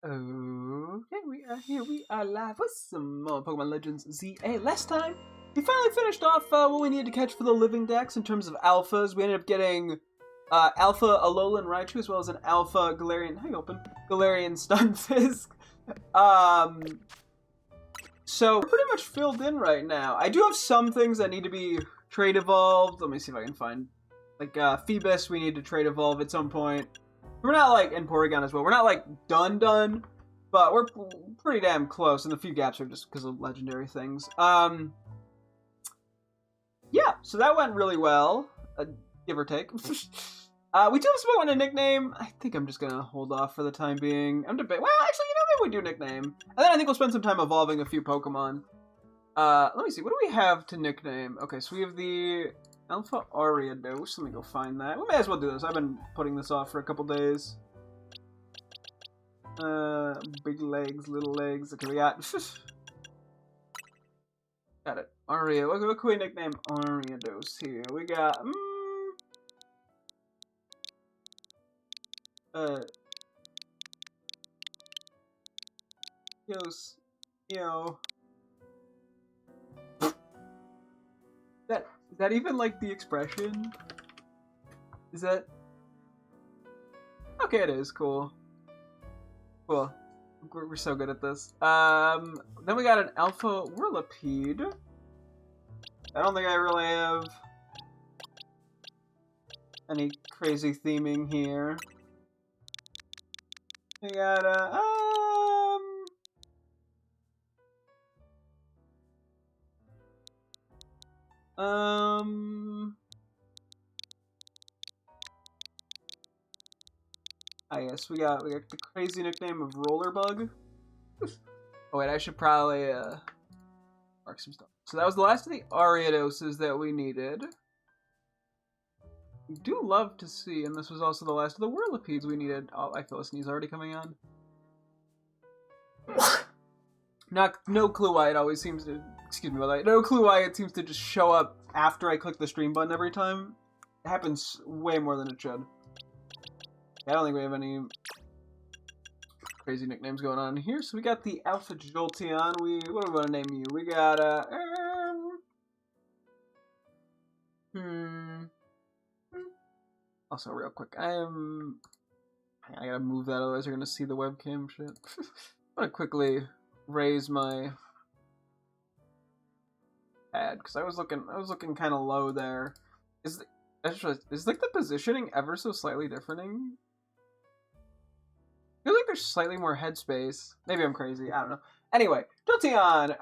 Okay, we are here. We are live with some more Pokemon Legends ZA. Last time, we finally finished off what we needed to catch for the living decks in terms of alphas. We ended up getting Alpha Alolan Raichu as well as an Alpha Galarian. Hang open. Galarian Stunfisk. So we're pretty much filled in right now. I do have some things that need to be trade evolved. Let me see if I can find. Like Phoebus, we need to trade evolve at some point. We're not like in Porygon as well. We're not like done, but we're pretty damn close. And the few gaps are just because of legendary things. Yeah, so that went really well, give or take. We do have someone a nickname. I think I'm just gonna hold off for the time being. I'm debating. Well, actually, maybe we do nickname, and then I think we'll spend some time evolving a few Pokemon. Let me see. What do we have to nickname? Okay, so we have the Alpha Ariados. Let me go find that. We may as well do this. I've been putting this off for a couple days. Big legs, little legs. Okay, we got... got it. Aria. What can we nickname Ariados here? We got... Is that even like the expression? Is that... Okay, it is. Cool. Cool. We're so good at this. Then we got an Alpha Whirlipede. I don't think I really have any crazy theming here. We got yes, we got the crazy nickname of Rollerbug. Oh wait, I should probably mark some stuff. So that was the last of the Ariadoses that we needed. We do love to see, and this was also the last of the Whirlipedes we needed. Oh, I feel a sneeze already coming on. No clue why it always seems to... Excuse me about that. No clue why it seems to just show up after I click the stream button every time. It happens way more than it should. I don't think we have any crazy nicknames going on here. So we got the Alpha Jolteon. What do we want to name you? We got Also, real quick, I gotta move that, otherwise you're gonna see the webcam shit. I'm gonna quickly raise my pad because I was looking kind of low there. Is like the positioning ever so slightly different? I feel like there's slightly more headspace. Maybe I'm crazy. I don't know. Anyway, Jolteon.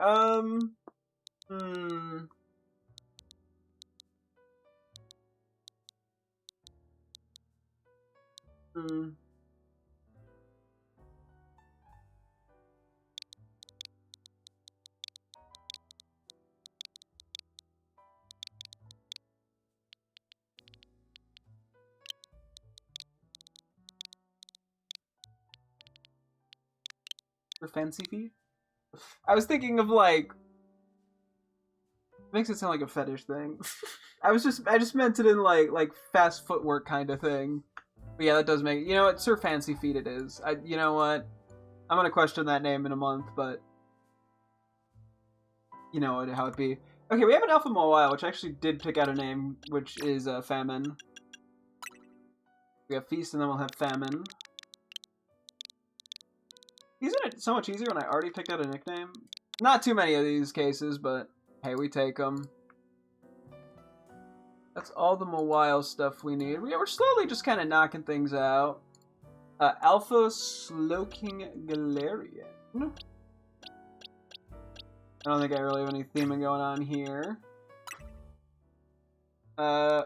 For fancy feet? I was thinking of like... Makes it sound like a fetish thing. I just meant it in like fast footwork kind of thing. But yeah, that does make... You know what? Sir Fancy Feet it is. You know what? I'm gonna question that name in a month, but... You know how it be. Okay, we have an Alpha Mawile, which actually did pick out a name, which is Famine. We have Feast, and then we'll have Famine. Isn't it so much easier when I already picked out a nickname? Not too many of these cases, but hey, we take them. That's all the Mawile stuff we need. We're slowly just kind of knocking things out. Alpha Slowking Galarian. I don't think I really have any theming going on here. I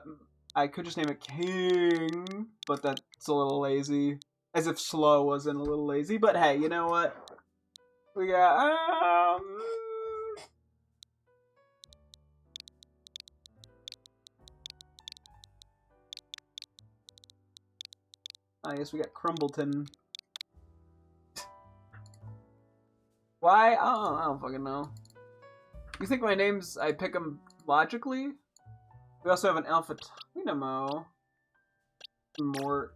could just name it King, but that's a little lazy. As if slow wasn't a little lazy, but hey, you know what? We got, I guess we got Crumbleton. Why? I don't fucking know. You think my names, I pick them logically? We also have an Alpha Dynamo. More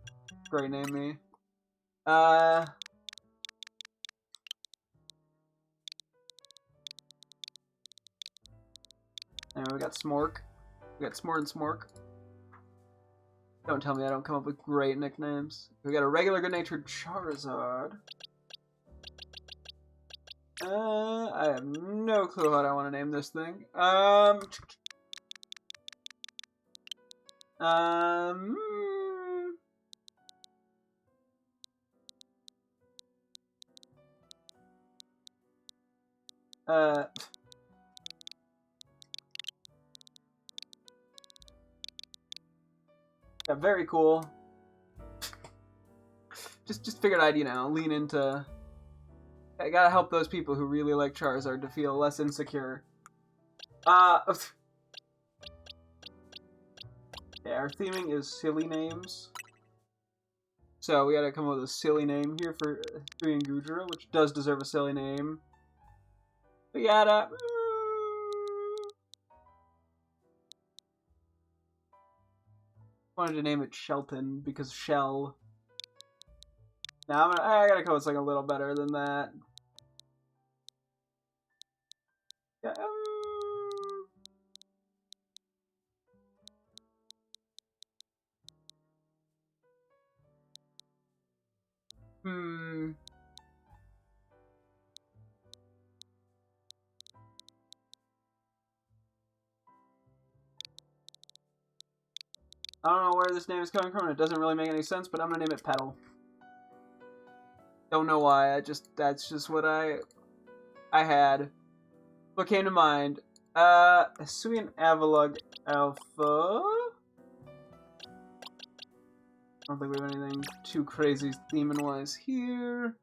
great name me. we got Smork. We got Smort and Smork. Don't tell me I don't come up with great nicknames. We got a regular good-natured Charizard. I have no clue what I want to name this thing. Yeah, very cool. Just figured I'd, you know, lean into... I gotta help those people who really like Charizard to feel less insecure. Yeah, our theming is silly names. So we gotta come up with a silly name here for Hui and Goodra, which does deserve a silly name. We gotta... wanted to name it Shelton because Shell. Now I gotta come with something a little better than that. Yeah. I don't know where this name is coming from, and it doesn't really make any sense, but I'm gonna name it Petal. Don't know why, that's just what I had. What came to mind? Hisuian Avalugg Alpha. I don't think we have anything too crazy theming-wise here.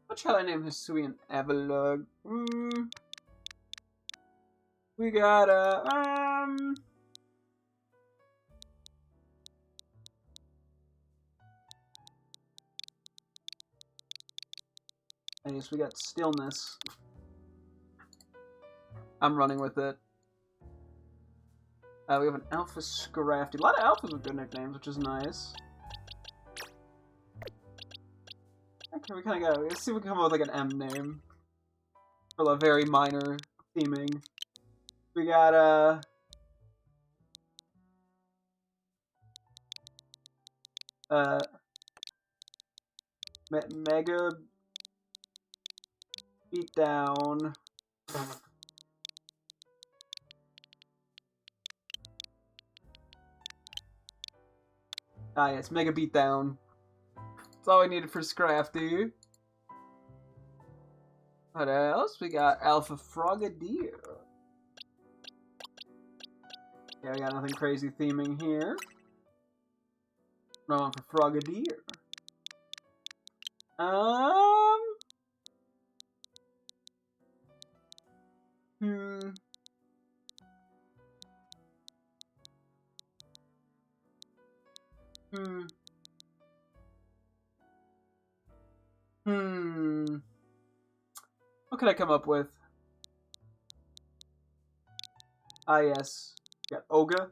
What shall I name Hisuian Avalugg? We got I guess we got Stillness. I'm running with it. We have an Alpha Scrafty. A lot of alphas with good nicknames, which is nice. Okay, we kind of got. Let's see if we can come up with like an M name for a very minor theming. We got Mega Beatdown. Ah, yes, Mega Beatdown. That's all we needed for Scrafty. What else? We got Alpha Frogadier. Yeah, we got nothing crazy theming here. No one for Frogadier. What could I come up with? Ah, yes. Got Oga.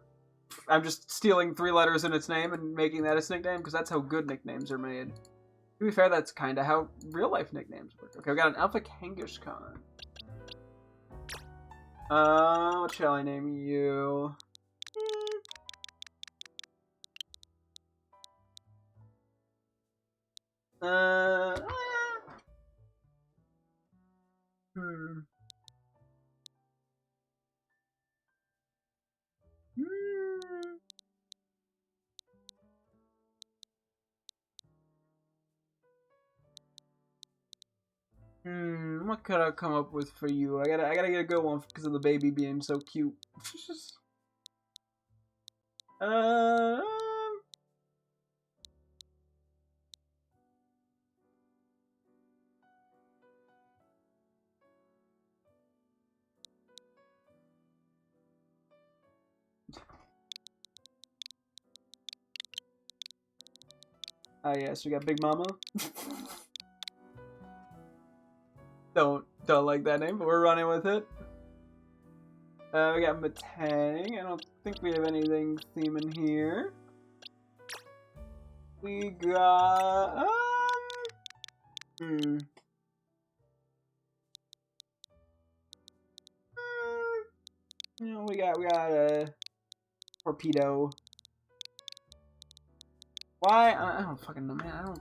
I'm just stealing 3 letters in its name and making that its nickname, because that's how good nicknames are made. To be fair, that's kind of how real-life nicknames work. Okay, we got an Alpha Kangaskhan. What shall I name you? What could I come up with for you? I gotta get a good one because of the baby being so cute. Ah, yes, we got Big Mama. Don't like that name, but we're running with it. We got Matang. I don't think we have anything theming here. We got You know, we got a torpedo. Why? I don't fucking know, man. I don't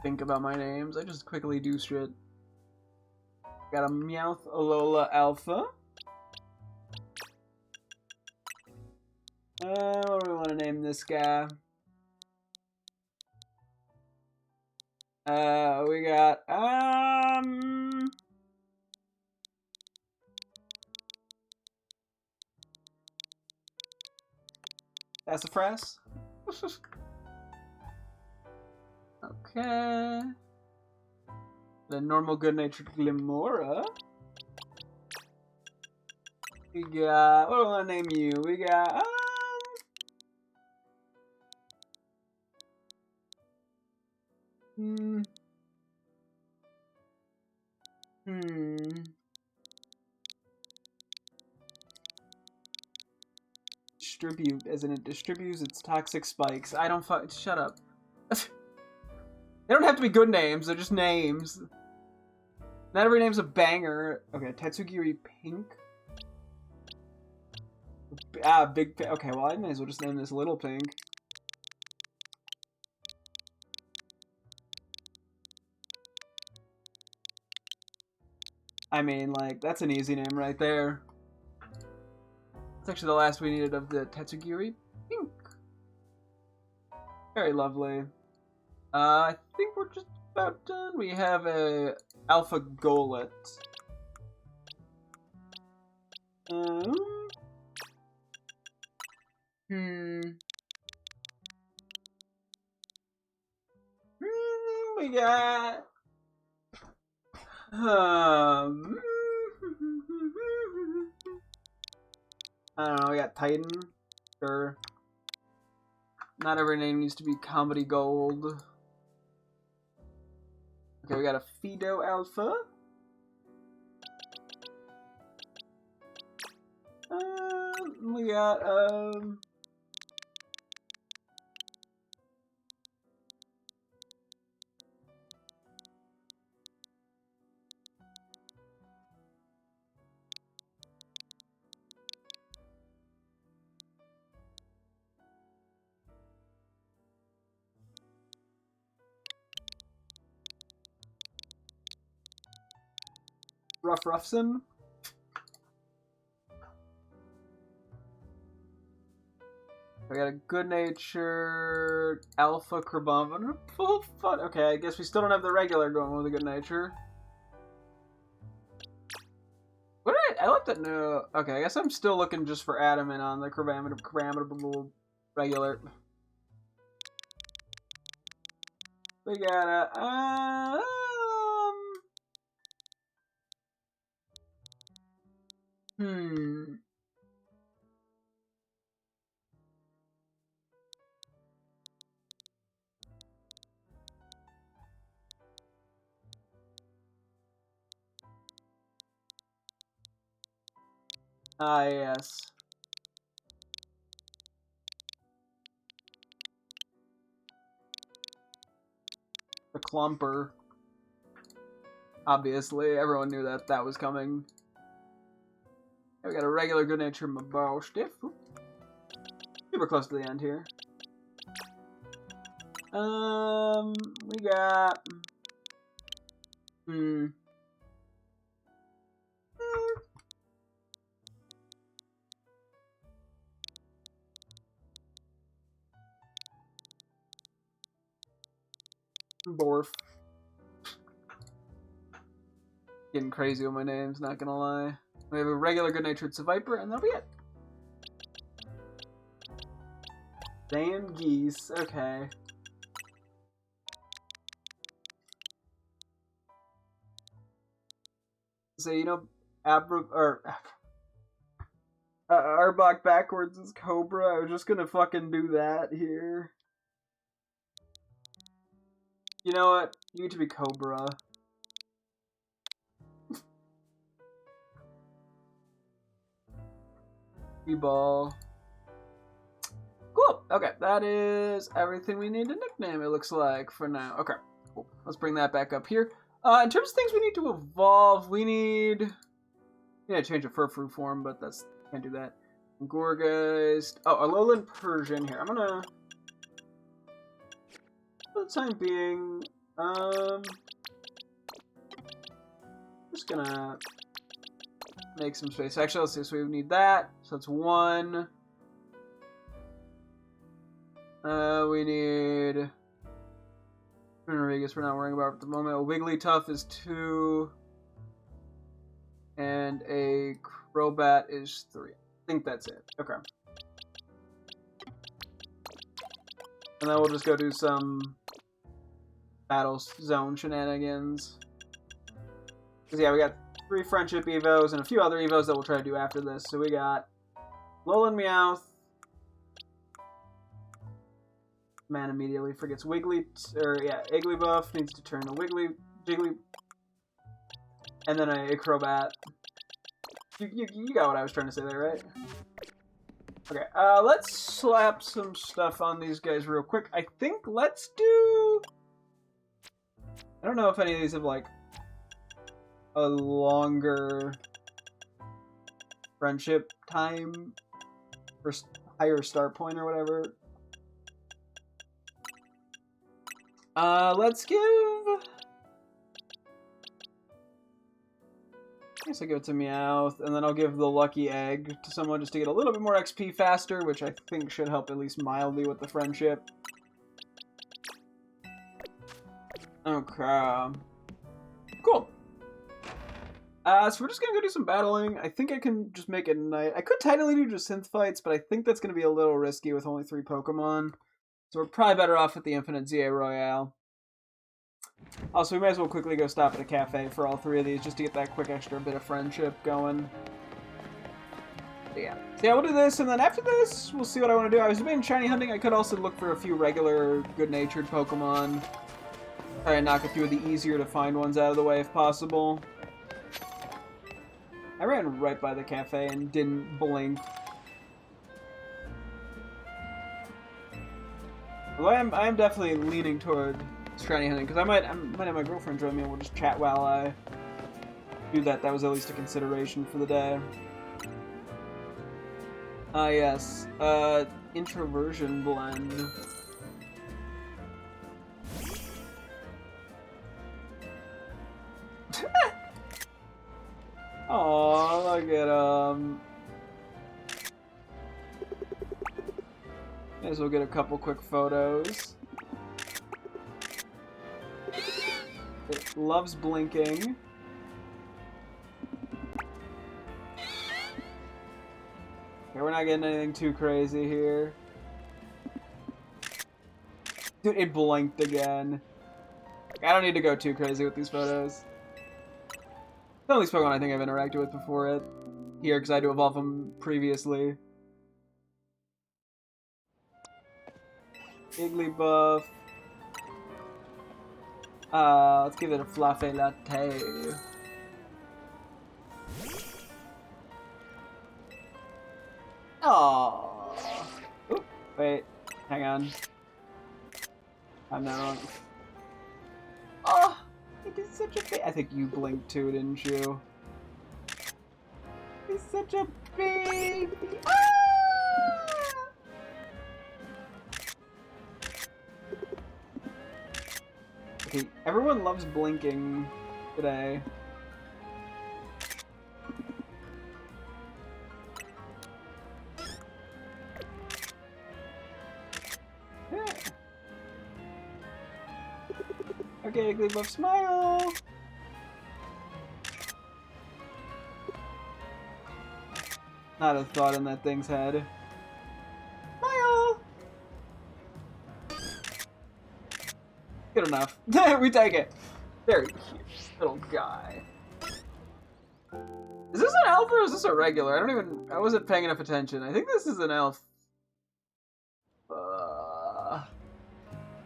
think about my names. I just quickly do shit. Got a Meowth Alola Alpha. What do we want to name this guy? We got, Sassafras? Okay. The normal good-natured Glimora. We got, what do I want to name you? We got, Distribute, as in it distributes its toxic spikes. I don't shut up. They don't have to be good names, they're just names. Not every name's a banger. Okay, Tatsugiri Pink. Big, okay, well I may as well just name this Little Pink. I mean, like, that's an easy name right there. That's actually the last we needed of the Tatsugiri Pink. Very lovely. I think we're just about done. We have a Alpha Golett. We got I don't know, we got Titan. Sure. Not every name needs to be comedy gold. Okay, we got a Fido Alpha. We got, Ruffson. We got a good-natured Alpha Carbon. Full fun. Okay, I guess we still don't have the regular going with the good nature. What did I left it no. Okay, I guess I'm still looking just for adamant on the crammable regular. We got a yes. The Clumper. Obviously, everyone knew that that was coming. We got a regular good-natured Mabostiff. Super close to the end here. We got... Borf. Getting crazy with my names, not gonna lie. We have a regular good-natured Seviper, and that'll be it. Damn geese, okay. So, you know, Arbok backwards is Cobra. I was just gonna fucking do that here. You know what? You need to be Cobra. Ball. Cool. Okay, that is everything we need to nickname, it looks like, for now. Okay, cool. Let's bring that back up here. In terms of things we need to evolve, we need to change a Furfrou form, but that's Can't do that. Gorgeist. Oh, a lowland Persian here. I'm gonna, for the time being, just gonna make some space. Actually, let's see. So we need that. So that's 1. We need Rodriguez. We're not worrying about at the moment. A Wigglytuff is 2, and a Crobat is 3. I think that's it. Okay. And then we'll just go do some battle zone shenanigans. Because, yeah, we got 3 Friendship Evos and a few other Evos that we'll try to do after this. So we got Alolan Meowth. Man immediately forgets Igglybuff needs to turn a Jiggly. And then a Crobat. You got what I was trying to say there, right? Okay, let's slap some stuff on these guys real quick. I think let's do... I don't know if any of these have, like, a longer friendship time or higher start point or whatever. Let's give... I guess I'll give it to Meowth, and then I'll give the Lucky Egg to someone just to get a little bit more XP faster, which I think should help at least mildly with the friendship. Okay. Cool. So we're just gonna go do some battling. I think I can just make it night. I could technically do just synth fights, but I think that's gonna be a little risky with only 3 Pokemon. So we're probably better off with the Infinite ZA Royale. Also, we might as well quickly go stop at a cafe for all 3 of these, just to get that quick extra bit of friendship going. But yeah. So yeah, we'll do this, and then after this, we'll see what I want to do. I was debating shiny hunting. I could also look for a few regular, good-natured Pokemon. Try and knock a few of the easier to find ones out of the way if possible. I ran right by the cafe and didn't blink. Well, I am definitely leaning toward shiny hunting, because I might have my girlfriend join me and we'll just chat while I do that. That was at least a consideration for the day. Yes. Introversion blend. Aww, look at him. May as well get a couple quick photos. It loves blinking. Okay, we're not getting anything too crazy here. Dude, it blinked again. I don't need to go too crazy with these photos. The only Pokemon I think I've interacted with before it here, because I had to evolve them previously. Igglybuff. Let's give it a fluffy latte. Aww. Oop, wait, hang on. I'm not wrong. Oh, it is such a baby. I think you blinked too, didn't you? He's such a baby. Ah! Okay, everyone loves blinking today. Yeah. Okay, Igglybuff, smile! Not a thought in that thing's head. Smile! Good enough. We take it. Very cute little guy. Is this an elf or is this a regular? I wasn't paying enough attention. I think this is an elf.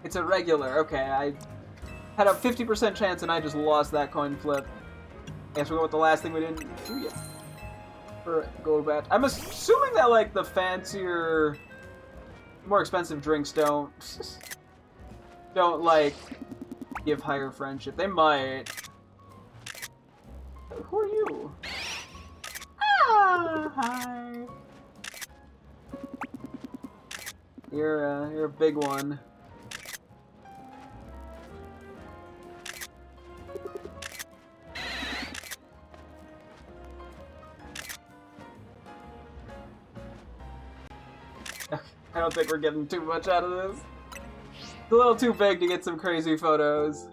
It's a regular. Okay, I had a 50% chance and I just lost that coin flip. I guess we'll go with the last thing we didn't do yet. For Golbat. I'm assuming that, like, the fancier, more expensive drinks don't, like, give higher friendship. They might. Who are you? Ah, hi. You're a big one. I don't think we're getting too much out of this. It's a little too big to get some crazy photos.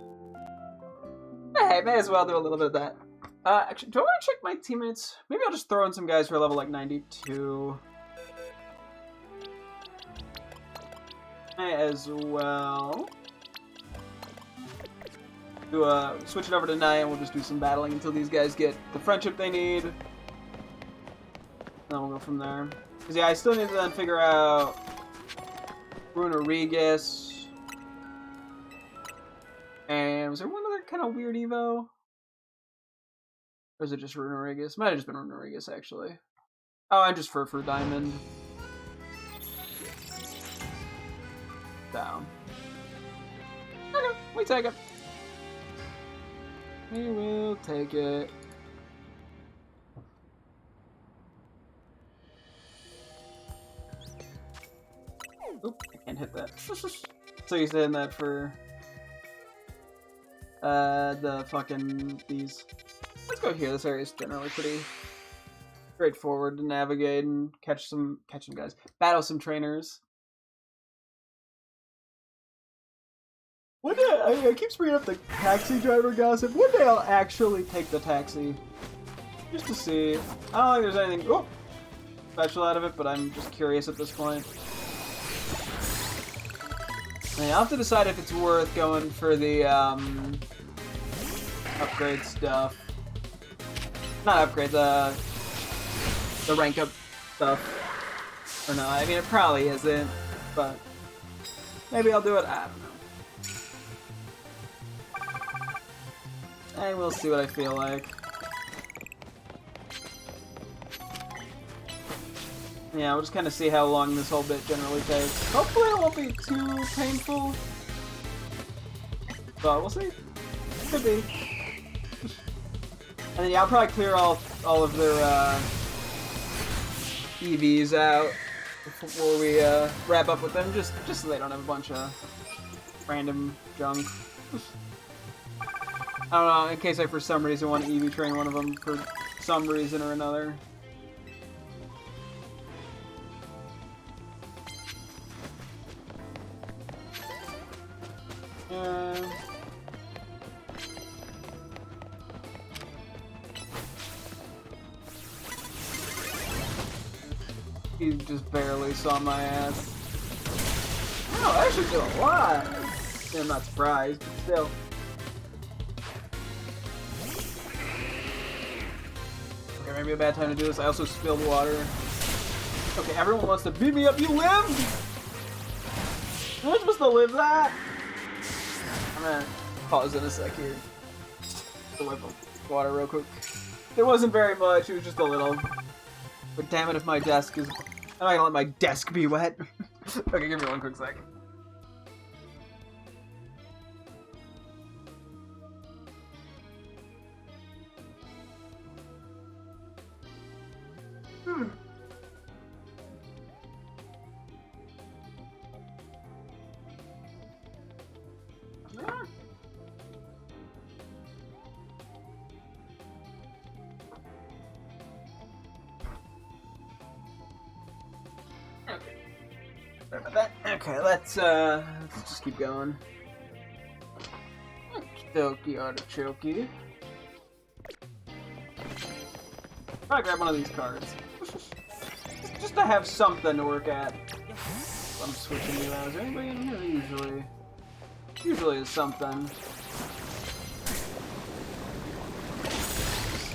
Hey, may as well do a little bit of that. Actually, do I want to check my teammates? Maybe I'll just throw in some guys who are level like 92. May as well. Switch it over to night and we'll just do some battling until these guys get the friendship they need. Then we'll go from there. Because yeah, I still need to then figure out Bruno Regis. And was there one other kind of weird Evo? Or is it just Bruno Regis? Might have just been Bruno Regis, actually. Oh, I'm just Fur Diamond. Down. Okay, we take it. We will take it. Oop, I can't hit that. So you're saying that for the fucking these. Let's go here. This area is generally pretty straightforward to navigate and catch some guys. Battle some trainers. One day, I keep bringing up the taxi driver gossip. One day I'll actually take the taxi. Just to see. I don't think there's anything special out of it, but I'm just curious at this point. I mean, I'll have to decide if it's worth going for the upgrade stuff. Not upgrade, the rank up stuff. Or not. I mean, it probably isn't, but maybe I'll do it. I don't know. And we'll see what I feel like. Yeah, we'll just kind of see how long this whole bit generally takes. Hopefully it won't be too painful. But we'll see. Could be. And then yeah, I'll probably clear all of their EVs out before we wrap up with them, just so they don't have a bunch of random junk. I don't know, in case I for some reason want to EV train one of them for some reason or another. He just barely saw my ass. Oh, I actually did a lot. Yeah, I'm not surprised, but still. Okay, maybe a bad time to do this. I also spilled water. Okay, everyone wants to beat me up. You live? Am I supposed to live that? I'm gonna pause in a sec here. Just wipe up water real quick. There wasn't very much, it was just a little. But damn it if my desk is... I'm not gonna let my desk be wet. Okay, give me one quick sec. Sorry about that. Okay, let's just keep going. Okie artichoke. Probably grab one of these cards. just to have something to work at. I'm switching you out. Is there anybody in here? Usually is something.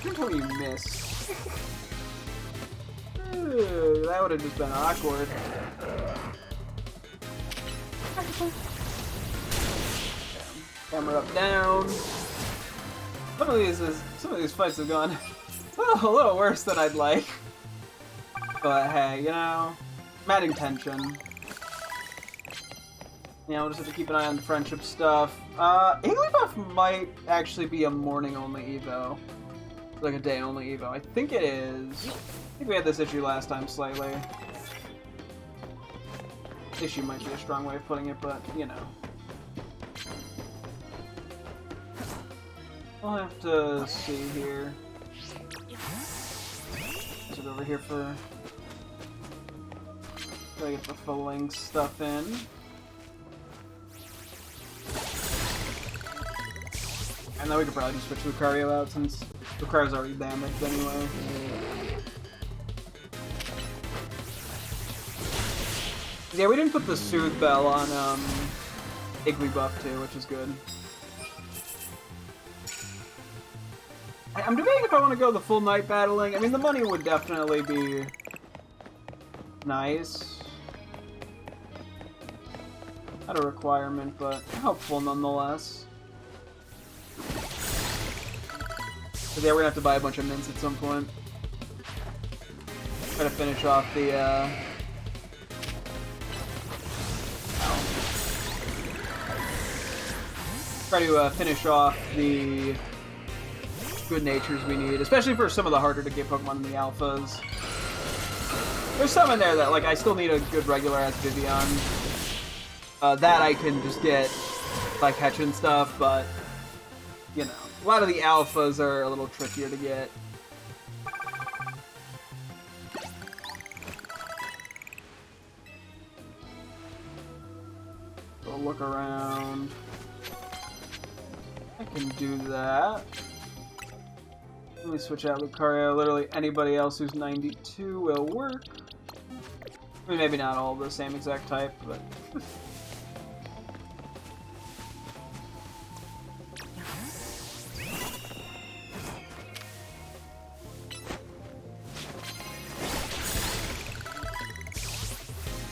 Don't tell me you missed. Ooh, that would have just been awkward. Camera up, down. Some of these fights have gone a little worse than I'd like. But hey, you know, I'm adding tension. Yeah, we'll just have to keep an eye on the friendship stuff. Igglybuff might actually be a morning-only Evo. Like a day-only Evo. I think it is. I think we had this issue last time slightly. Issue might be a strong way of putting it, but, you know. I'll have to see here. Is it over here for... Gotta get the full length stuff in. And then we could probably just switch Lucario out since Lucario's already damaged anyway. Yeah, we didn't put the Soothe Bell on Igglybuff too, which is good. I'm debating if I want to go the full night battling. I mean, the money would definitely be nice. Not a requirement, but helpful nonetheless. But yeah, we're gonna have to buy a bunch of mints at some point. Try to finish off the, Try to finish off the good natures we need, especially for some of the harder to get Pokemon in the alphas. There's some in there that, like, I still need a good regular as Vivian. That I can just get by catching stuff, but, you know, a lot of the alphas are a little trickier to get. So look around. I can do that. Let me switch out Lucario. Literally anybody else who's 92 will work. I mean, maybe not all the same exact type, but...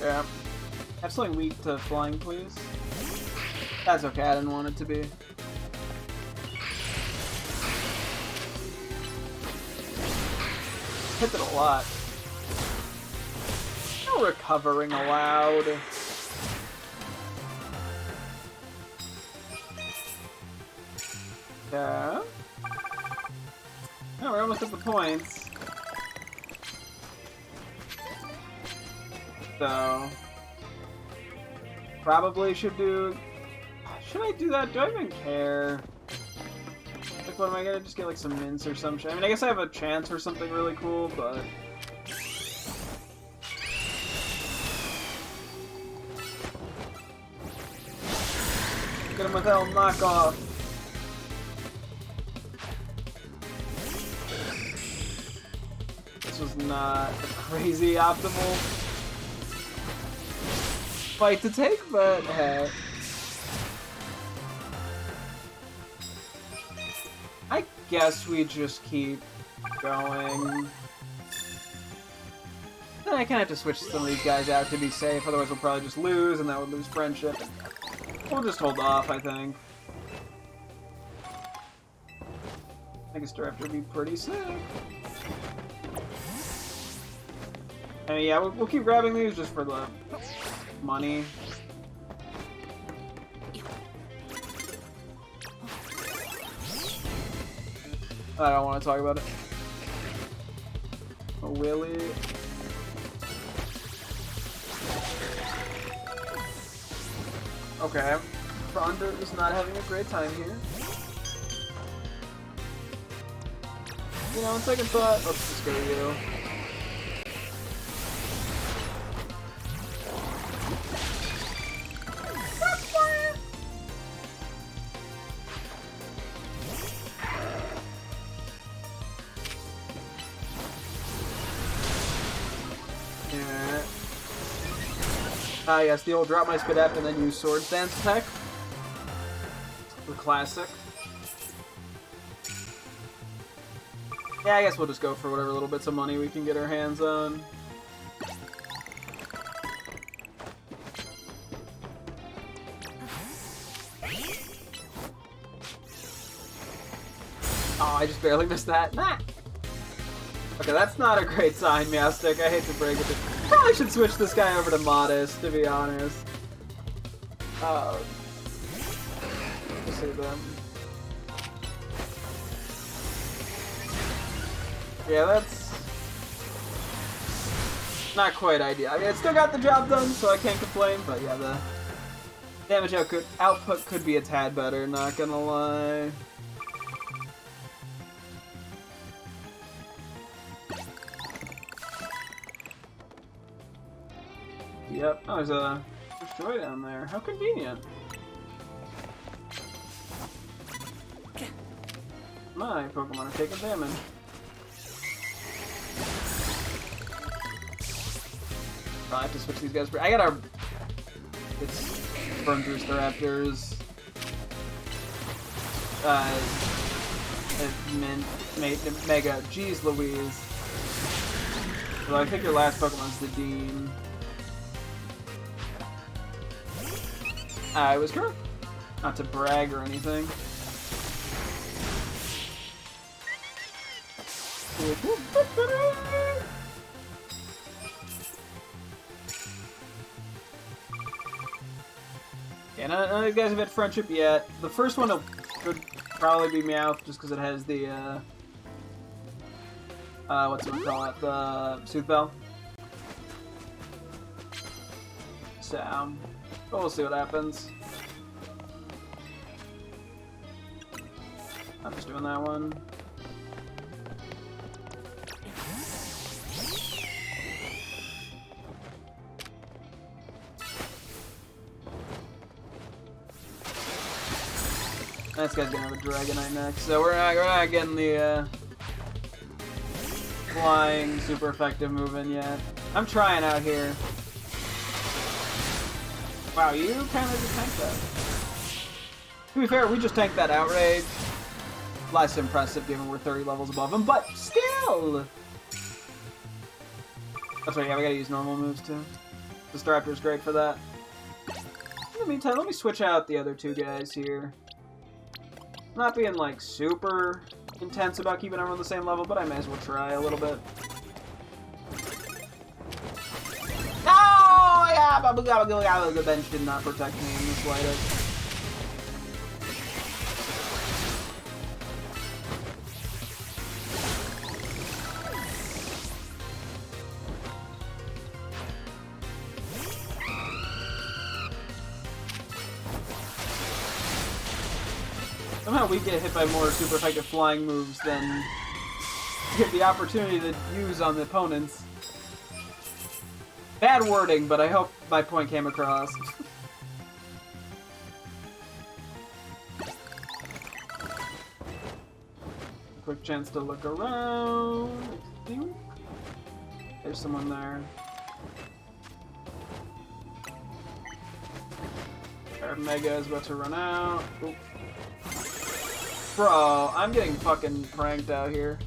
Yeah. Have something weak to flying, please. That's okay, I didn't want it to be. Hit it a lot. No recovering allowed. Yeah. No, we're almost at the points. So, probably should do... Should I do that? Do I even care? Like, what am I gonna just get, like, some mints or some shit? I mean, I guess I have a chance for something really cool, but... Get him with L knockoff. This was not a crazy optimal fight to take, but hey. I guess we just keep going. Then I kind of have to switch some of these guys out to be safe, otherwise we'll probably just lose, and that would lose friendship. We'll just hold off, I think. I guess Director would be pretty sick. I mean, yeah, we'll keep grabbing these just for the money. I don't want to talk about it. Oh, Willie. Okay. Fronda is not having a great time here. You know, on second thought, let's just go to you. Yes, the old drop my Spidap and then use Swords Dance tech. The classic. Yeah, I guess we'll just go for whatever little bits of money we can get our hands on. Oh, I just barely missed that. Nah. Okay, that's not a great sign, Meowstic. I hate to break it. Probably should switch this guy over to Modest, to be honest. Let's see them. Yeah, that's... not quite ideal. I mean, it still got the job done, so I can't complain, but yeah, the damage output could be a tad better, not gonna lie. Yep. Oh, there's a joy down there. How convenient. My Pokemon are taking damage. I have to switch these guys. I gotta. It's Burn Boost Raptors. Mega. Jeez Louise. Well, I think your last Pokemon's the Dean. I was correct. Not to brag or anything. Yeah, none of you guys have had friendship yet. The first one could probably be Meowth, just because it has the, what's it call it? The Sooth Bell. So, but we'll see what happens. I'm just doing that one. This guy's gonna have a Dragonite next, so we're not getting the flying super effective move in yet. I'm trying out here. Wow, you kind of just tanked that. To be fair, we just tanked that Outrage. Less impressive given we're 30 levels above him, but still! That's right, yeah, we gotta use normal moves too. The Staraptor's great for that. In the meantime, let me switch out the other two guys here. Not being like super intense about keeping everyone on the same level, but I may as well try a little bit. Oh yeah, the bench did not protect me in the slightest. Somehow we get hit by more super effective flying moves than get the opportunity to use on the opponents. Bad wording, but I hope my point came across. Quick chance to look around, I think. There's someone there. Our Mega is about to run out. Oop. Bro, I'm getting fucking pranked out here.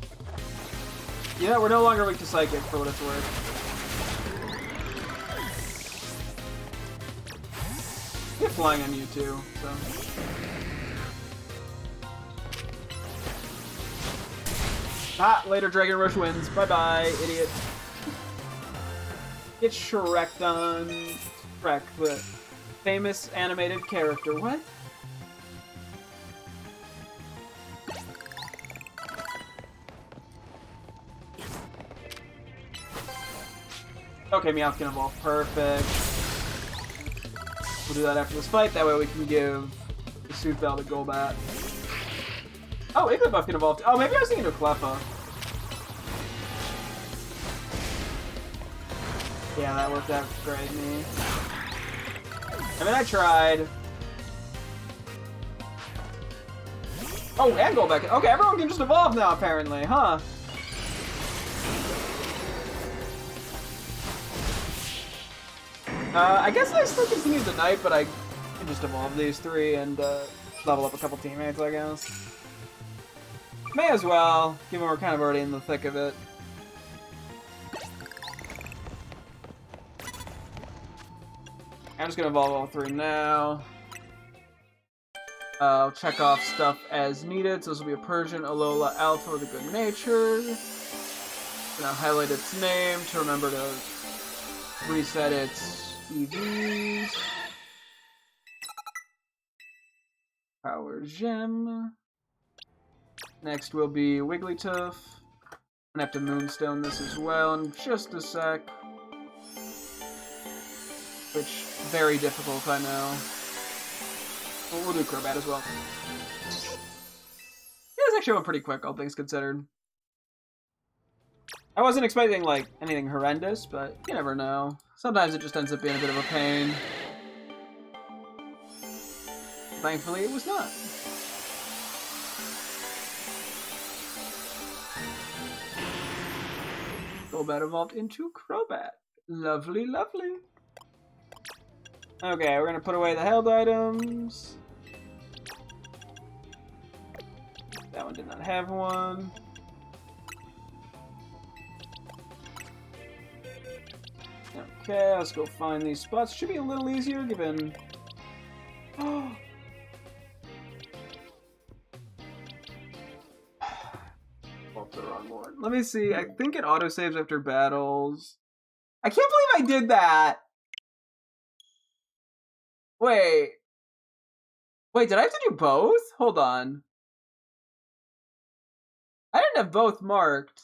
Yeah, we're no longer weak to Psychic, for what it's worth. Get flying on you too, so. Ah, later Dragon Rush wins. Bye-bye, idiot. Get Shrek on. Shrek, the famous animated character. What? Okay, Meowth can evolve. Perfect. We'll do that after this fight. That way we can give the Sooth Bell to Golbat. Oh, Igglybuff can evolve. Oh, maybe I was thinking of Cleffa. Yeah, that worked out great, me. I mean, I tried. Oh, and Golbat. Okay, everyone can just evolve now, apparently, huh? I guess I still continue the Knight, but I can just evolve these three and level up a couple teammates, I guess. May as well, given we're kind of already in the thick of it. I'm just gonna evolve all three now. I'll check off stuff as needed. So this will be a Persian, Alola, Alpha with a good nature. Gonna highlight its name to remember to reset its EVs. Power Gem. Next will be Wigglytuff. I'm gonna have to Moonstone this as well in just a sec. Which, very difficult, I know. Well, we'll do Crobat as well. Yeah, this actually went pretty quick, all things considered. I wasn't expecting, like, anything horrendous, but you never know. Sometimes it just ends up being a bit of a pain. Thankfully, it was not. Golbat evolved into Crobat. Lovely, lovely. Okay, we're gonna put away the held items. That one did not have one. Okay, let's go find these spots. Should be a little easier given... Oh! Oh, the wrong one. Let me see. I think it autosaves after battles. I can't believe I did that! Wait. Wait, did I have to do both? Hold on. I didn't have both marked.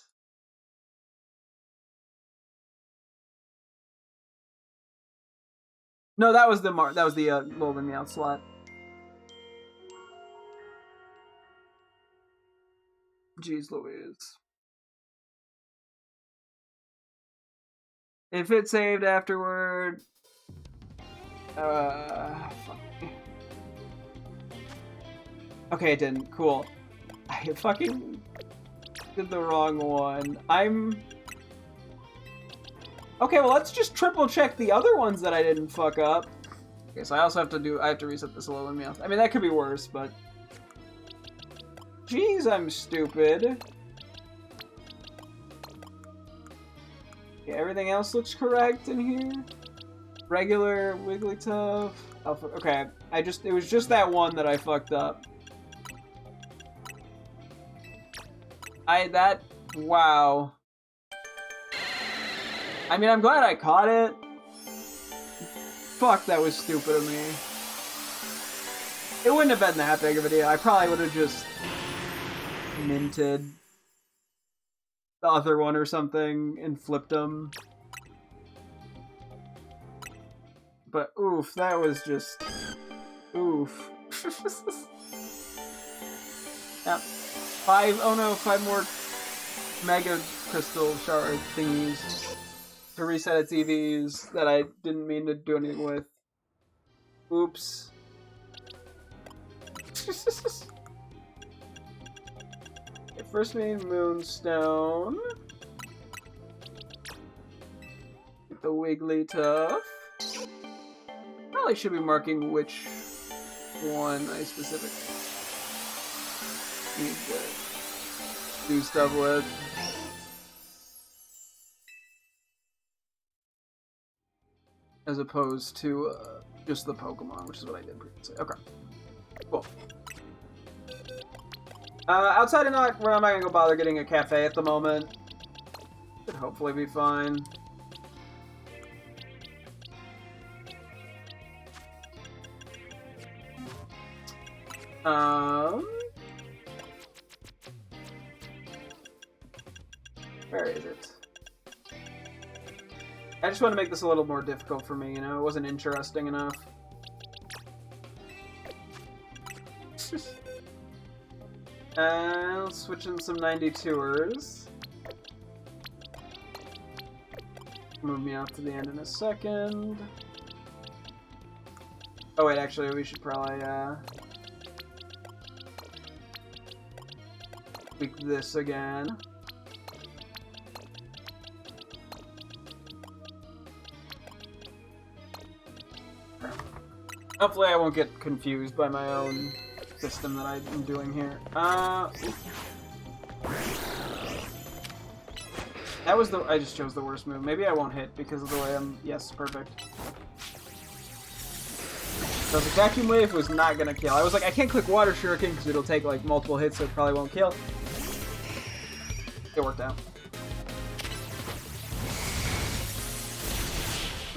No, that was the Golden Meowth slot. Jeez Louise. If it saved afterward... fuck. Okay, it didn't. Cool. I fucking did the wrong one. Okay, well, let's just triple check the other ones that I didn't fuck up. Okay, so I also have to reset this Alolan Meowth. I mean, that could be worse, but... Jeez, I'm stupid. Okay, everything else looks correct in here. Regular, Wigglytuff, Alpha... Okay, it was just that one that I fucked up. Wow. I mean, I'm glad I caught it. Fuck, that was stupid of me. It wouldn't have been that big of a deal. I probably would have just minted the other one or something and flipped them. But oof, that was just... Oof. Yep. 5 more Mega Crystal Shard thingies to reset its EVs that I didn't mean to do anything with. Oops. Okay, first we need Moonstone. Get the Wigglytuff. Probably should be marking which one I specifically need to do stuff with. As opposed to just the Pokemon, which is what I did previously. Okay, cool. Outside of that, we're not gonna go bother getting a cafe at the moment. Should hopefully be fine. Where is it? I just want to make this a little more difficult for me, you know? It wasn't interesting enough. Let's switch in some 92ers. Move me off to the end in a second. Oh wait, actually, we should probably, tweak this again. Hopefully I won't get confused by my own system that I'm doing here. That was I just chose the worst move. Maybe I won't hit because of the way I'm... Yes, perfect. So the vacuum wave was not gonna kill. I was like, I can't click water shuriken because it'll take like multiple hits, so it probably won't kill. It worked out.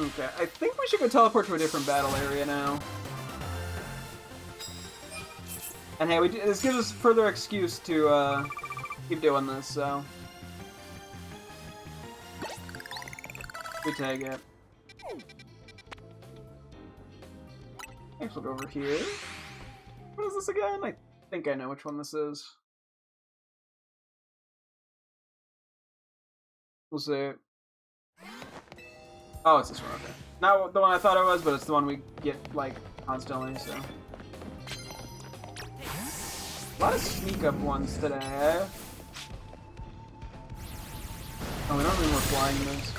Okay, I think we should go teleport to a different battle area now. And hey, this gives us further excuse to keep doing this, so... We take it. Next we'll go over here. What is this again? I think I know which one this is. We'll see. Oh, it's this one, okay. Not the one I thought it was, but it's the one we get, like, constantly, so. A lot of sneak up ones today. Oh, we don't mean we're flying this.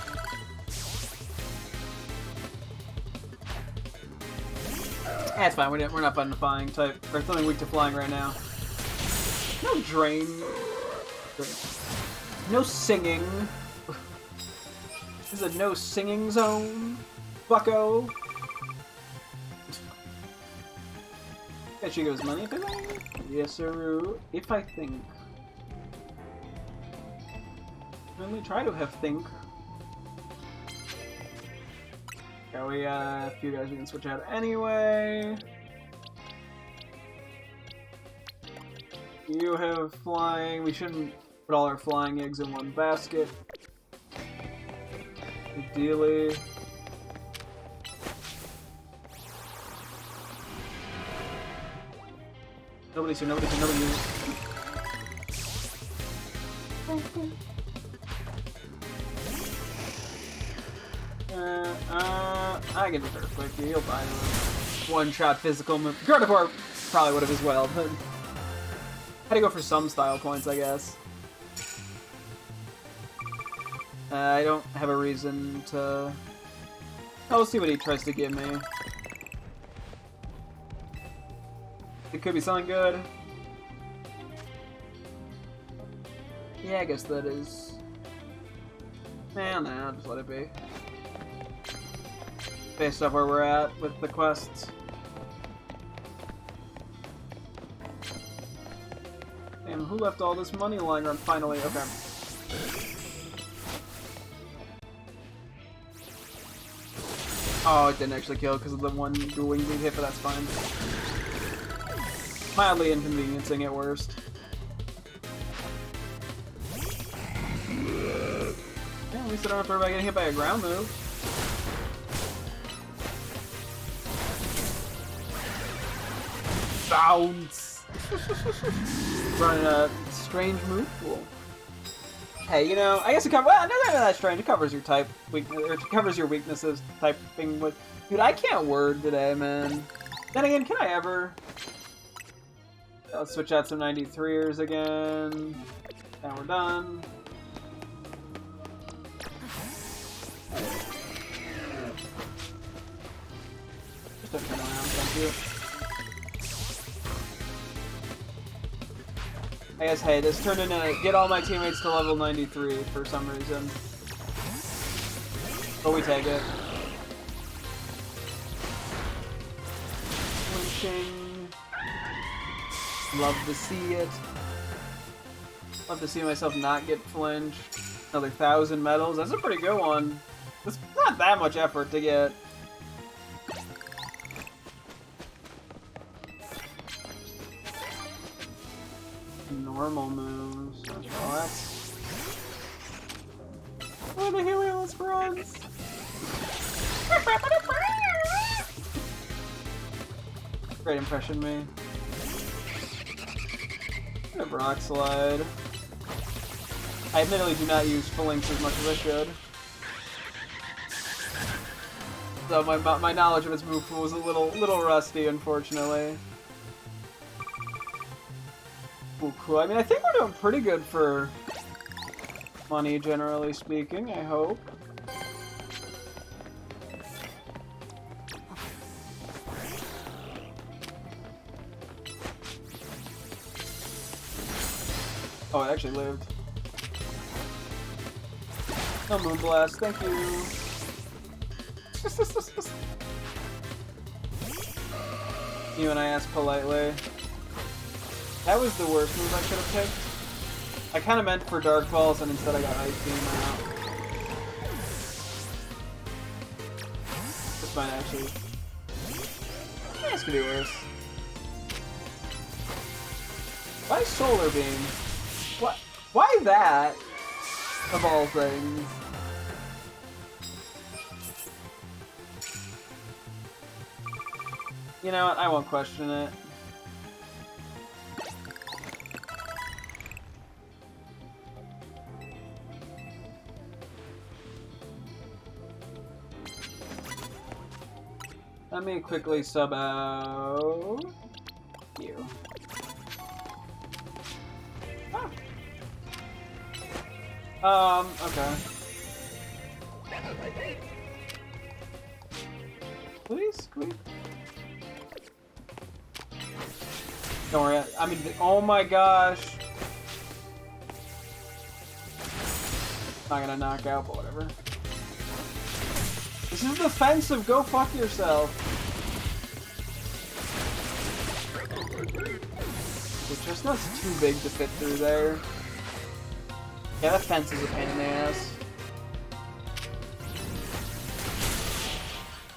It's fine, we're not fun to flying type, or something weak to flying right now. No drain. No singing. This is a no singing zone. Bucko. There she goes, money if I think. Yes, sir. If I think. Let me try to have think. Yeah, we a few guys we can switch out anyway. You have flying. We shouldn't put all our flying eggs in one basket. Ideally. Nobody's here, nobody's here, nobody's here. I can just earthquake you, he'll die with one-shot physical move. Gardevoir probably would have as well, but had to go for some style points, I guess. I don't have a reason to... Oh, we'll see what he tries to give me. It could be something good. Yeah, I guess that is... Nah, just let it be. Based off where we're at with the quests. Damn, who left all this money lying around finally? Okay. Oh, it didn't actually kill because of the one dual wing beat hit, but that's fine. Mildly inconveniencing at worst. Yeah, at least I don't have to worry about getting hit by a ground move. Bounce! Running a strange move pool. Hey, you know, I guess it covers. Well, not even that strange. It covers your type weakness, or it covers your weaknesses. Typing with, dude, I can't word today, man. Then again, can I ever? Let's switch out some 93ers again. And we're done. Just don't turn around, thank you. I guess, hey, this turned into get all my teammates to level 93 for some reason. But we take it. Flinching. Love to see it. Love to see myself not get flinched. Another 1,000 medals. That's a pretty good one. It's not that much effort to get. Normal moves. Oh, that's... Oh, the Helios runs! Great impression, me. A rock slide. I admittedly do not use full links as much as I should. So my knowledge of its move pool was a little rusty, unfortunately. Cool. I mean, I think we're doing pretty good for money, generally speaking, I hope. Oh, it actually lived. No Moonblast, thank you. You and I asked politely. That was the worst move I could have picked. I kind of meant for Dark Balls, and instead I got Ice Beam out. This might actually... Yeah, this could be worse. Why Solar Beam? What? Why that? Of all things. You know what? I won't question it. Let me quickly sub out you. Ah. Okay. Please, quick. Don't worry. I mean, oh my gosh. Not gonna knock out, but whatever. This is defensive. Go fuck yourself. The chestnut's too big to fit through there. Yeah, that fence is a pain in the ass.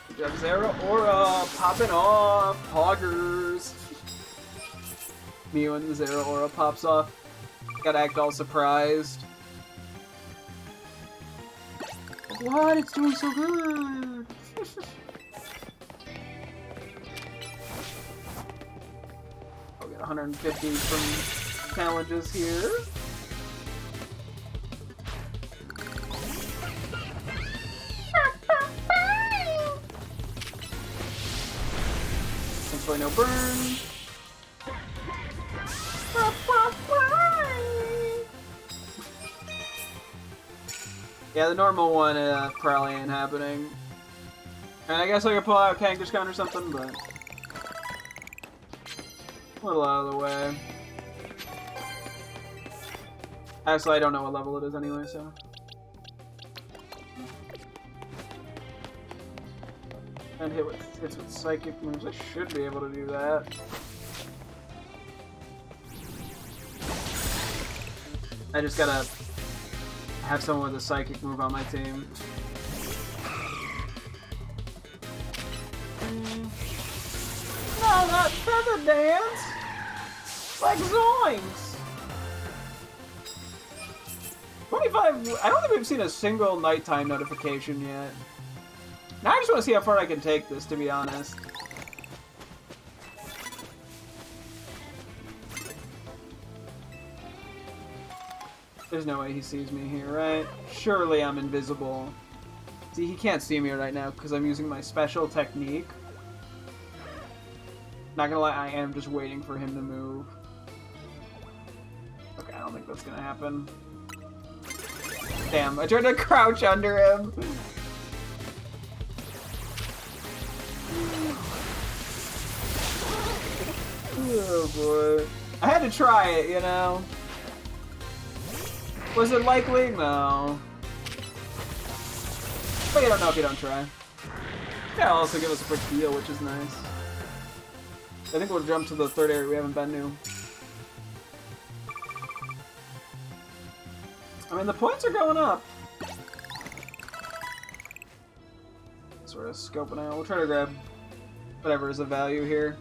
Good job, Zera. Aura popping off. Poggers. Me when the Zera Aura pops off. Gotta act all surprised. What? It's doing so good! I'll get 150 from challenges here. Thankfully no burn. Yeah, the normal one probably ain't happening. And I guess I could pull out Kangaskhan or something, but a little out of the way. Actually, I don't know what level it is anyway, so. And hits with psychic moves. I should be able to do that. I just gotta have someone with a psychic move on my team. No, not Feather Dance! Like Zoinks! 25. I don't think we've seen a single nighttime notification yet. Now I just want to see how far I can take this, to be honest. There's no way he sees me here, right? Surely I'm invisible. See, he can't see me right now because I'm using my special technique. Not gonna lie, I am just waiting for him to move. Okay, I don't think that's gonna happen. Damn, I tried to crouch under him. Oh boy. I had to try it, you know? Was it likely? No. But you don't know if you don't try. Yeah, it'll also give us a quick heal, which is nice. I think we'll jump to the third area we haven't been to. I mean, the points are going up. Sort of scoping out. We'll try to grab whatever is of value here.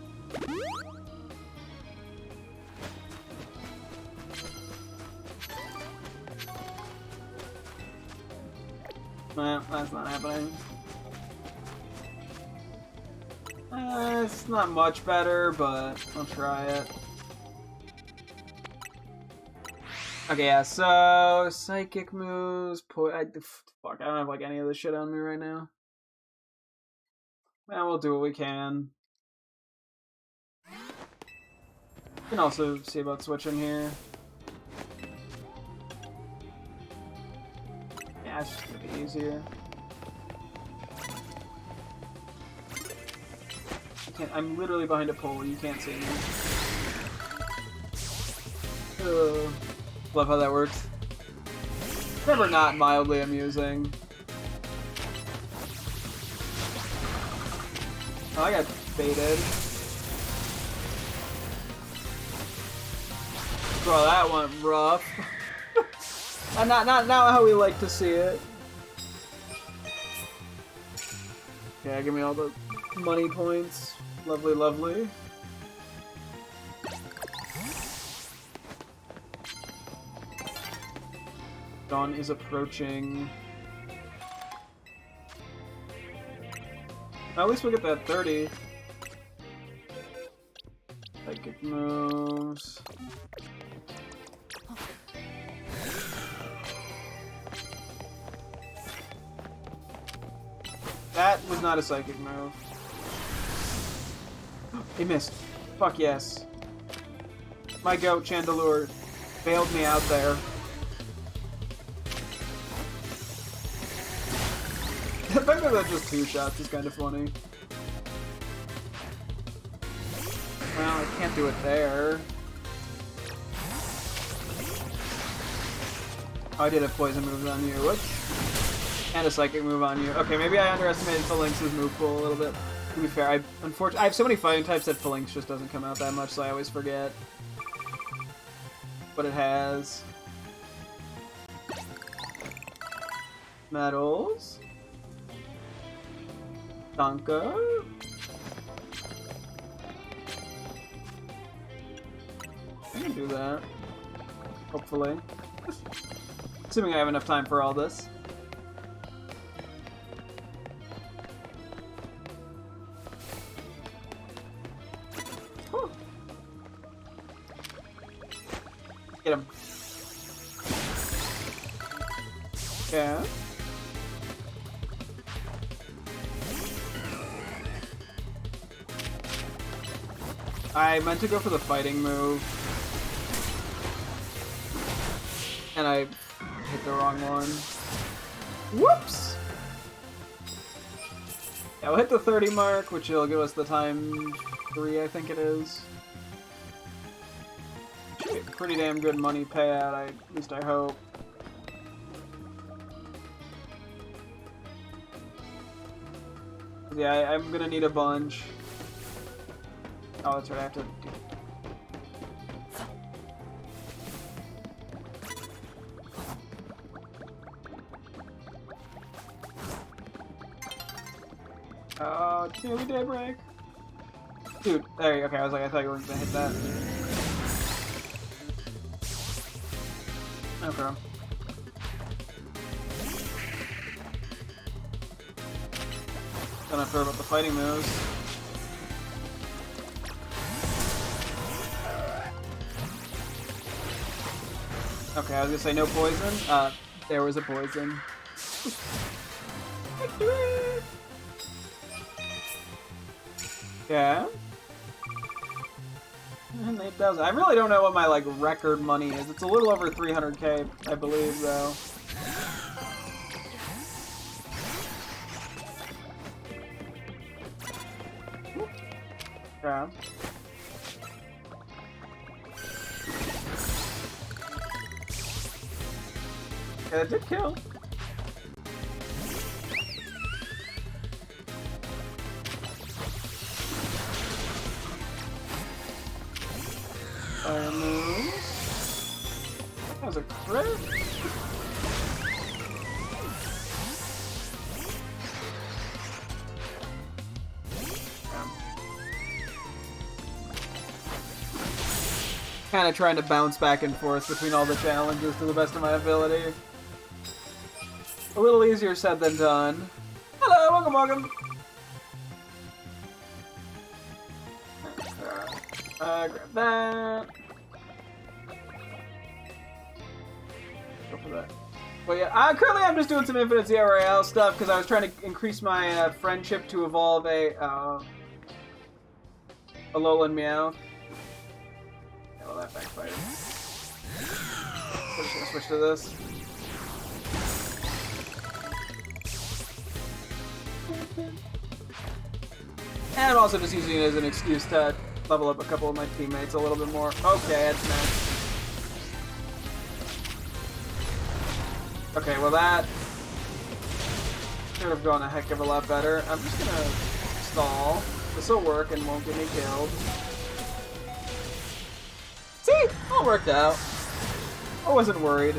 Nah, that's not happening. It's not much better, but I'll try it. Okay, yeah, so psychic moves, fuck, I don't have like any of this shit on me right now. Yeah, we'll do what we can. We can also see about switching here. Yeah, it's just gonna be easier. I'm literally behind a pole, you can't see me. Love how that works. Never not mildly amusing. Oh, I got baited. Bro, that went rough. not how we like to see it. Yeah, give me all the money points. Lovely, lovely. Dawn is approaching. At least we'll get that 30. Psychic moves. That was not a psychic move. He missed. Fuck yes. My goat, Chandelure, bailed me out there. The fact that that's just 2 shots is kind of funny. Well, I can't do it there. Oh, I did have poison moves on you. Whoops. And a psychic move on you. Okay, maybe I underestimated Phalanx's move pool a little bit. To be fair, unfortunately, I have so many fighting types that Phalanx just doesn't come out that much, so I always forget what it has. Metals. Donka. I can do that. Hopefully. Assuming I have enough time for all this. Whew. Get him. Yeah. I meant to go for the fighting move. And I hit the wrong one. Whoops! Yeah, we'll hit the 30 mark, which will give us the time 3, I think it is. Should be a pretty damn good money payout, at least I hope. Yeah, I'm gonna need a bunch. Oh, that's right, I have to do. Oh, it's nearly daybreak. Dude, there you go. Okay, I was like, I thought you weren't gonna hit that. Okay. Don't have to worry about the fighting moves. Okay, I was gonna say no poison. There was a poison. Yeah. And 8,000. I really don't know what my like record money is. It's a little over 300k, I believe, though. Yeah. Yeah, it did kill. Fire moves. That was a crit. Kind of trying to bounce back and forth between all the challenges to the best of my ability. A little easier said than done. Hello, welcome, welcome. Grab that. Go for that. Well, yeah, currently I'm just doing some Infinite ZRL stuff because I was trying to increase my friendship to evolve a Alolan Meow. Yeah, well, that backfired. I'm just gonna switch to this. And I'm also just using it as an excuse to level up a couple of my teammates a little bit more. Okay, it's nice. Okay, well that should have gone a heck of a lot better. I'm just gonna stall. This will work and won't get me killed. See? All worked out. I wasn't worried.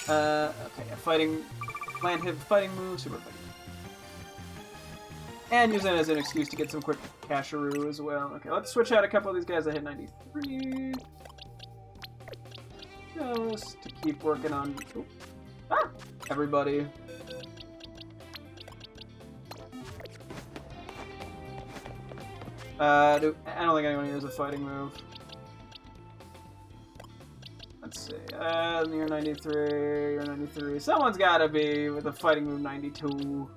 Okay, fighting, land hit fighting move, super fighting. And use it as an excuse to get some quick casharoo as well. Okay, let's switch out a couple of these guys that hit 93. Just to keep working on everybody. I don't think anyone here has a fighting move. Let's see. You're 93. You're 93. Someone's gotta be with a fighting move 92.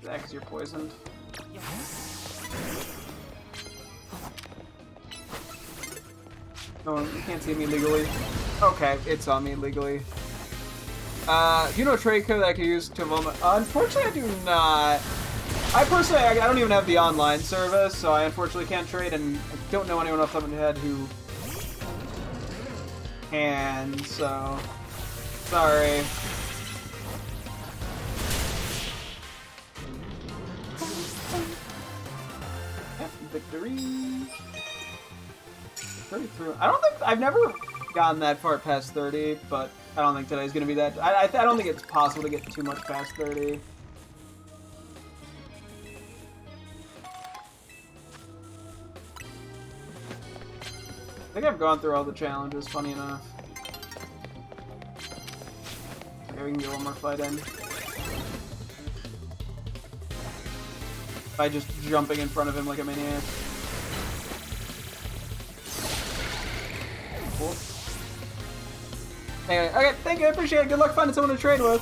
That 'cause you're poisoned. No, you can't see me legally. Okay, it saw me legally. Do you know a trade code that I could use to evolve? Unfortunately, I do not. I personally, I don't even have the online service, so I unfortunately can't trade, and I don't know anyone off the top of my head who can, so sorry. Victory. 33. I don't think I've never gotten that far past 30, but I don't think today's gonna be that. I don't think it's possible to get too much past 30. I think I've gone through all the challenges, funny enough. Okay, we can get one more fight in. By just jumping in front of him like a maniac. Cool. Anyway, okay, thank you, I appreciate it. Good luck finding someone to trade with.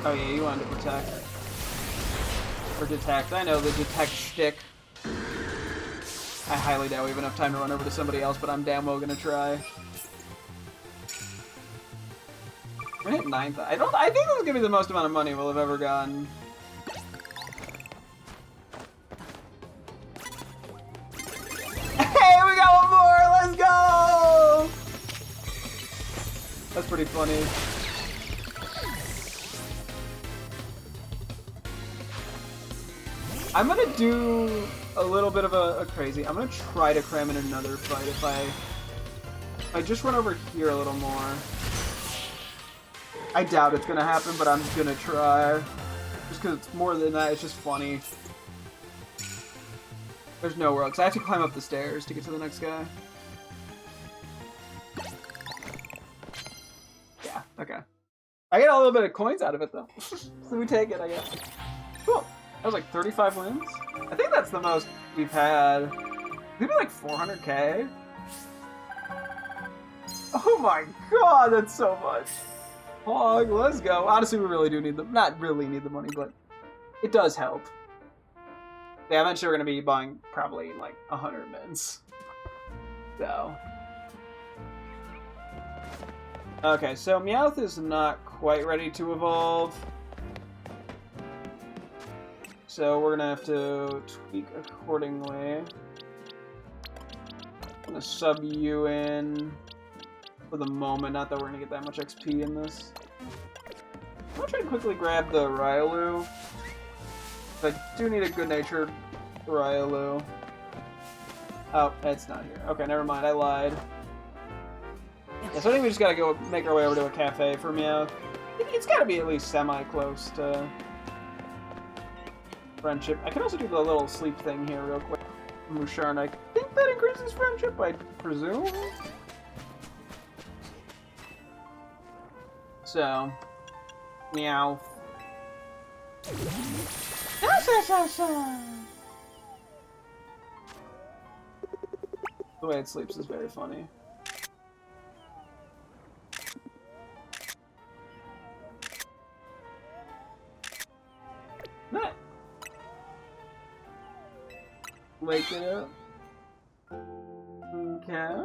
Oh yeah, you wanted to protect. Or detect. I know the detect shtick. I highly doubt we have enough time to run over to somebody else, but I'm damn well gonna try. We're gonna hit 9th. I think this is gonna be the most amount of money we'll have ever gotten. Hey, we got one more! Let's go! That's pretty funny. I'm gonna do a little bit of a crazy. I'm gonna try to cram in another fight if I just run over here a little more. I doubt it's gonna happen, but I'm gonna try. Just because it's more than that, it's just funny. There's nowhere else. I have to climb up the stairs to get to the next guy. Yeah, okay. I get a little bit of coins out of it, though. So we take it, I guess. Cool. That was like 35 wins? I think that's the most we've had. Maybe like 400k? Oh my god, that's so much. Hog, let's go. Honestly, we really do need the, not really need the money, but it does help. Yeah, eventually we're going to be buying probably like 100 mins. So. Okay, so Meowth is not quite ready to evolve. So we're going to have to tweak accordingly. I'm going to sub you in for the moment. Not that we're going to get that much XP in this. I'm going to try to quickly grab the Riolu. I do need a good-natured Riolu. Oh, it's not here. Okay, never mind. I lied. Yeah, so I think we just gotta go make our way over to a cafe for Meowth. It's gotta be at least semi-close to friendship. I can also do the little sleep thing here real quick. Musharn, I think that increases friendship, I presume? So, Meowth. The way it sleeps is very funny. Nah. Wake it up. Okay.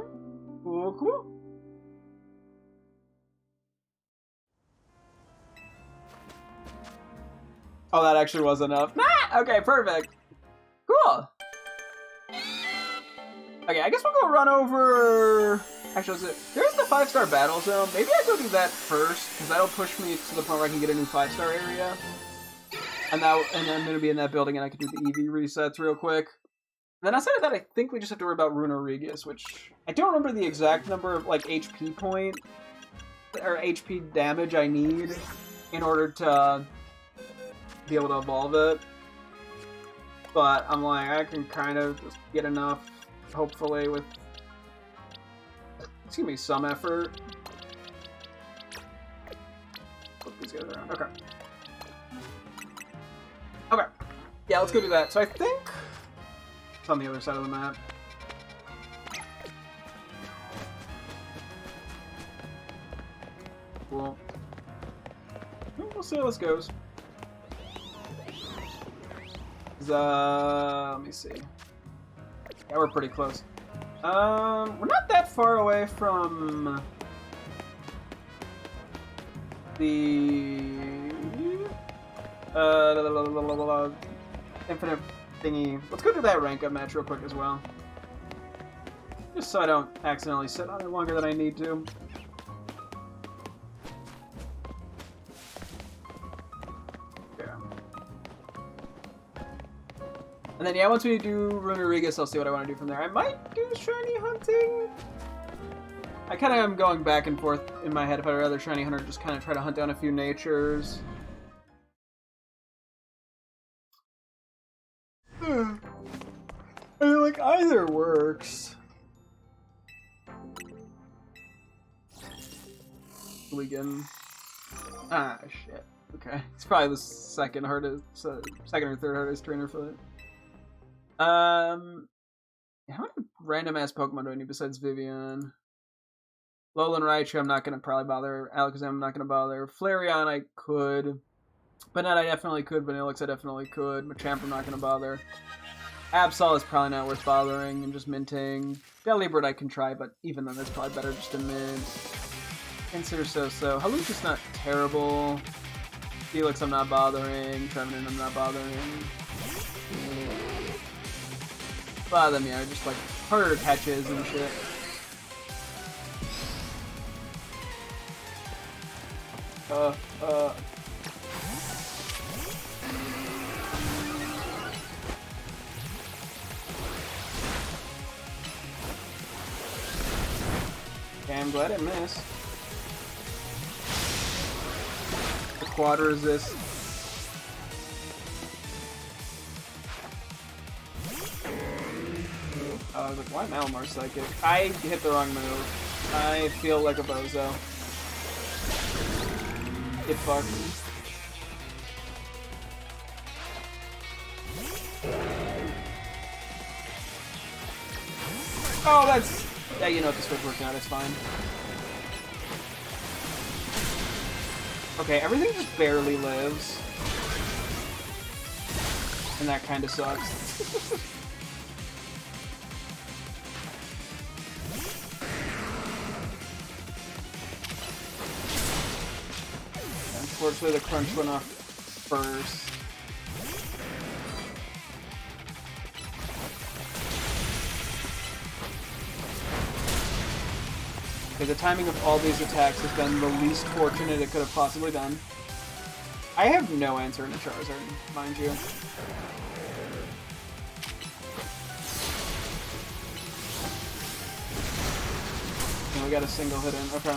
Cool, cool. Oh, that actually was enough. Nah! Okay, perfect. Cool. Okay, I guess we'll go run over... Actually, there's the 5-star battle zone. Maybe I go do that first, because that'll push me to the point where I can get a new 5-star area. And I'm going to be in that building, and I can do the EV resets real quick. And then outside of that, I think we just have to worry about Runa Regius, which... I don't remember the exact number of, like, HP point... or HP damage I need in order to... be able to evolve it, but I'm like, I can kind of just get enough, hopefully, with, it's gonna be some effort. Flip these guys around, okay. Yeah, let's go do that. So I think it's on the other side of the map. Cool. We'll see how this goes. Let me see. Yeah, we're pretty close. We're not that far away from the infinite thingy. Let's go do that rank up match real quick as well. Just so I don't accidentally sit on it longer than I need to. And then, yeah, once we do Runerigus, I'll see what I want to do from there. I might do shiny hunting. I kind of am going back and forth in my head if I'd rather shiny hunter just kind of try to hunt down a few natures. I mean, like, either works. Weekend. Ah, shit. Okay. It's probably the second hardest, second or third hardest trainer for it. How many random ass Pokemon do I need besides Vivian? Alolan Raichu, I'm not gonna probably bother. Alakazam, I'm not gonna bother. Flareon, I could. Banette, I definitely could. Vanillix, I definitely could. Machamp, I'm not gonna bother. Absol is probably not worth bothering and just minting. Delibird, I can try, but even then, that's probably better just to mint. Consider so-so. Halu's just not terrible. Felix, I'm not bothering. Trevenant, I'm not bothering. A lot of them, yeah, are just like harder catches and shit. Okay, I'm glad I missed. The quad resist. I was like, why Malamar Psychic? I hit the wrong move. I feel like a bozo. Get fucked. Oh, that's... Yeah, you know what, this was working out, it's fine. Okay, everything just barely lives. And that kinda sucks. Unfortunately, the crunch went off first. Okay, the timing of all these attacks has been the least fortunate it could have possibly been. I have no answer in a Charizard, mind you. And we got a single hit in. Okay.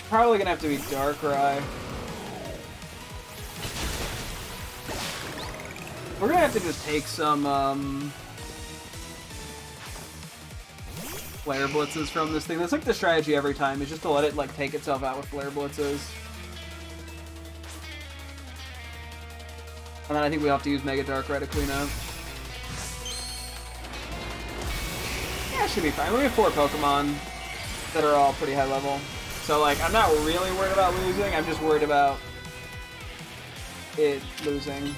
Probably gonna have to be Darkrai. We're gonna have to just take some Flare Blitzes from this thing. That's like the strategy every time, is just to let it like take itself out with Flare Blitzes. And then I think we have to use Mega Darkrai to clean up. Yeah, it should be fine. We have 4 Pokemon that are all pretty high level. So, like, I'm not really worried about losing, I'm just worried about it losing.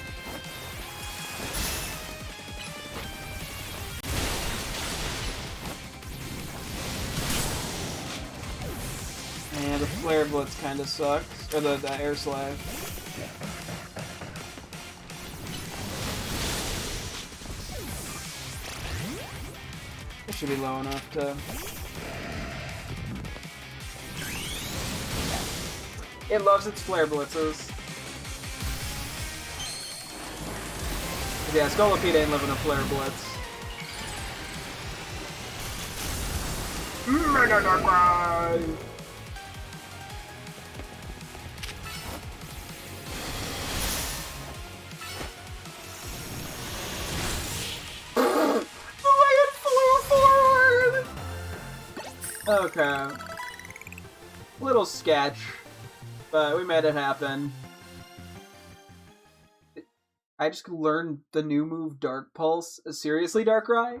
And the Flare Blitz kind of sucks. Or the Air Slash. It should be low enough to... It loves its Flare Blitzes. Yeah, Scolipede ain't living a Flare Blitz. Mega Darkrai! Okay. Little sketch, but we made it happen. I just learned the new move Dark Pulse. Seriously, Darkrai?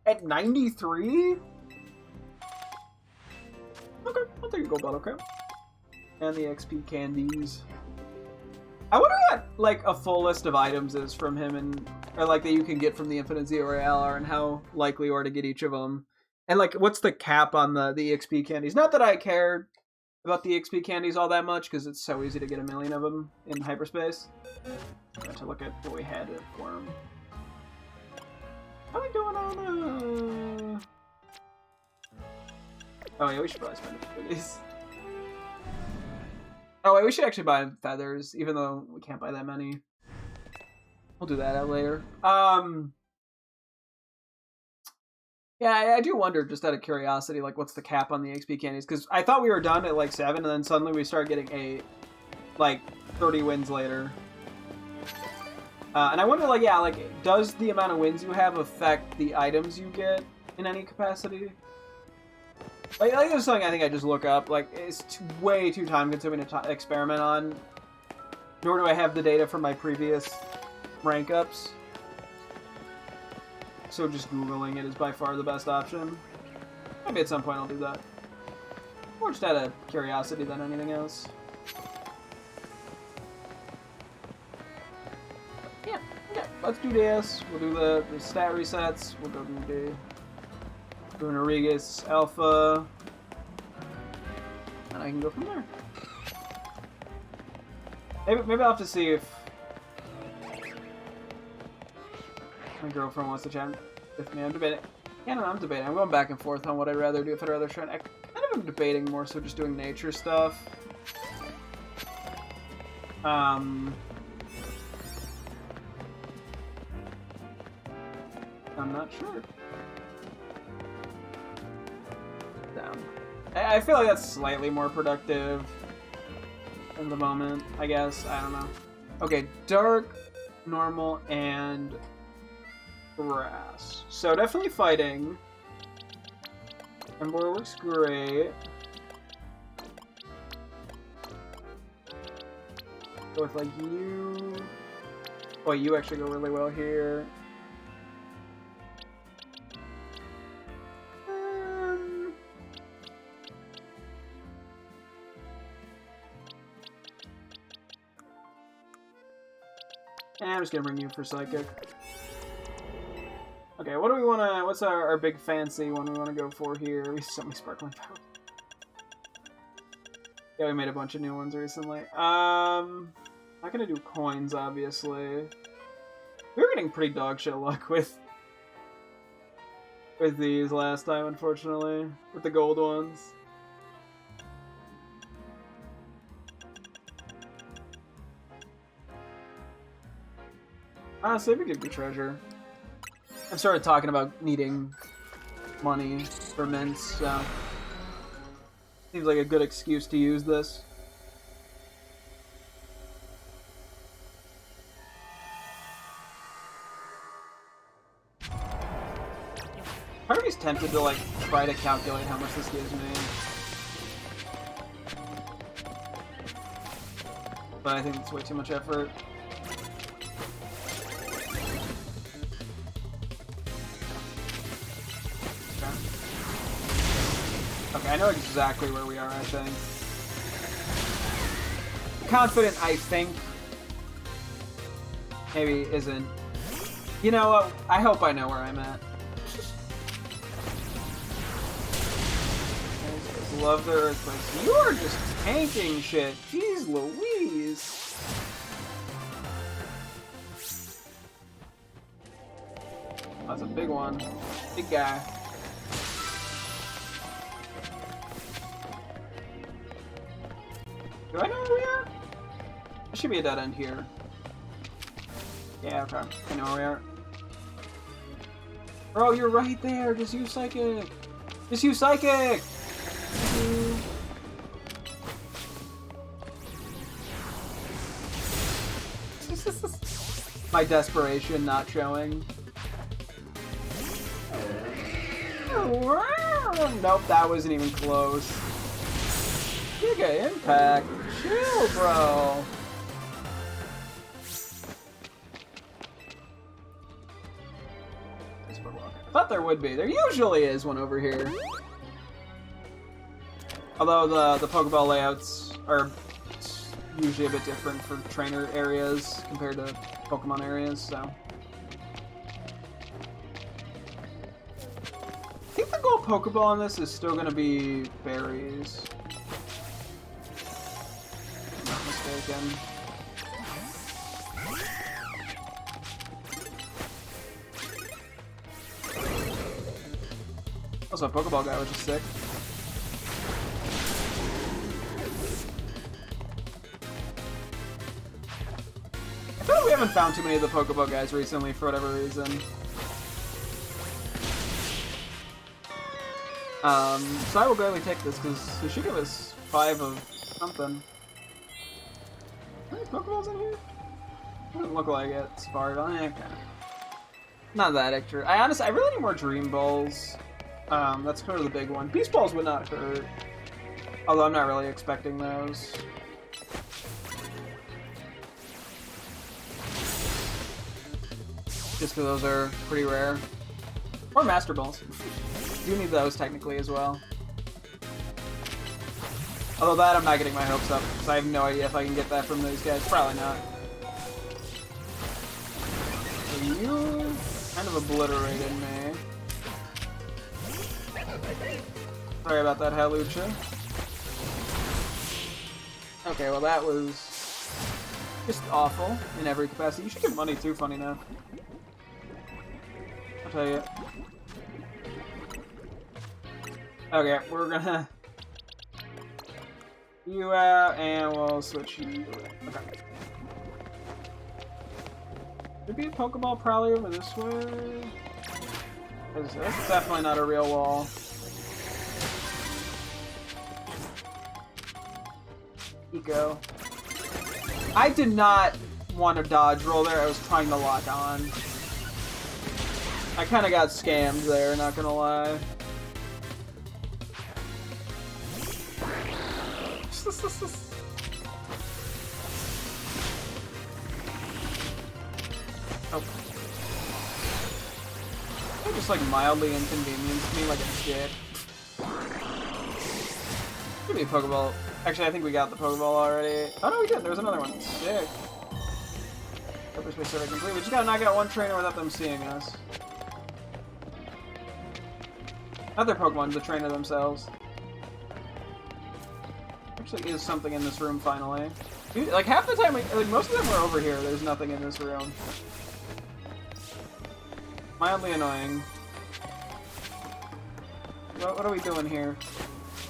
At 93? Okay, I'll take a gold bottle, okay. And the XP candies. I wonder what, like, a full list of items is from him, and or, like, that you can get from the Infinite Zero Royale are, and how likely you are to get each of them. And, like, what's the cap on the EXP candies? Not that I care about the EXP candies all that much, because it's so easy to get a million of them in hyperspace. I have to look at what we had for him. How are we doing on, Oh yeah, we should probably spend it for these. Oh wait, we should actually buy feathers, even though we can't buy that many. We'll do that later. Yeah, I do wonder, just out of curiosity, like, what's the cap on the XP candies? Because I thought we were done at, like, 7, and then suddenly we started getting 8, like, 30 wins later. And I wonder, like, yeah, like, does the amount of wins you have affect the items you get in any capacity? Like this is something I think I just look up. Like, it's way too time-consuming to experiment on. Nor do I have the data from my previous rank ups. So just Googling it is by far the best option. Maybe at some point I'll do that. More just out of curiosity than anything else. Yeah, okay. Let's do this. We'll do the stat resets. We'll go do the Runarigus Alpha. And I can go from there. Maybe I'll have to see if my girlfriend wants to chat with me. I'm debating. Yeah, no, I'm debating. I'm going back and forth on what I'd rather do. If I'd rather try. I kind of am debating more so just doing nature stuff. I'm not sure. Down. I feel like that's slightly more productive in the moment, I guess. I don't know. Okay, dark, normal, and grass. So definitely fighting. Ember works great. Go with like you. Oh, you actually go really well here. I'm just gonna bring you for psychic. Okay, what do we wanna? What's our big fancy one we wanna go for here? We so many sparkling powers. Yeah, we made a bunch of new ones recently. Not gonna do coins, obviously. We were getting pretty dog shit luck with these last time, unfortunately, with the gold ones. Honestly, we could do treasure. I've started talking about needing money for mints, so seems like a good excuse to use this. Part of me's tempted to like try to calculate how much this gives me, but I think it's way too much effort. Okay, I know exactly where we are, I think. Confident, I think. Maybe isn't. You know what? I hope I know where I'm at. I just love the earthquakes. You are just tanking shit. Jeez Louise. That's a big one. Big guy. Do I know where we are? There should be a dead end here. Yeah, okay. I know where we are. Bro, you're right there! Just use Psychic! Just use Psychic! My desperation not showing. Nope, that wasn't even close. Giga Impact. Chill, bro. there would be. There usually is one over here. Although the Pokeball layouts are usually a bit different for trainer areas compared to Pokemon areas, so. I think the gold Pokeball on this is still going to be berries. If I'm not mistaken. Also, a Pokeball guy, which is sick. I feel like we haven't found too many of the Pokeball guys recently for whatever reason. So I will gladly take this because it should give us 5 of something. Are there Pokeballs in here? Doesn't look like it. Spark. Okay. Not that extra. I really need more Dream Balls. That's kind of the big one. Beast Balls would not hurt. Although I'm not really expecting those. Just because those are pretty rare. Or Master Balls. You need those technically as well. Although that I'm not getting my hopes up, because I have no idea if I can get that from these guys. Probably not. So you kind of obliterated me. Sorry about that, Halucha. Okay, well that was just awful in every capacity. You should get money too, funny enough. I'll tell you. Okay, we're gonna you out and we'll switch you. Okay. Could be a Pokeball probably over this way. That's definitely not a real wall. Eco. I did not want to dodge roll there. I was trying to lock on. I kind of got scammed there, not gonna lie. Oh. They just like mildly inconvenienced me like a dick. Give me a Pokeball. Actually, I think we got the Pokeball already. Oh no, we did. There was another one. Sick. Hyperspace survey complete. We just gotta knock out one trainer without them seeing us. Not their Pokemon, the trainer themselves. Actually, is something in this room finally. Dude, like half the time, like most of them were over here. There's nothing in this room. Mildly annoying. What are we doing here?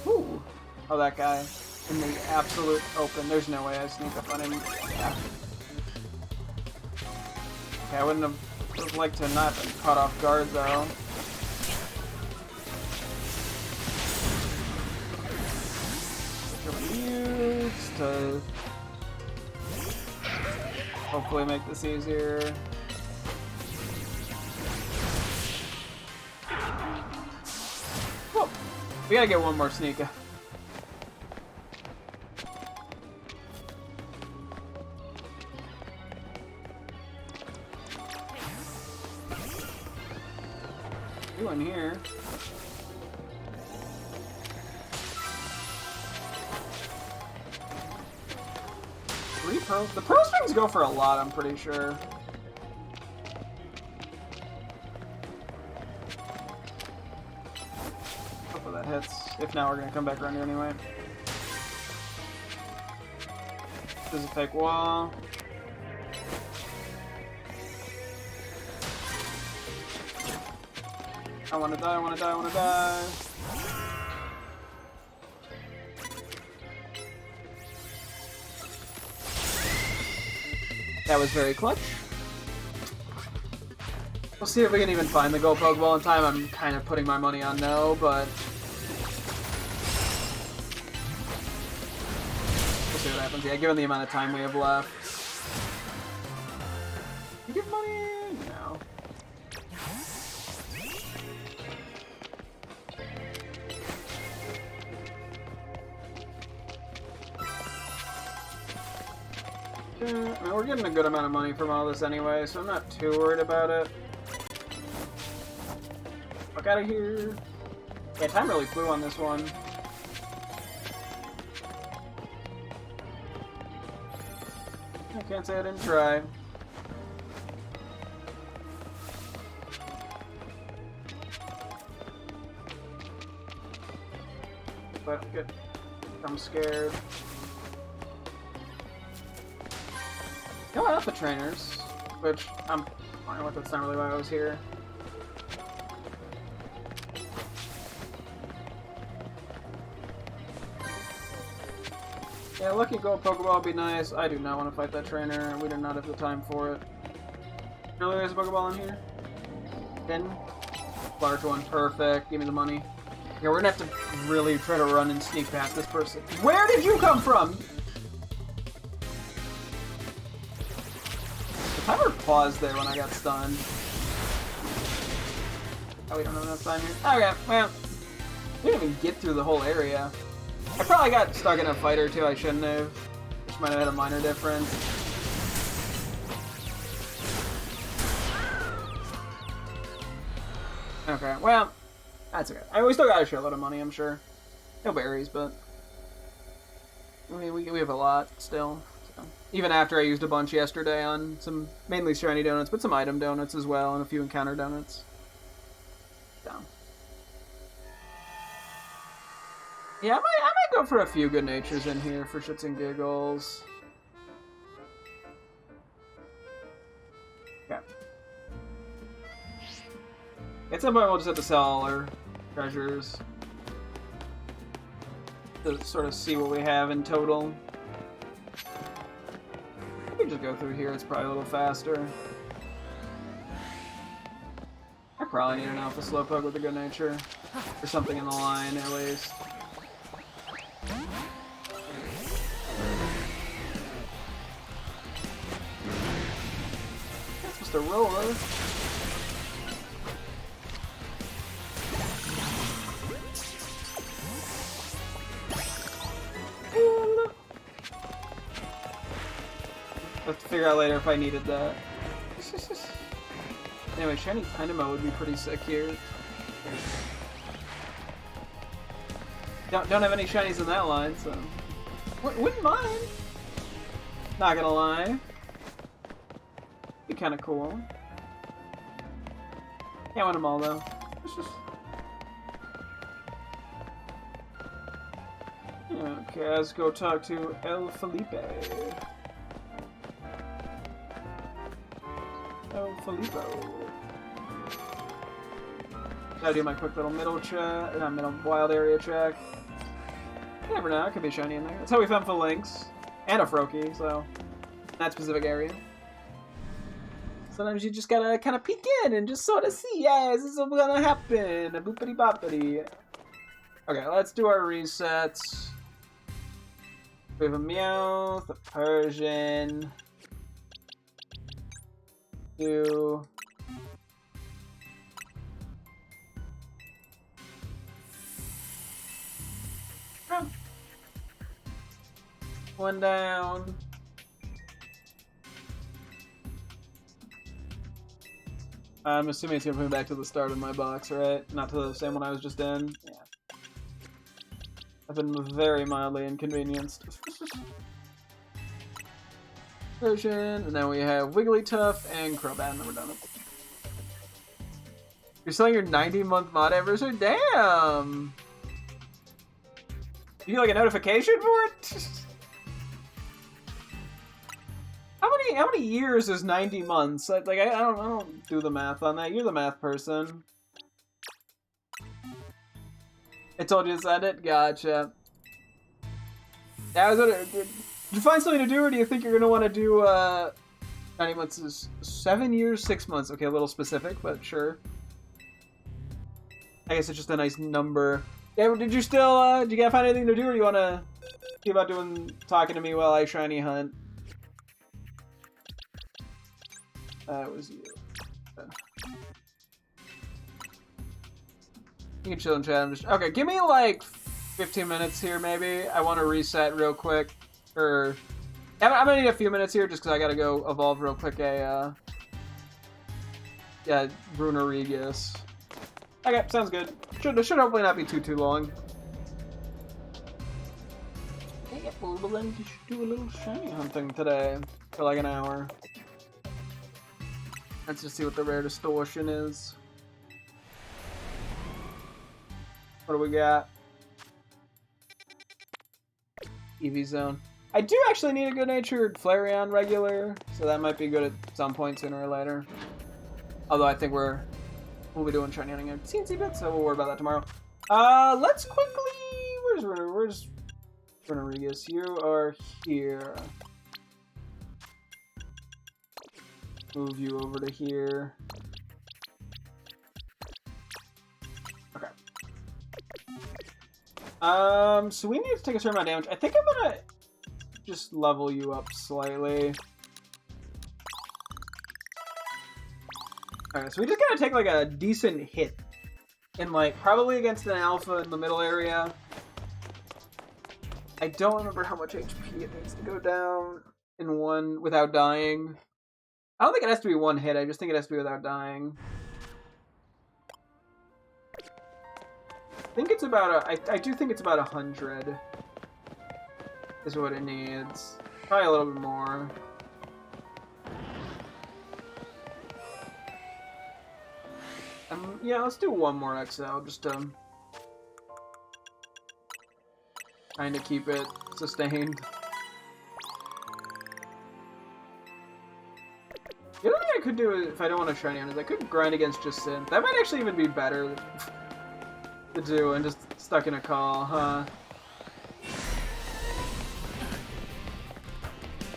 Ooh. Oh, that guy. In the absolute open. There's no way I sneak up on him. Yeah. Okay, I wouldn't have liked to not been caught off guard though. Use to hopefully make this easier. Oh, we gotta get one more sneak up. In here. Three pearls. The pearl strings go for a lot, I'm pretty sure. Hopefully that hits. If not, we're gonna come back around here anyway. This is a fake wall. I wanna die, I wanna die, I wanna die. That was very clutch. We'll see if we can even find the gold Pokeball in time. I'm kind of putting my money on no, but we'll see what happens. Yeah, given the amount of time we have left. You give money? No. I mean, we're getting a good amount of money from all this anyway, so I'm not too worried about it. fuck out of here. Yeah, time really flew on this one. I can't say I didn't try. But good. I'm scared. No, I love the trainers, which I'm fine with. That's not really why I was here. Yeah, lucky gold Pokeball would be nice. I do not want to fight that trainer. We do not have the time for it. Really, there's a Pokeball in here? 10? Large one. Perfect. Give me the money. Yeah, we're gonna have to really try to run and sneak past this person. Where did you come from? The timer paused there when I got stunned. Oh, we don't have enough time here. Okay, well, we didn't even get through the whole area. I probably got stuck in a fight or two I shouldn't have, which might have had a minor difference. Okay, well, that's okay. I mean, we still got a shitload of money, I'm sure. No berries, but I mean, we have a lot still. So. Even after I used a bunch yesterday on some mainly shiny donuts, but some item donuts as well, and a few encounter donuts. So. Yeah, I might go for a few good natures in here for shits and giggles. Okay. At some point, we'll just have to sell all our treasures to sort of see what we have in total. We can just go through here. It's probably a little faster. I probably need an Alpha Slowpoke with a good nature, or something in the line at least. That's just a roller. Let's figure out later if I needed that. Anyway, shiny Dynamo would be pretty sick here. Don't have any shinies in that line, so wouldn't mind. Not gonna lie, be kind of cool. Can't win them all though. Okay, let's go talk to El Felipe. El Felipe. Gotta do my quick little middle check, not middle, wild area check. You never know, it could be shiny in there. That's how we found Phalanx and a Froakie, so in that specific area. Sometimes you just gotta kind of peek in and just sort of see, yeah, this is what's gonna happen. A boopity boppity. Okay, let's do our resets. We have a Meowth, a Persian, two. Oh. One down. I'm assuming it's gonna put me back to the start of my box, right? Not to the same one I was just in. Yeah. I've been very mildly inconvenienced. Persian, and then we have Wigglytuff and Crobat, and then we're done. You're selling your 90-month mod anniversary? Damn! You get like a notification for it? How many years is 90 months? Like I don't do the math on that. You're the math person. I told you to send it? Gotcha. Yeah, did you find something to do, or do you think you're gonna want to do 90 months is 7 years, 6 months? Okay, a little specific, but sure. I guess it's just a nice number. Yeah, did you still did you find anything to do, or do you wanna see about talking to me while I shiny hunt? It was you. You can chill and chat. Okay, give me like 15 minutes here, maybe. I want to reset real quick. I'm gonna need a few minutes here just because I gotta go evolve real quick a Bruno Regis. Okay, sounds good. Should hopefully not be too long. Yeah, well then you should do a little shiny hunting today for like an hour. Let's just see what the rare distortion is. What do we got? EV zone. I do actually need a good-natured Flareon regular, so that might be good at some point sooner or later. Although I think we'll be doing shiny hunting at CNC bits, so we'll worry about that tomorrow. Let's quickly. Where's Rodriguez? You are here. Move you over to here. Okay. So we need to take a certain amount of damage. I think I'm gonna just level you up slightly. Alright, so we just gotta take like a decent hit. In like, probably against an alpha in the middle area. I don't remember how much HP it needs to go down in one without dying. I don't think it has to be one hit, I just think it has to be without dying. I think it's about I do think it's about 100 is what it needs. Probably a little bit more. Yeah, let's do one more XL, just trying to keep it sustained. The other thing I could do is, if I don't want to shiny on it, I could grind against just Synth. That might actually even be better to do and just stuck in a call, huh?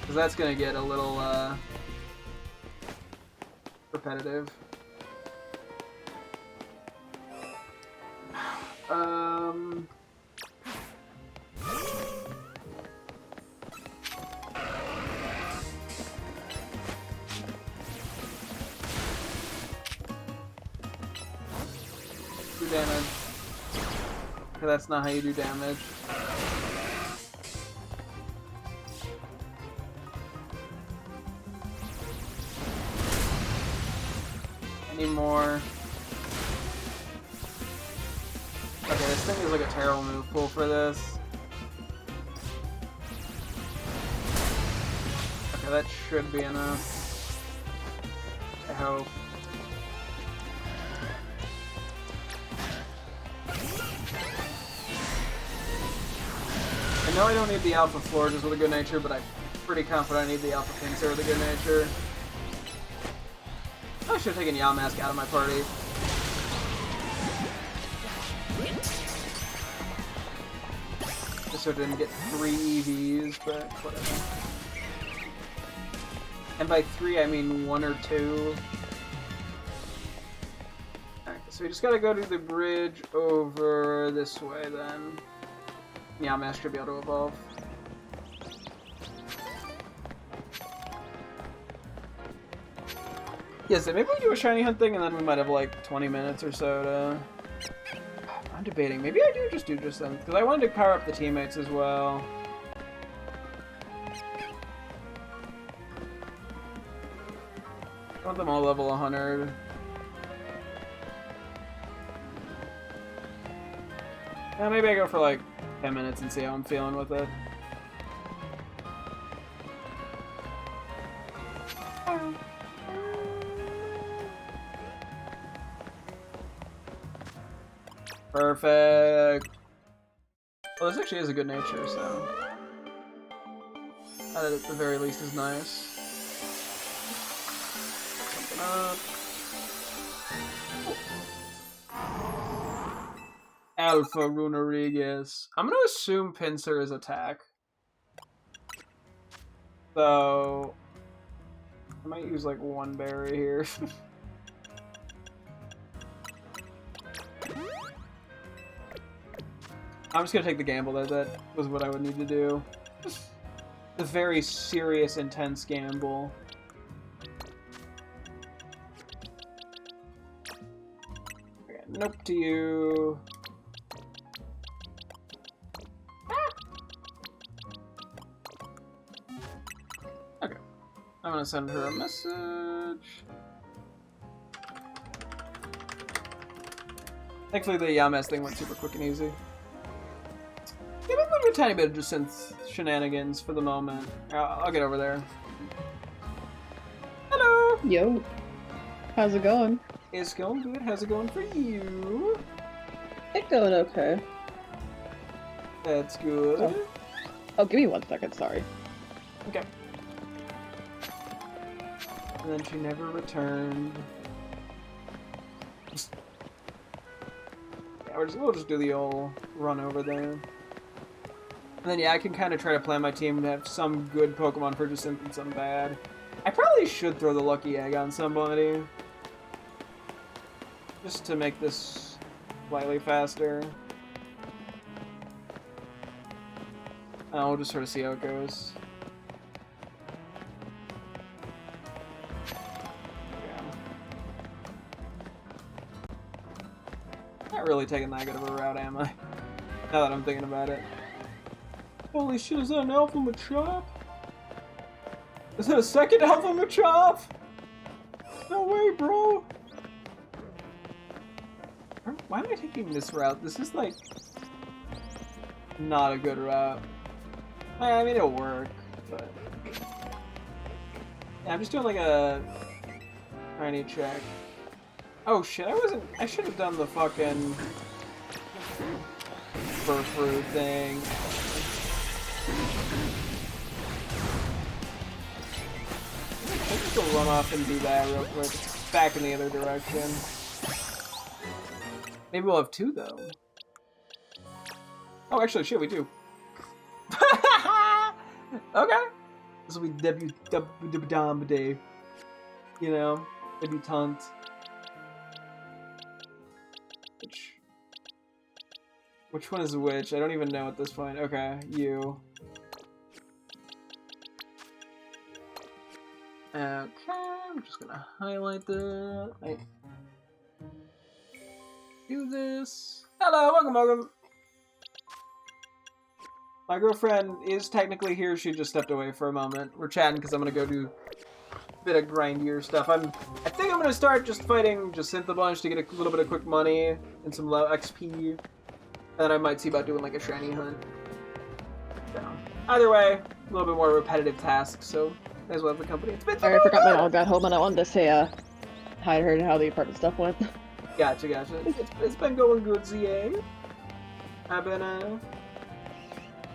Because that's gonna get a little repetitive. Do damage. Okay, that's not how you do damage. Any more? Okay, this thing is like a terrible move pool for this. Okay, that should be enough. I hope. I know I don't need the Alpha Florges with a good nature, but I'm pretty confident I need the Alpha Pinsir with a good nature. I should have taken Yamask out of my party. Just so I didn't get 3 EVs, but whatever. And by 3 I mean 1 or 2. Alright, so we just gotta go to the bridge over this way then. Yamask should be able to evolve. Yeah, so maybe we do a shiny hunt thing and then we might have like 20 minutes or so to... I'm debating. Maybe I do just them, because I wanted to power up the teammates as well. I want them all level 100. Yeah, maybe I go for like 10 minutes and see how I'm feeling with it. Perfect. Well, this actually is a good nature, so that at the very least is nice. Something up. Alpha Runarigus. I'm gonna assume Pinsir is attack. So I might use like one berry here. I'm just gonna take the gamble that was what I would need to do. A very serious, intense gamble. Okay, nope to you. Okay, I'm gonna send her a message. Thankfully, the Yames thing went super quick and easy. Yeah, maybe we'll do a tiny bit of just synth shenanigans for the moment. I'll get over there. Hello! Yo. How's it going? It's going good. How's it going for you? It's going okay. That's good. Oh, give me 1 second, sorry. Okay. And then she never returned. Yeah, we'll just do the old run over there. And then yeah, I can kind of try to plan my team to have some good Pokemon for Jacinth and some bad. I probably should throw the Lucky Egg on somebody. Just to make this slightly faster. We'll just sort of see how it goes. Yeah. Not really taking that good of a route, am I? Now that I'm thinking about it. Holy shit, is that an Alpha Machop? Is that a second Alpha Machop? No way, bro! Why am I taking this route? This is like... not a good route. I mean, it'll work, but... Yeah, I'm just doing like a... tiny check. Oh shit, I should have done the fucking... Furfru thing. I think we'll run off and do that real quick. Back in the other direction. Maybe we'll have 2 though. Oh, actually, shit, we do. Okay. This will be debutante. You know? Debutante. Which one is which? I don't even know at this point. Okay, you. Okay, I'm just gonna highlight that. Do this. Hello, welcome. My girlfriend is technically here. She just stepped away for a moment. We're chatting because I'm gonna go do a bit of grindier stuff. I think I'm gonna start just fighting Jacinth a bunch to get a little bit of quick money and some low XP. And then I might see about doing like a shiny hunt. So, either way, a little bit more repetitive task. So, may as well have the company. It's been. Sorry, I forgot my mom got home and I wanted to say hi to her and how the apartment stuff went. Gotcha. It's been going good, ZA. I've been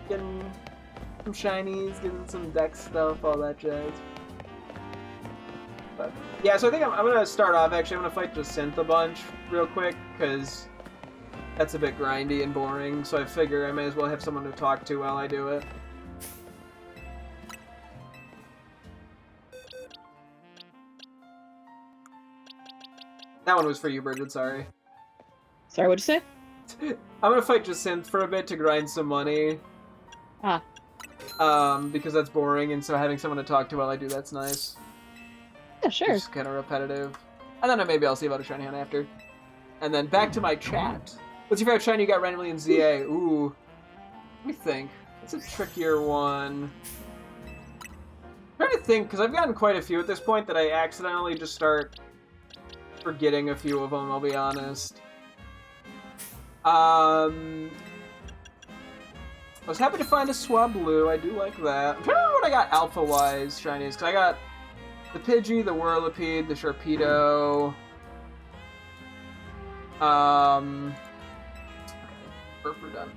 getting some shinies, getting some deck stuff, all that jazz. But yeah, so I think I'm gonna start off. Actually, I'm gonna fight Jacinth a bunch real quick because that's a bit grindy and boring. So I figure I may as well have someone to talk to while I do it. That one was for you, Bridget, sorry. Sorry, what'd you say? I'm gonna fight Jacinth for a bit to grind some money. Ah. Because that's boring, and so having someone to talk to while I do that's nice. Yeah, sure. It's kind of repetitive. And then maybe I'll see about a shiny hunt after. And then back to my chat. What's your favorite shiny you got randomly in ZA? Ooh. Let me think. It's a trickier one. I'm trying to think, because I've gotten quite a few at this point that I accidentally just start forgetting a few of them, I'll be honest. I was happy to find a Swablu. I do like that. I'm trying to remember what I got alpha-wise shinies, because I got the Pidgey, the Whirlipede, the Sharpedo. Okay, we're done.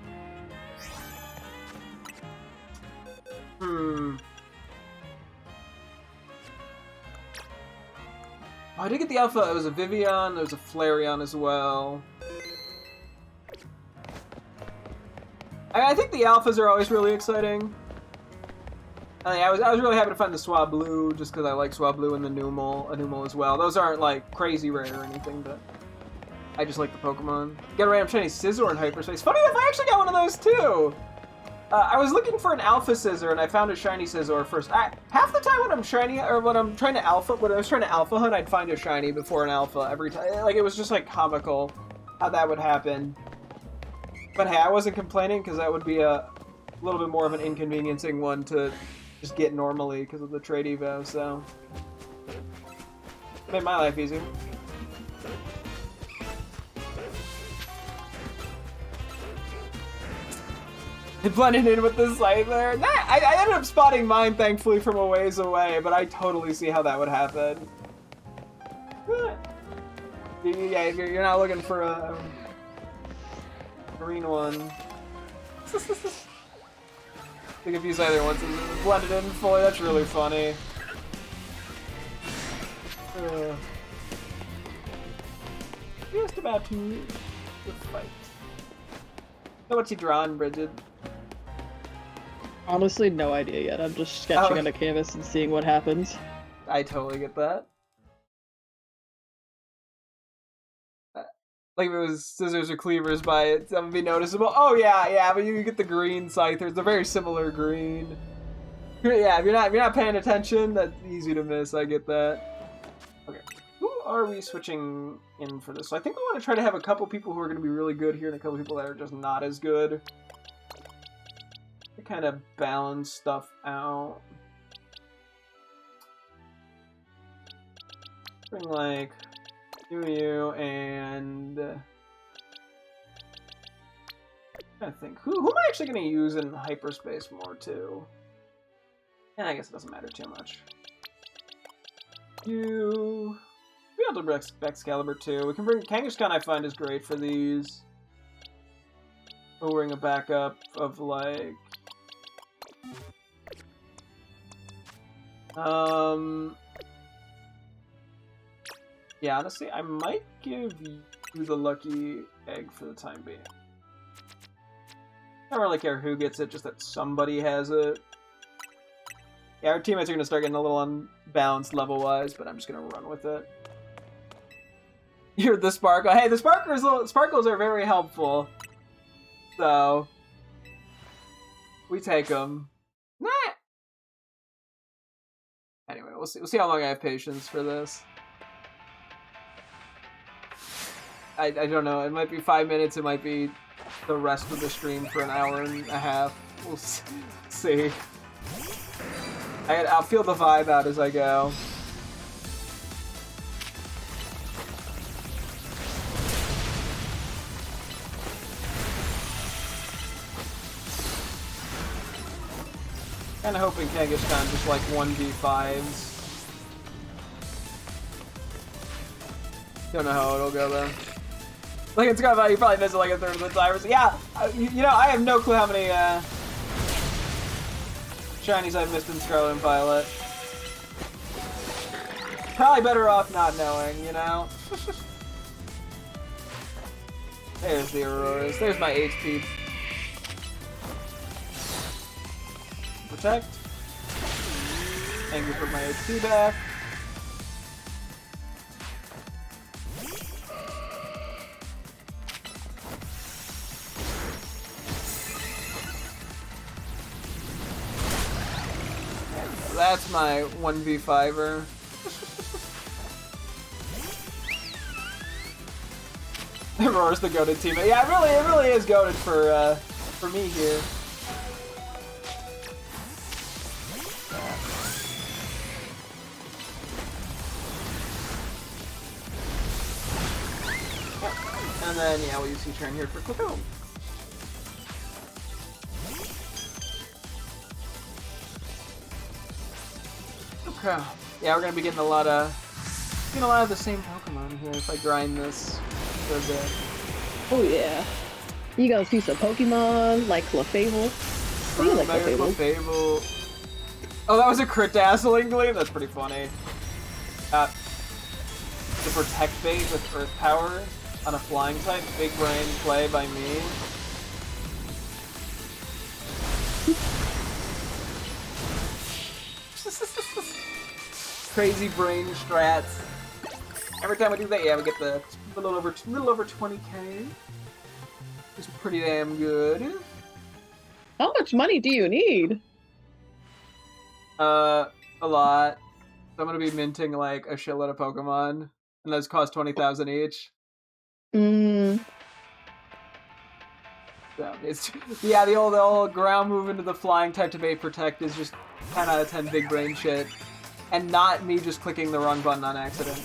Oh, I did get the alpha. It was a Vivian. There was a Flareon as well. I think the alphas are always really exciting. I was really happy to find the Swablu just because I like Swablu and the Numel as well. Those aren't like crazy rare or anything, but I just like the Pokemon. Got a random shiny Scizor in hyperspace. Funny enough, I actually got one of those too. I was looking for an alpha Scizor and I found a shiny Scizor first. Half the time when I'm shiny or when I was trying to alpha hunt, I'd find a shiny before an alpha every time. Like it was just like comical how that would happen. But hey, I wasn't complaining because that would be a little bit more of an inconveniencing one to just get normally because of the trade evo, so made my life easier. It blended in with the site there. Nah, I ended up spotting mine, thankfully, from a ways away, but I totally see how that would happen. Yeah, you're not looking for a green one. I confuse either ones and blended in fully. That's really funny. Just about to fight. So what's he drawing, Bridget? Honestly, no idea yet. I'm just sketching on a canvas and seeing what happens. I totally get that. Like if it was scissors or cleavers by it, that would be noticeable. Oh yeah, but you get the green scyther. It's a very similar green. Yeah, if you're not paying attention, that's easy to miss. I get that. Okay, who are we switching in for this? So I think we want to try to have a couple people who are going to be really good here and a couple people that are just not as good. To kind of balance stuff out. Bring like you and I'm trying to think who am I actually going to use in hyperspace more too. And I guess it doesn't matter too much. We able to bring Excalibur too. We can bring Kangaskhan. I find is great for these. We'll bring a backup of like yeah, honestly, I might give you the lucky egg for the time being. I don't really care who gets it, just that somebody has it. Yeah, our teammates are going to start getting a little unbalanced level-wise, but I'm just going to run with it. You're the Sparkle. Hey, the Sparkles are very helpful. So, we take them. Nah. Anyway, we'll see how long I have patience for this. I don't know. It might be 5 minutes. It might be the rest of the stream for an hour and a half. We'll see. I'll feel the vibe out as I go. Kinda hoping Kangaskhan just like 1v5s. Don't know how it'll go though. Like it's got you probably miss it like a third of the time. Yeah, you know I have no clue how many shinies I've missed in Scarlet and Violet. Probably better off not knowing, you know. There's the Auroras. There's my HP. Protect. Thank you for my HP back. That's my 1v5er. Aurora's the goated teammate. Yeah, it really is goated for me here. And then yeah, we'll use C-turn here for quick home. Okay. Yeah, we're gonna be getting a lot of the same Pokemon here if I grind this for a bit. Oh yeah. You gonna see some Pokemon like Clefable. You like Clefable. Oh, that was a crit dazzling gleam? That's pretty funny. The Protect bait with Earth Power on a flying type. Big brain play by me. Crazy brain strats. Every time we do that, yeah, we get the little over 20k. It's pretty damn good. How much money do you need? A lot. So I'm gonna be minting like a shitload of Pokemon, and those cost 20,000 each. So it's yeah, the old ground move into the flying type to bait protect is just 10 out of 10 big brain shit. And not me just clicking the wrong button on accident.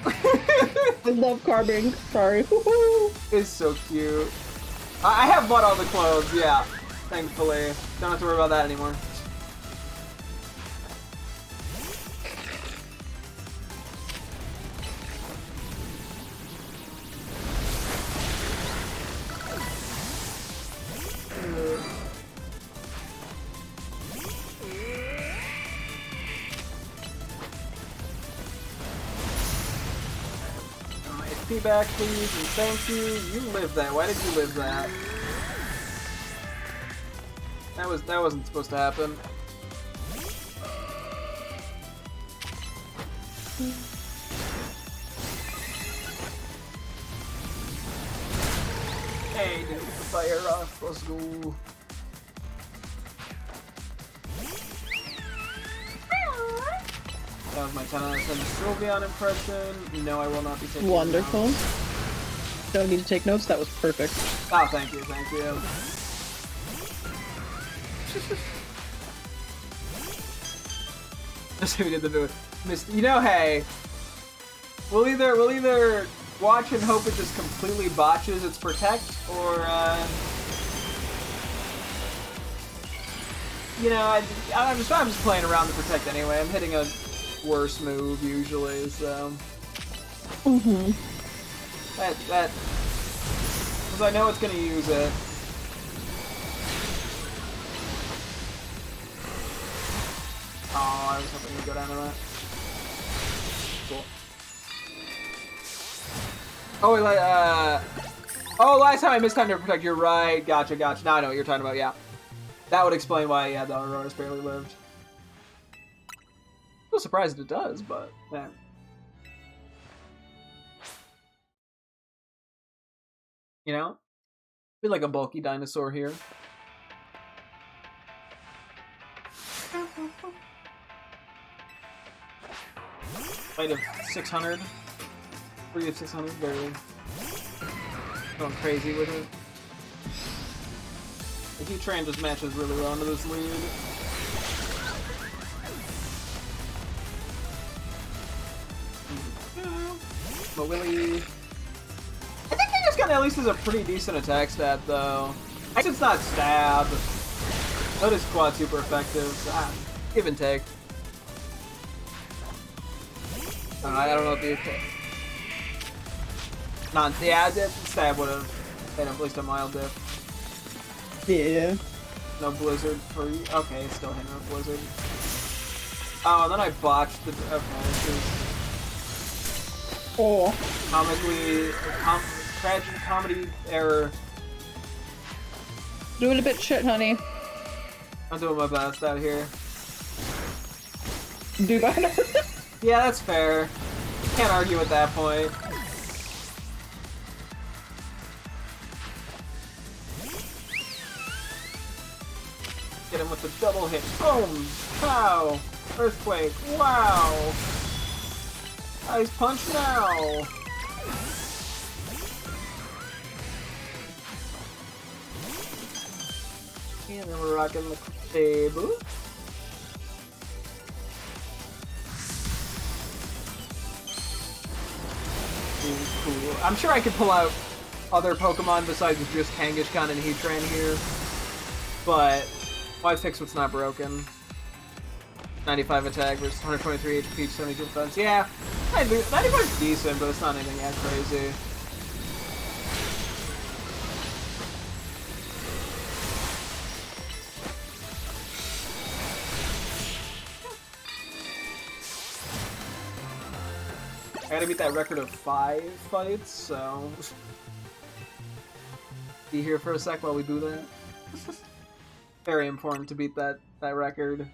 I love carving. Sorry. It's so cute. I have bought all the clothes, yeah. Thankfully. Don't have to worry about that anymore. Back, please, and thank you. You lived that. Why did you live that? That wasn't supposed to happen. Hey, dude, get the fire off. Let's go. That was my 10 out of 10 Sylveon impression. No, I will not be taking Wonderful. notes. Don't need to take notes, that was perfect. Oh, thank you, thank you. Just so we did the booth. You know, hey, we'll either watch and hope it just completely botches its protect, or you know, I'm just playing around the protect anyway. I'm hitting a worse move usually, so. That, because I know it's gonna use it. Oh, I was hoping to go down to that. Cool. Oh, oh, last time I missed time to protect. You're right. Gotcha. Now I know what you're talking about. Yeah, that would explain why. Yeah, the Aurora's barely lived. I'm a little surprised it does, but yeah. You know, feel like a bulky dinosaur here. Fight of 600. 3 of 600, barely. Going crazy with it. The Heatran just matches really well into this lead. But Willie... I think Kangaskhan at least has a pretty decent attack stat, though. I guess it's not stab. But it's quad super effective. So, give and take. I don't know if the yeah, stab would have been at least a mild dip. Yeah. No blizzard for you. Okay, it's still hitting a blizzard. Oh, and then I botched the. Okay, this is. Oh. Tragic comedy error. Doing a bit shit, honey. I'm doing my best out here. Do better. Yeah, that's fair. Can't argue at that point. Get him with the double hit. Boom! Pow! Earthquake. Wow! Ice punch now! And then we're rocking the table. Cool. I'm sure I could pull out other Pokemon besides just Kangaskhan and Heatran here, but why fix what's not broken? 95 attack versus 123 HP, 72 defense. Yeah, 95 is decent, but it's not anything that crazy. I gotta beat that record of 5 fights, so... Be here for a sec while we do that. Very important to beat that record.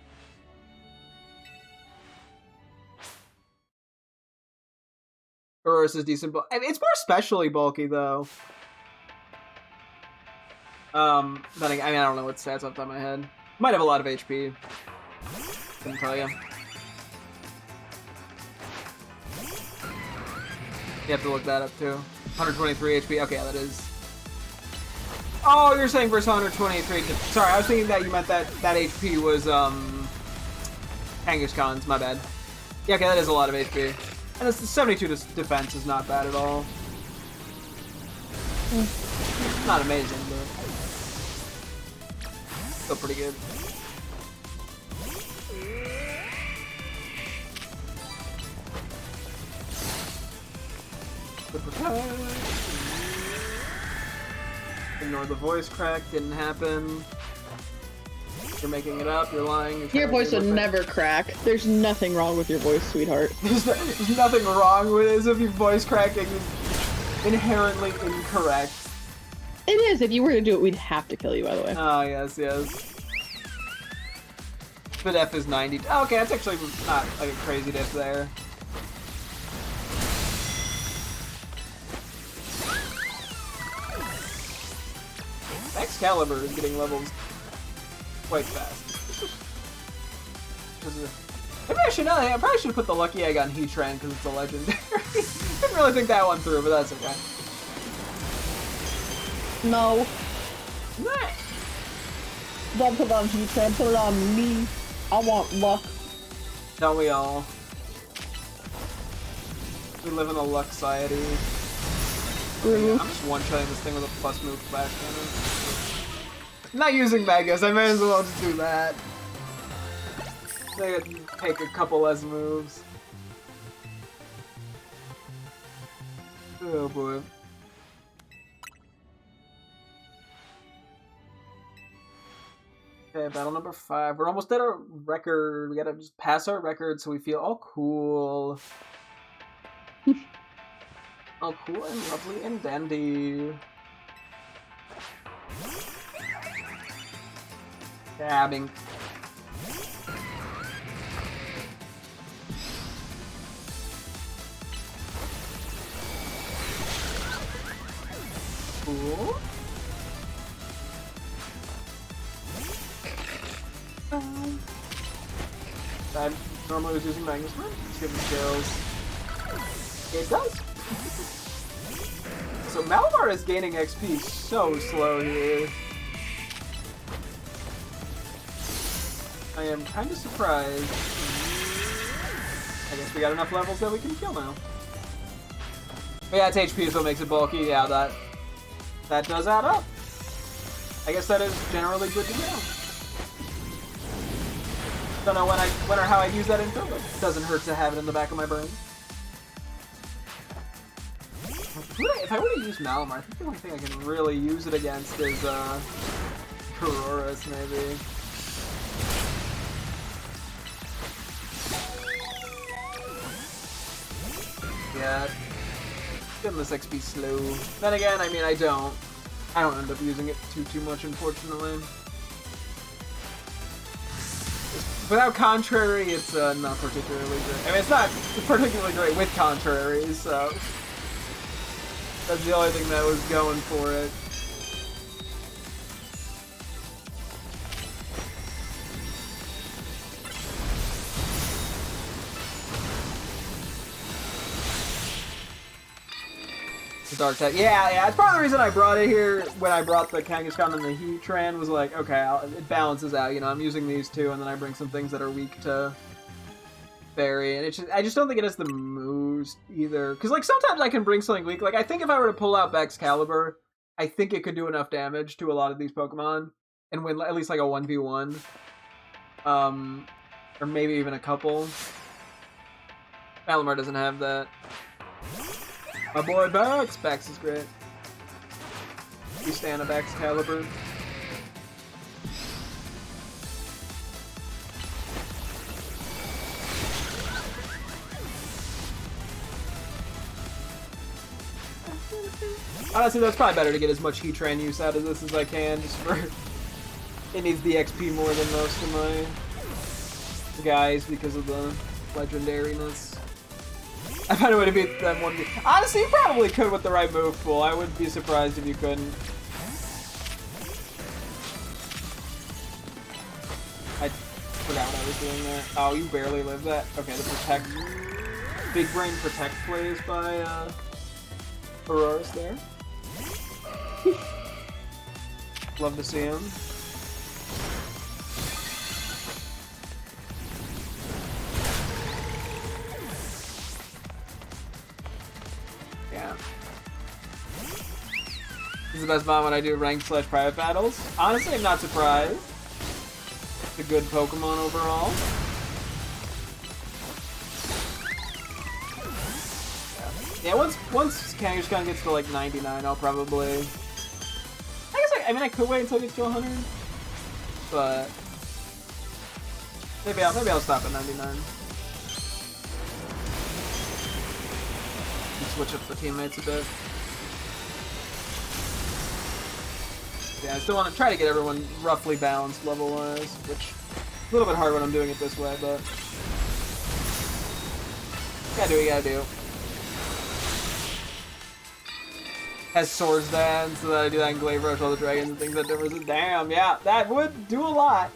Urus is decent, but it's more specially bulky, though. But I don't know what stats off the top of my head. Might have a lot of HP. Couldn't tell you. You have to look that up too. 123 HP. Okay, that is. Oh, you're saying versus 123. Sorry, I was thinking that you meant that HP was Kangaskhan's. My bad. Yeah, okay, that is a lot of HP. And it's 72 defense is not bad at all. Not amazing, but Still pretty good. Ignore the voice crack, didn't happen. You're making it up, you're lying. Your voice would never crack. There's nothing wrong with your voice, sweetheart. There's nothing wrong with it, as if your voice cracking is inherently incorrect. It is. If you were to do it, we'd have to kill you, by the way. Oh, yes, yes. The def is 90. Oh, okay, that's actually not like a crazy def there. Excalibur is getting levels quite fast. Maybe I should know. I probably should have put the lucky egg on Heatran because it's a legendary. Didn't really think that one through, but that's okay. No. Don't put it on Heatran, put it on me. I want luck. Don't we all? We live in a luck society. True. I'm just one-shotting this thing with a plus move flash cannon. I'm not using Megas, I may as well just do that. They take a couple less moves. Oh boy. Okay, battle number 5. We're almost at our record. We gotta just pass our record so we feel all cool. All cool and lovely and dandy. Dabbing. Cool. I normally was using Magnus Run. Let's give him skills. It does. So Malamar is gaining XP so slow here. I am kind of surprised. I guess we got enough levels that we can kill now. But yeah, it's HP is what makes it bulky. Yeah, that does add up. I guess that is generally good to know. Don't know when or how I use that info, but it doesn't hurt to have it in the back of my brain. If I were to use Malamar, I think the only thing I can really use it against is Kuroris, maybe. Yeah, give him this XP slow. Then again, I mean, I don't end up using it too much, unfortunately. Without Contrary, it's not particularly great. I mean, it's not particularly great with Contraries, so that's the only thing that was going for it. The Dark Tech. Yeah, it's part of the reason I brought it here when I brought the Kangaskhan and the Heatran was like, okay, it balances out, you know, I'm using these two and then I bring some things that are weak to Fairy, and I just don't think it has the moves either. Because, like, sometimes I can bring something weak. Like, I think if I were to pull out Excalibur, I think it could do enough damage to a lot of these Pokemon and win at least, like, a 1v1. Or maybe even a couple. Malamar doesn't have that. My boy Bax! Bax is great. We stand a Excalibur. Honestly, that's probably better to get as much Heatran use out of this as I can, just for... It needs the XP more than most of my guys because of the legendariness. I found a way to beat that one. Honestly, you probably could with the right move pool. I wouldn't be surprised if you couldn't. I forgot what I was doing there. Oh, you barely lived that? Okay, the Protect... Big Brain Protect plays by, Aurora's there. Love to see him. Yeah. This is the best mod when I do ranked/private battles. Honestly, I'm not surprised. a good Pokemon overall. Yeah, once Kangaskhan gets to like 99, I'll probably. I guess I could wait until it gets to 100, but maybe I'll stop at 99. And switch up the teammates a bit. Yeah, I still want to try to get everyone roughly balanced level-wise, which is a little bit hard when I'm doing it this way, but gotta do what you gotta do. Has Swords Dance, so that I do that in Glaive Rush, all the dragons and things that difference. Damn, yeah, that would do a lot.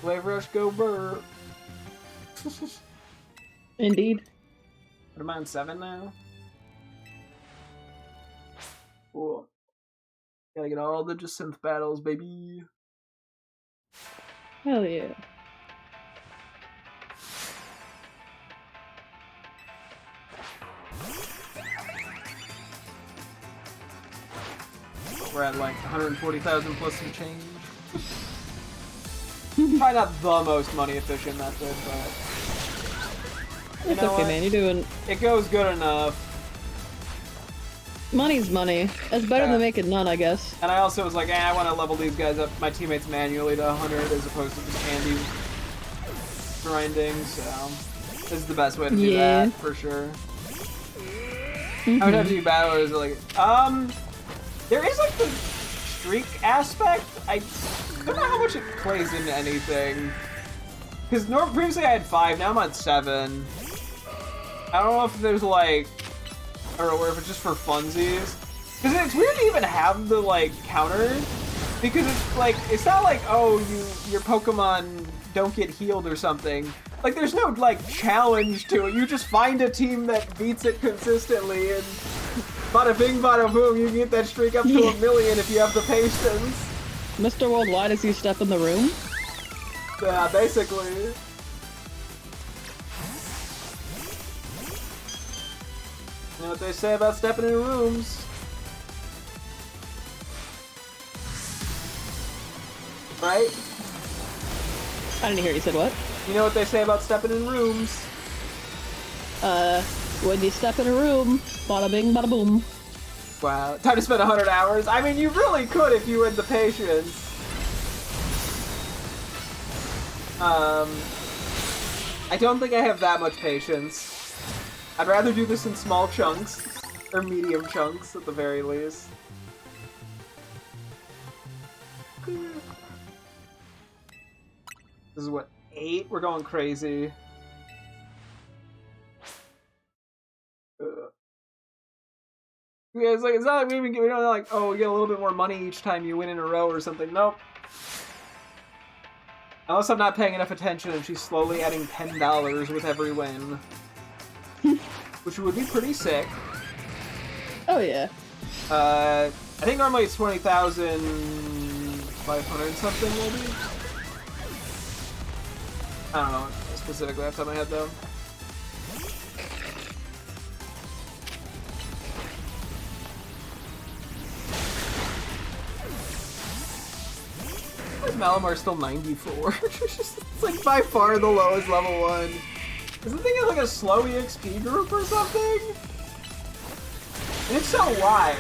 Glaive Rush, go burr. Indeed. What am I on 7 now? Cool. Gotta get all the Jacynth battles, baby. Hell yeah. We're at like 140,000 plus some change. Probably not the most money efficient method, but It's okay, man. You're doing. It goes good enough. Money's money. It's better than making none, I guess. And I also was like, I want to level these guys up, my teammates manually to 100 as opposed to just Andy grinding. So this is the best way to do that for sure. How many times do you battle? Or is it like there is like the streak aspect. I don't know how much it plays into anything. Because previously I had 5, now I'm on 7. I don't know if there's like, or if it's just for funsies. Because it's weird to even have the like counter. Because it's like, it's not like, oh, your Pokemon don't get healed or something. Like there's no like challenge to it. You just find a team that beats it consistently and bada bing, bada boom, you can get that streak up to 1,000,000 if you have the patience. Mr. Worldwide, as you step in the room? Yeah, basically. You know what they say about stepping in rooms? Right? I didn't hear you said what? You know what they say about stepping in rooms? When you step in a room, bada bing, bada boom. Wow, time to spend 100 hours? I mean, you really could if you had the patience. I don't think I have that much patience. I'd rather do this in small chunks, or medium chunks at the very least. This is what, 8? We're going crazy. Yeah, it's like, it's not like we don't like, oh, we get a little bit more money each time you win in a row or something. Nope. Unless I'm not paying enough attention and she's slowly adding $10 with every win. Which would be pretty sick. Oh yeah. I think normally it's 20,500 something maybe? I don't know specifically off the top of my head though. Malamar's still 94. It's like by far the lowest level 1. Is the thing in like a slow EXP group or something? And if so, why?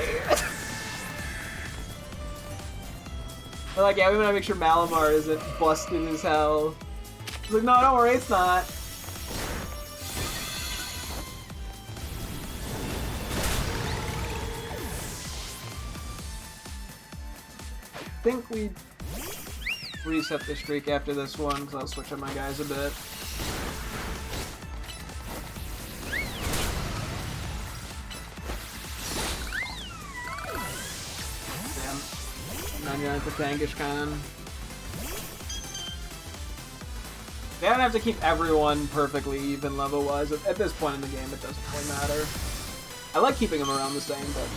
They're like, yeah, we want to make sure Malamar isn't busted as hell. It's like, no, don't worry, it's not. I think we reset the streak after this one, because I'll switch up my guys a bit. Damn. 99 for Kangaskhan. They don't have to keep everyone perfectly even level-wise. At this point in the game, it doesn't really matter. I like keeping them around the same, but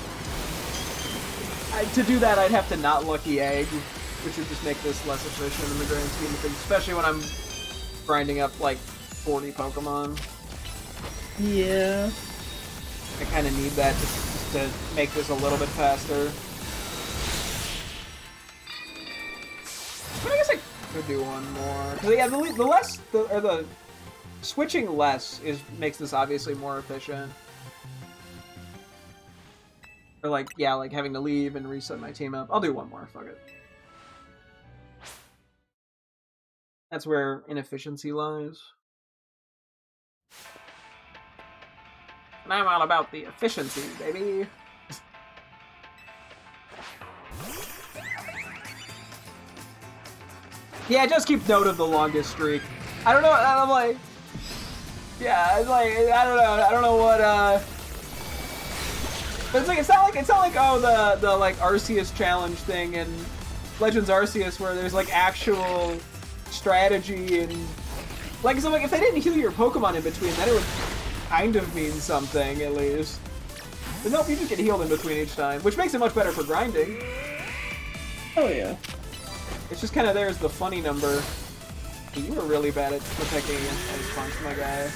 to do that, I'd have to not Lucky Egg, which would just make this less efficient in the grand scheme of things, especially when I'm grinding up like 40 Pokemon. Yeah. I kind of need that just to make this a little bit faster. But I guess I Could do one more. 'Cause, yeah, the switching less makes this obviously more efficient. Or like, yeah, like having to leave and reset my team up. I'll do one more. Fuck it. That's where inefficiency lies. And I'm all about the efficiency, baby. Yeah, just keep note of the longest streak. I don't know. I'm like, yeah, it's like I don't know what. But it's like it's not like oh the like Arceus challenge thing in Legends Arceus where there's like actual strategy and like so like if they didn't heal your Pokemon in between, then it would kind of mean something at least. But nope, you just get healed in between each time, which makes it much better for grinding. Oh yeah. It's just kind of there's the funny number. Hey, you were really bad at protecting against Ice Punch, my guy.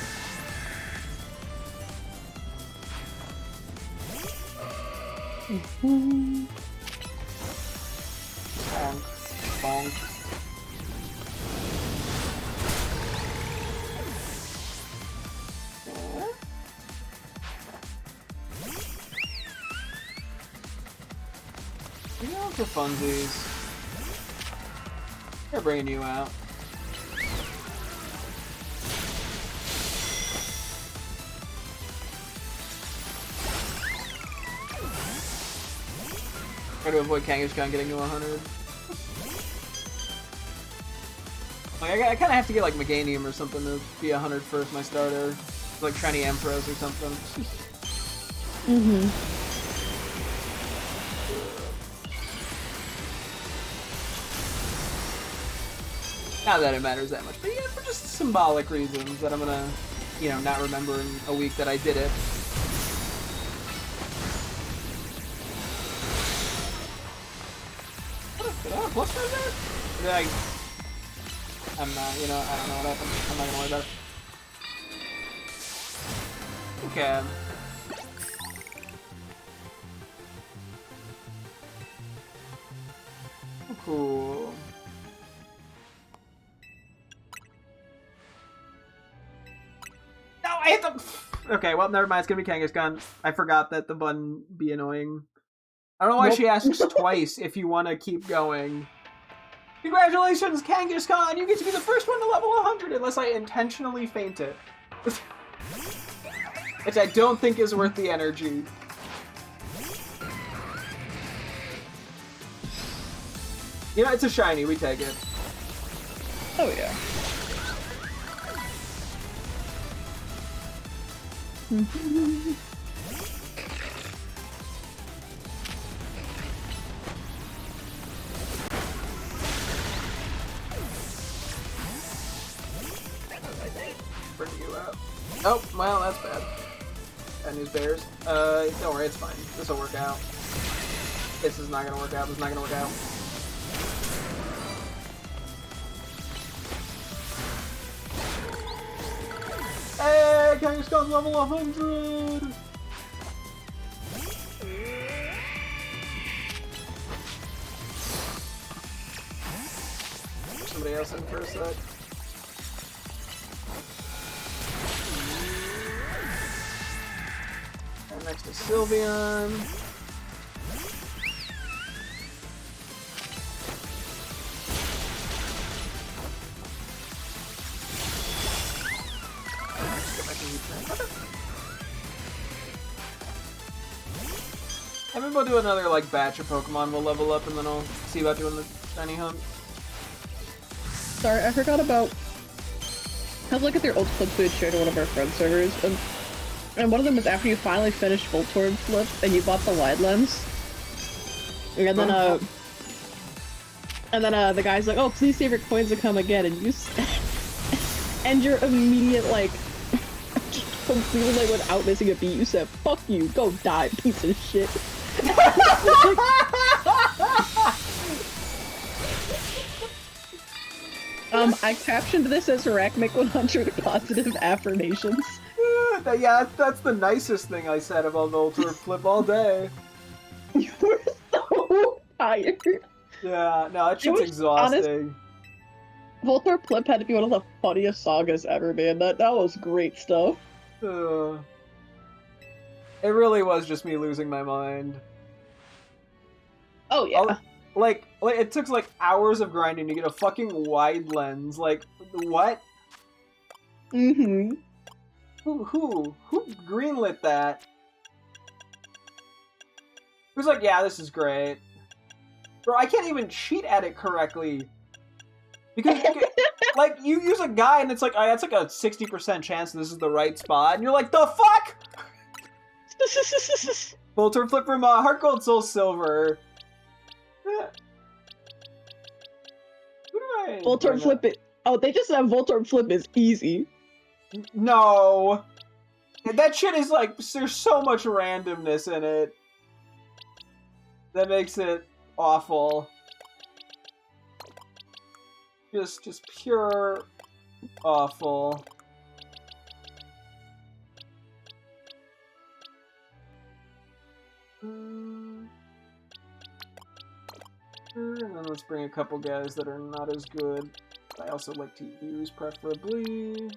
Bonk. Bonk. You know, for funsies. They're bringing you out. Try to avoid Kangaskhan getting to 100. Like, I kind of have to get like Meganium or something to be 100 first, my starter. Like Shiny Ampharos or something. Mm-hmm. Not that it matters that much, but yeah, for just symbolic reasons that I'm gonna, you know, not remember in a week that I did it. Did I have a plus 5 there? I'm not, you know, I don't know what happened. I'm not gonna worry about it. Okay. Oh, cool. No, I hit the... Okay, well, never mind. It's gonna be Kangaskhan. I forgot that the button be annoying. I don't know why she asks twice if you want to keep going. Congratulations, Kangaskhan! You get to be the first one to level 100 unless I intentionally faint it. Which I don't think is worth the energy. You know, it's a shiny. We take it. Oh yeah. Bring you out. Oh, well, that's bad. Bad news bears. Don't worry, it's fine. This will work out. This is not gonna work out. This is not gonna work out. Hey, Kangaskhan level 100! Somebody else in for a sec. And next is Sylveon. And maybe we'll do another like batch of Pokemon. We'll level up and then I'll see about doing the shiny hunt. Sorry, I forgot about. I was looking at their old clips we had shared on one of our friend servers, and one of them was after you finally finished Voltorb Flip and you bought the wide lens. And then the guy's like, "Oh, please save your coins to come again," and you and your immediate like completely like without missing a beat, you said, "Fuck you, go die, piece of shit." I captioned this as Arachnic 100 positive affirmations. Yeah, that's the nicest thing I said about Voltorb Flip all day. You were so tired. Yeah, no, that shit's exhausting. Voltorb Flip had to be one of the funniest sagas ever, man. That was great stuff. It really was just me losing my mind. Oh yeah. Like it took like hours of grinding to get a fucking wide lens. Like what? Mm-hmm. Who greenlit that? Who's like, yeah, this is great. Bro, I can't even cheat at it correctly. Because, like, you use a guy and it's like, oh, that's like a 60% chance this is the right spot. And you're like, the fuck? Voltorb Flip from Heart Gold, Soul Silver. Who do I... Voltorb Flip it. Oh, they just have Voltorb Flip is easy. No. That shit is like, there's so much randomness in it. That makes it awful. Just pure awful. And then let's bring a couple guys that are not as good. I also like to use preferably.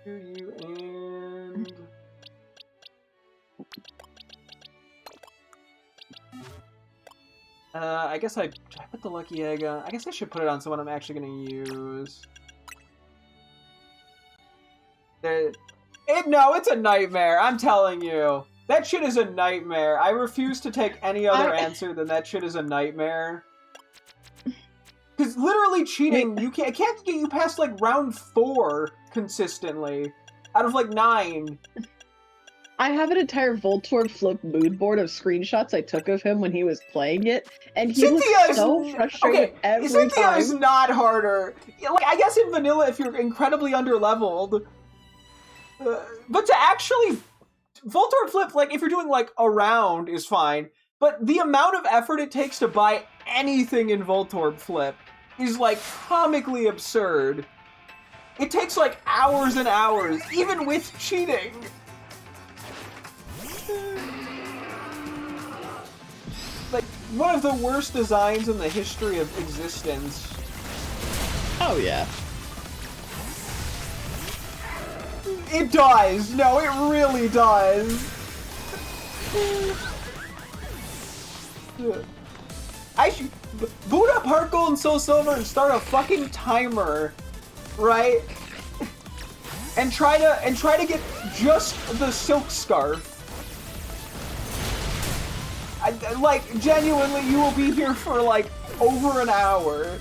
You and... I guess I put the lucky egg on. I guess I should put it on someone I'm actually gonna use. No, it's a nightmare. I'm telling you, that shit is a nightmare. I refuse to take any other answer than that shit is a nightmare. Because literally cheating, I can't get you past like round 4 consistently out of like 9. I have an entire Voltorb Flip mood board of screenshots I took of him when he was playing it, and he was so frustrated every time. Cynthia is not harder. Like, I guess in vanilla, if you're incredibly underleveled, but to actually Voltorb Flip, like if you're doing like a round, is fine. But the amount of effort it takes to buy anything in Voltorb Flip is like comically absurd. It takes like hours and hours, even with cheating. Like, one of the worst designs in the history of existence. Oh, yeah. It does! No, it really does! I should boot up Heart Gold and Soul Silver and start a fucking timer, right? And try to get just the Silk Scarf. Like, genuinely, you will be here for, like, over an hour.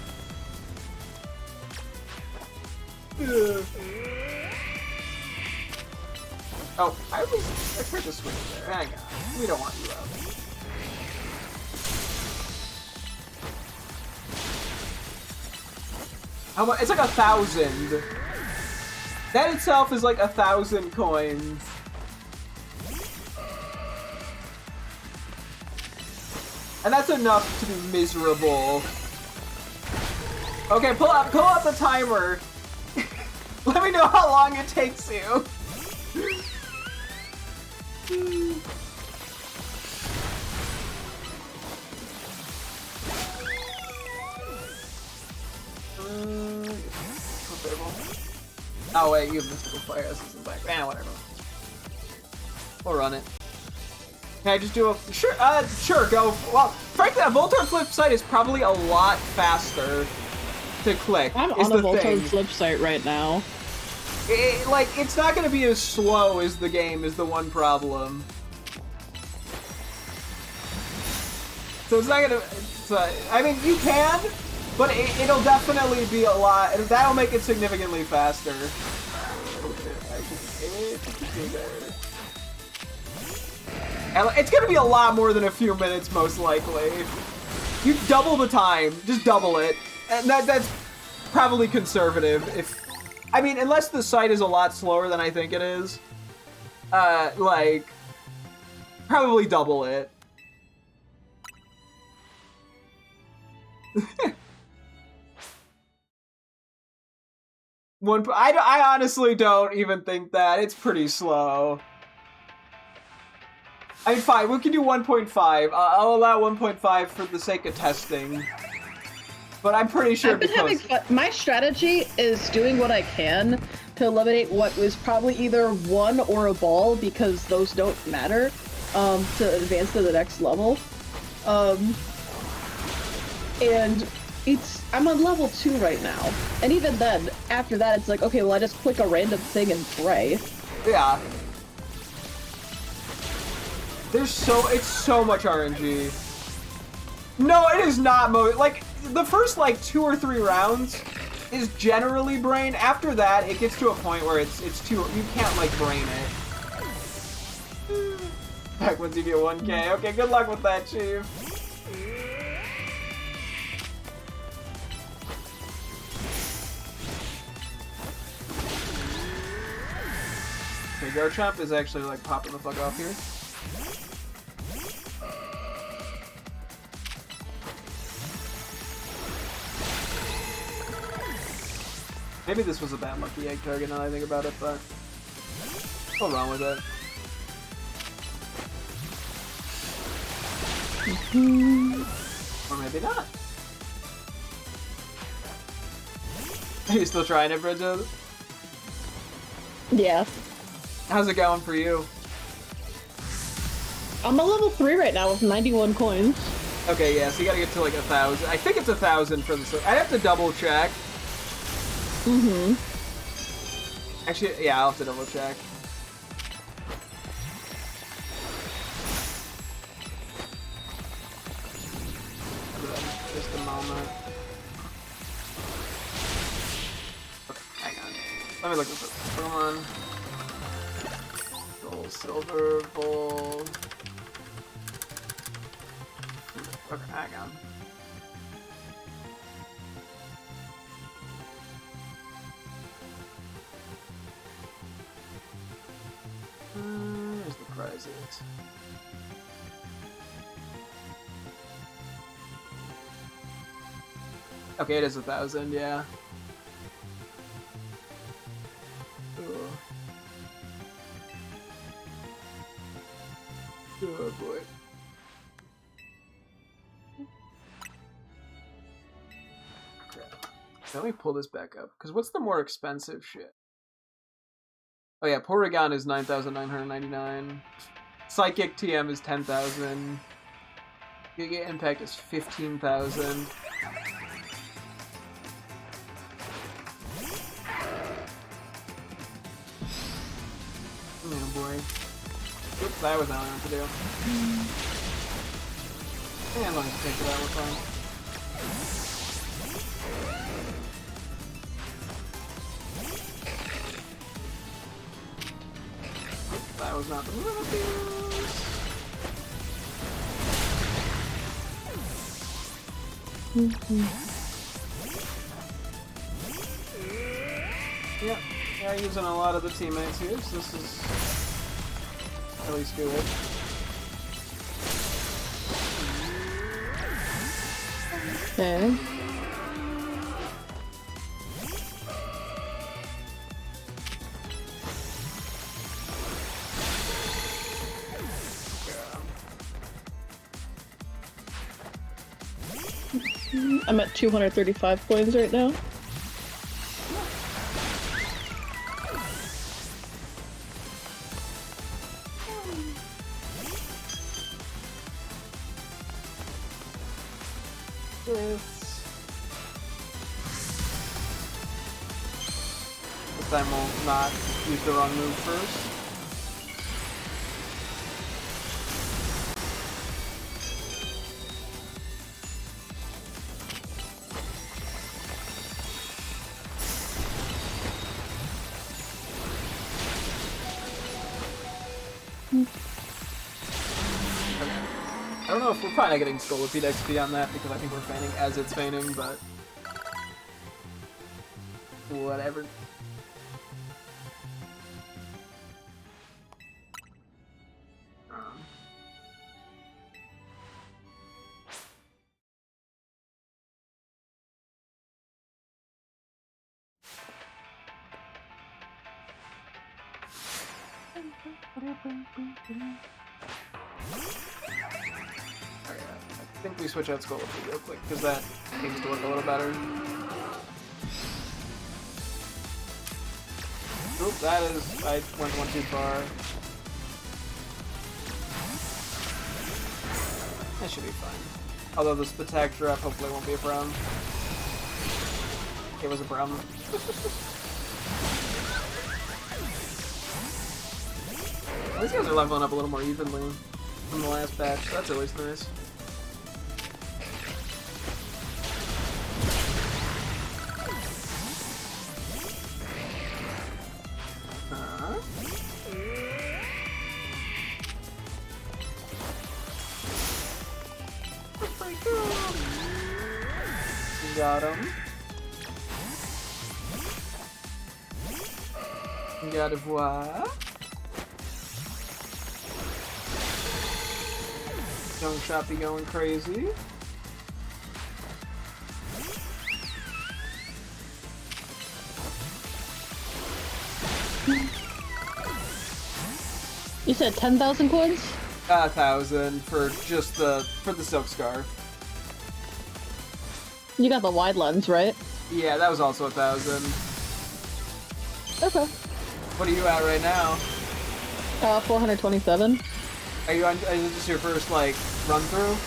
Oh, I tried to swing there. Hang on. We don't want you out. How much? It's like 1,000. That itself is like 1,000 coins. And that's enough to be miserable. Okay, pull up the timer. Let me know how long it takes you. Oh wait, you have mystical fire. This isn't back. Whatever. We'll run it. Can I just do a... Sure, go. Well, frankly, a Voltorb Flip site is probably a lot faster to click. I'm on a Voltorb Flip site right now. It's not going to be as slow as the game is the one problem. So it's not going to... I mean, you can, but it'll definitely be a lot... That'll make it significantly faster. It's gonna be a lot more than a few minutes, most likely. You double the time, just double it, and that's probably conservative. I mean, unless the site is a lot slower than I think it is, like, probably double it. I honestly don't even think that. It's pretty slow. I mean, fine, we can do 1.5. I'll allow 1.5 for the sake of testing. But I'm pretty sure I've been having fun. My strategy is doing what I can to eliminate what was probably either one or a ball, because those don't matter, to advance to the next level. And I'm on level 2 right now. And even then, after that, it's like, okay, well, I just click a random thing and pray. Yeah. It's so much RNG. No, it is not like, the first, like, 2 or 3 rounds is generally brain. After that, it gets to a point where it's too, you can't, like, brain it. Back once you get 1K. Okay, good luck with that, Chief. Okay, Garchomp is actually, like, popping the fuck off here. Maybe this was a bad lucky egg target now that I think about it, but what's wrong with it? Or maybe not. Are you still trying it, Bridget? Yeah. How's it going for you? I'm a level 3 right now with 91 coins. Okay, yeah, so you gotta get to like 1,000. I think it's 1,000 for the. I have to double check. Mm-hmm. Actually, yeah, I'll have to double check. Just a moment. Okay, hang on. Let me look at this. Pokemon. Gold, silver, gold. Okay, hang on. Where's the prizes? Okay, it is 1,000, yeah. Ooh. Oh boy. Crap. Let me pull this back up, because what's the more expensive shit? Oh yeah, Porygon is 9,999. Psychic TM is 10,000. Giga Impact is 15,000. Oh boy. Oops, that was not what I meant to do. And let me take it out, we're fine. That was not the move. Yep, yeah, using a lot of the teammates here, so this is at least good. Okay. I'm at 235 coins right now. This time we'll not use the wrong move first. I don't know if we're probably not getting Scolipede XP on that because I think we're feigning as it's feigning, but whatever. think we switch out Scolipede real quick, because that seems to work a little better. Oop, that is... I went one too far. That should be fine. Although the Spectactra hopefully won't be a problem. It was a problem. These guys are leveling up a little more evenly from the last batch. That's always nice. Got him. Got a voir. Young Shoppy going crazy. You said 10,000 coins? 1,000 for just the silk scarf. You got the wide lens, right? Yeah, that was also 1,000. Okay. What are you at right now? 427. Are you on? Is this your first like run through?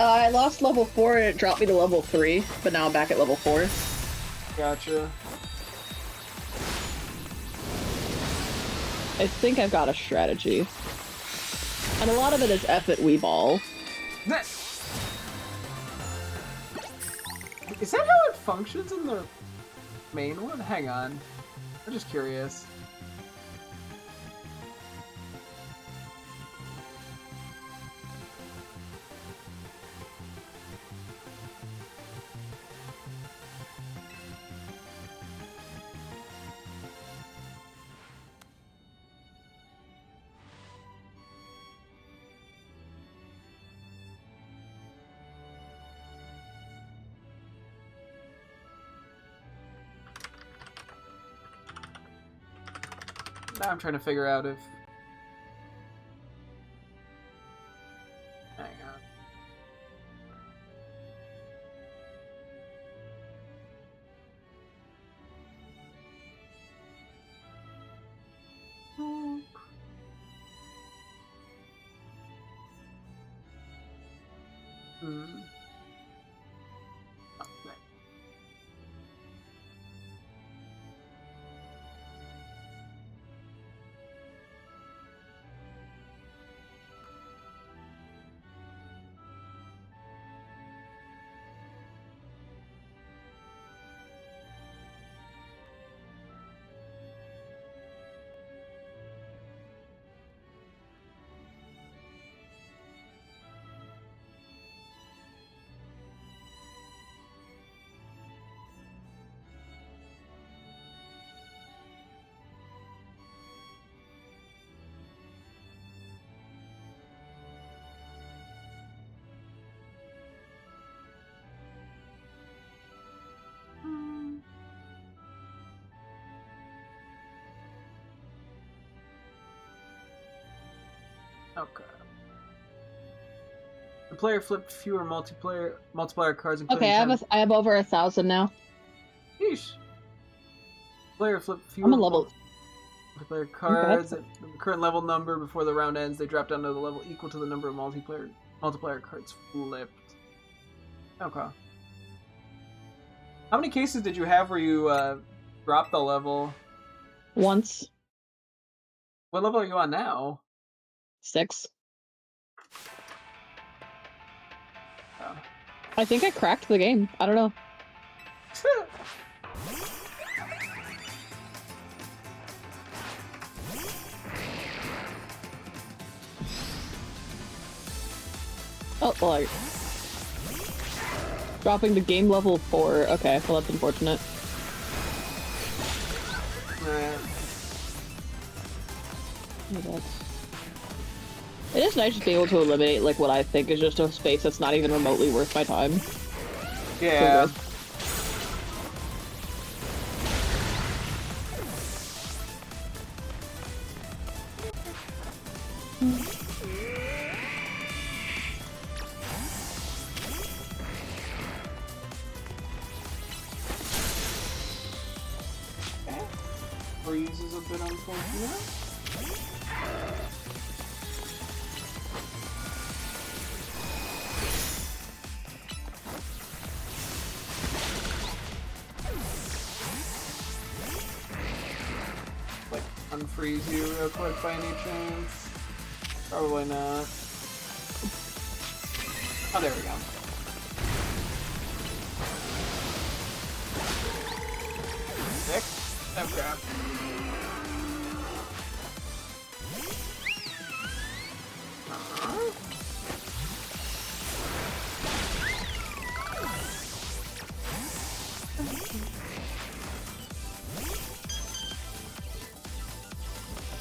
I lost level 4 and it dropped me to level 3, but now I'm back at level 4. Gotcha. I think I've got a strategy. And a lot of it is F it Weeball. Is that how it functions in the main one? Hang on. I'm just curious. Now I'm trying to figure out if... Hang on. Okay. Okay. The player flipped fewer multiplier cards. Okay, I have over 1,000 now. Yeesh. Player flipped fewer I'm a level. multiplayer cards at the current level number before the round ends. They drop down to the level equal to the number of multiplier cards flipped. Okay. How many cases did you have where you dropped the level? Once. What level are you on now? 6. Oh. I think I cracked the game. I don't know. Oh, like... Dropping to game level 4. Okay, well that's unfortunate. Alright. It is nice to be able to eliminate, like, what I think is just a space that's not even remotely worth my time. Yeah. freeze is a bit unfortunate. Like, unfreeze you real quick by any chance? Probably not. Oh, there we go. Sick. Oh crap.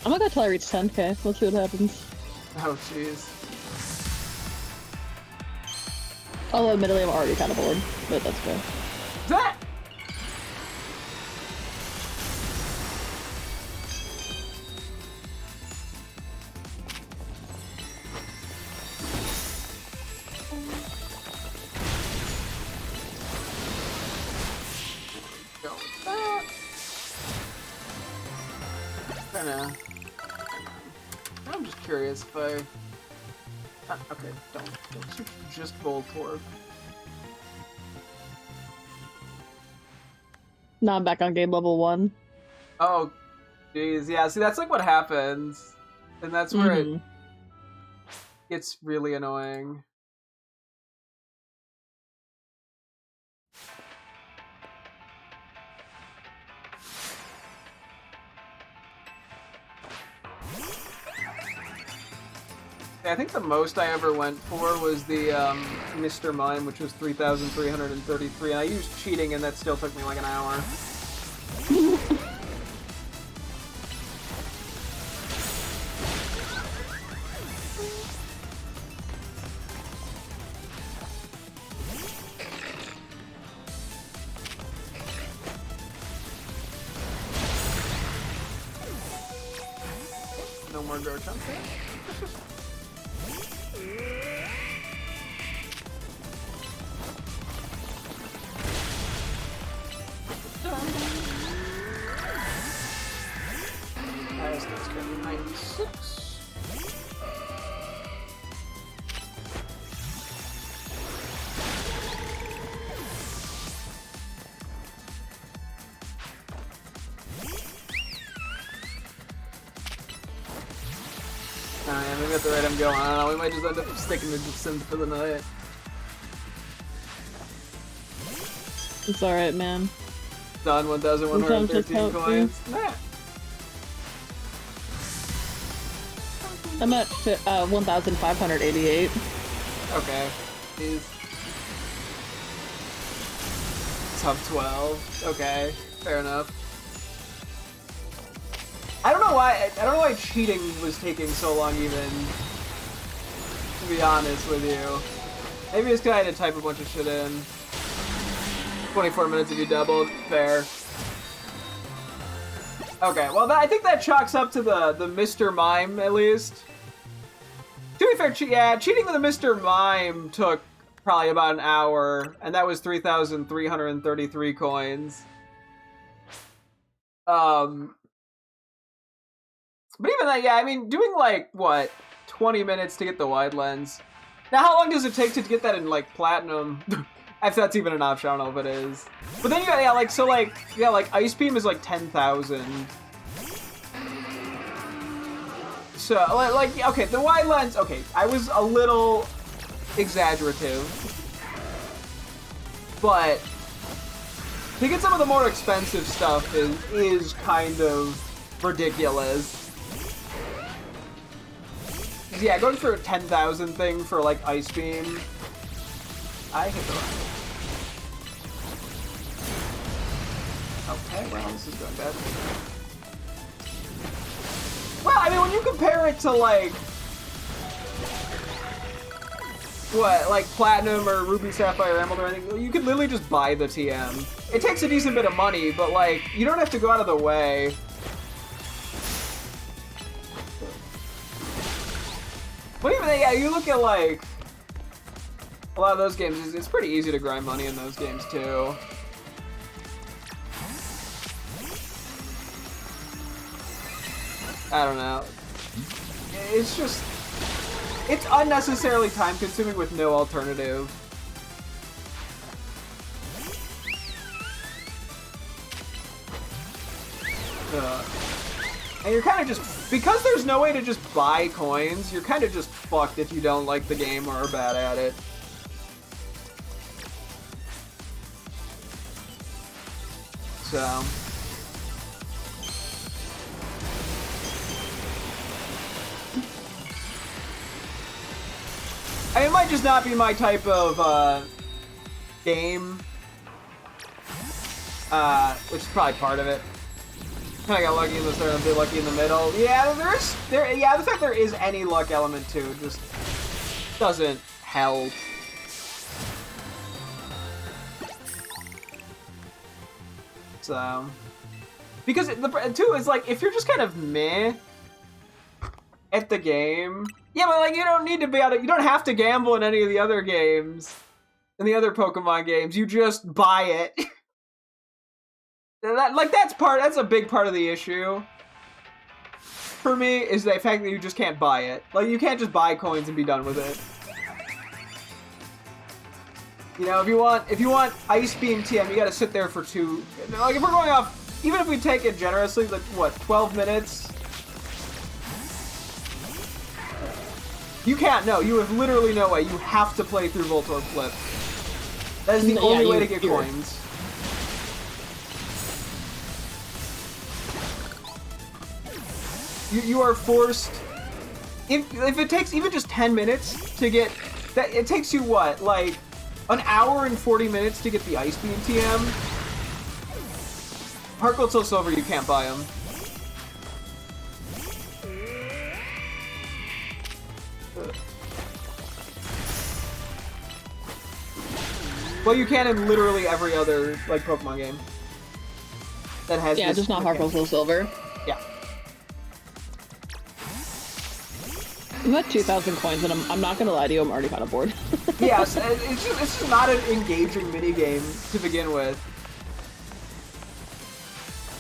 I'm gonna go till I reach 10k. Let's see what happens. Oh jeez. Although admittedly I'm already kind of bored, but that's fair. That. Go with that. Kinda. I'm just curious if I. Okay, don't just Voltorb. Now I'm back on game level 1. Oh, jeez, yeah. See, that's like what happens, and that's where it gets really annoying. I think the most I ever went for was the Mr. Mime, which was 3,333, and I used cheating, and that still took me like an hour. No more go chunks. Highest is going to be 96. Yeah, maybe at the rate I'm going, I don't know, we might just end up sticking to synth for the night. It's alright, man. Done 1,113 coins. Nah. I'm at 1,588. Okay. Jeez. Top 12. Okay. Fair enough. I don't know why cheating was taking so long even, to be honest with you. Maybe it's because I had to type a bunch of shit in. 24 minutes if you doubled. Fair. Okay, well I think that chalks up to the Mr. Mime, at least. To be fair, cheating with the Mr. Mime took probably about an hour, and that was 3,333 coins. But even that, yeah, I mean, doing like, what, 20 minutes to get the wide lens. Now, how long does it take to get that in, like, platinum? If that's even an option, I don't know if it is. But then you got, yeah, like, so, like, yeah, like, Ice Beam is, like, 10,000. So, like, okay, the wide lens, okay, I was a little exaggerative. But to get some of the more expensive stuff is kind of ridiculous. Yeah, going for a 10,000 thing for, like, Ice Beam, I hit the wrong. Okay, well, this is going bad. Well, I mean, when you compare it to, like, what, like Platinum or Ruby, Sapphire, Emerald or anything, you could literally just buy the TM. It takes a decent bit of money, but, like, you don't have to go out of the way. But even, yeah, you look at, like, a lot of those games, it's pretty easy to grind money in those games, too. I don't know. It's just... It's unnecessarily time-consuming with no alternative. And you're kind of just... Because there's no way to just buy coins, you're kind of just fucked if you don't like the game or are bad at it. So... I mean, it might just not be my type of game, which is probably part of it. I got lucky in the start, a bit lucky in the middle. Yeah, yeah, the fact there is any luck element too just doesn't help. So, because too is like if you're just kind of meh at the game. Yeah, but like you don't need to be able to, you don't have to gamble in any of the other games. In the other Pokemon games, you just buy it. That's a big part of the issue. For me, is the fact that you just can't buy it. Like you can't just buy coins and be done with it. You know, if you want Ice Beam TM, you gotta sit there for like if we're going off, even if we take it generously, like what, 12 minutes? You can't, no, you have literally no way. You have to play through Voltorb Flip. That is the only way to get coins. You are forced, if it takes even just 10 minutes to get, that it takes you what, like, an hour and 40 minutes to get the Ice Beam TM? Heart Gold Soul Silver, you can't buy them. Well, you can in literally every other, like, Pokemon game. That has yeah, just not Heart Gold Soul Silver. Yeah. I'm at 2,000 coins, and I'm not gonna lie to you, I'm already kind of bored. Yes, it's just not an engaging minigame to begin with.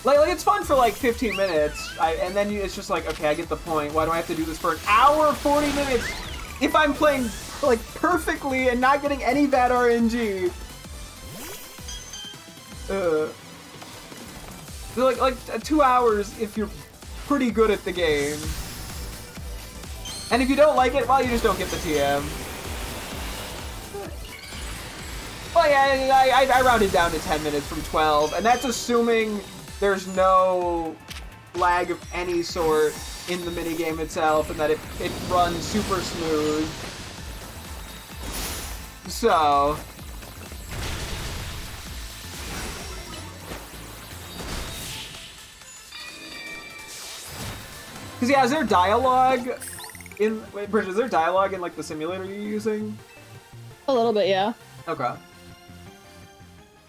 Like it's fun for like 15 minutes, and then it's just like, okay, I get the point. Why do I have to do this for an hour, 40 minutes, if I'm playing like perfectly and not getting any bad RNG? Like 2 hours if you're pretty good at the game. And if you don't like it, well, you just don't get the TM. Well, yeah, I rounded down to 10 minutes from 12, and that's assuming there's no lag of any sort in the minigame itself, and that it runs super smooth. So... Because, yeah, is there dialogue in... Wait, Bridget, is there dialogue in, like, the simulator you're using? A little bit, yeah. Okay.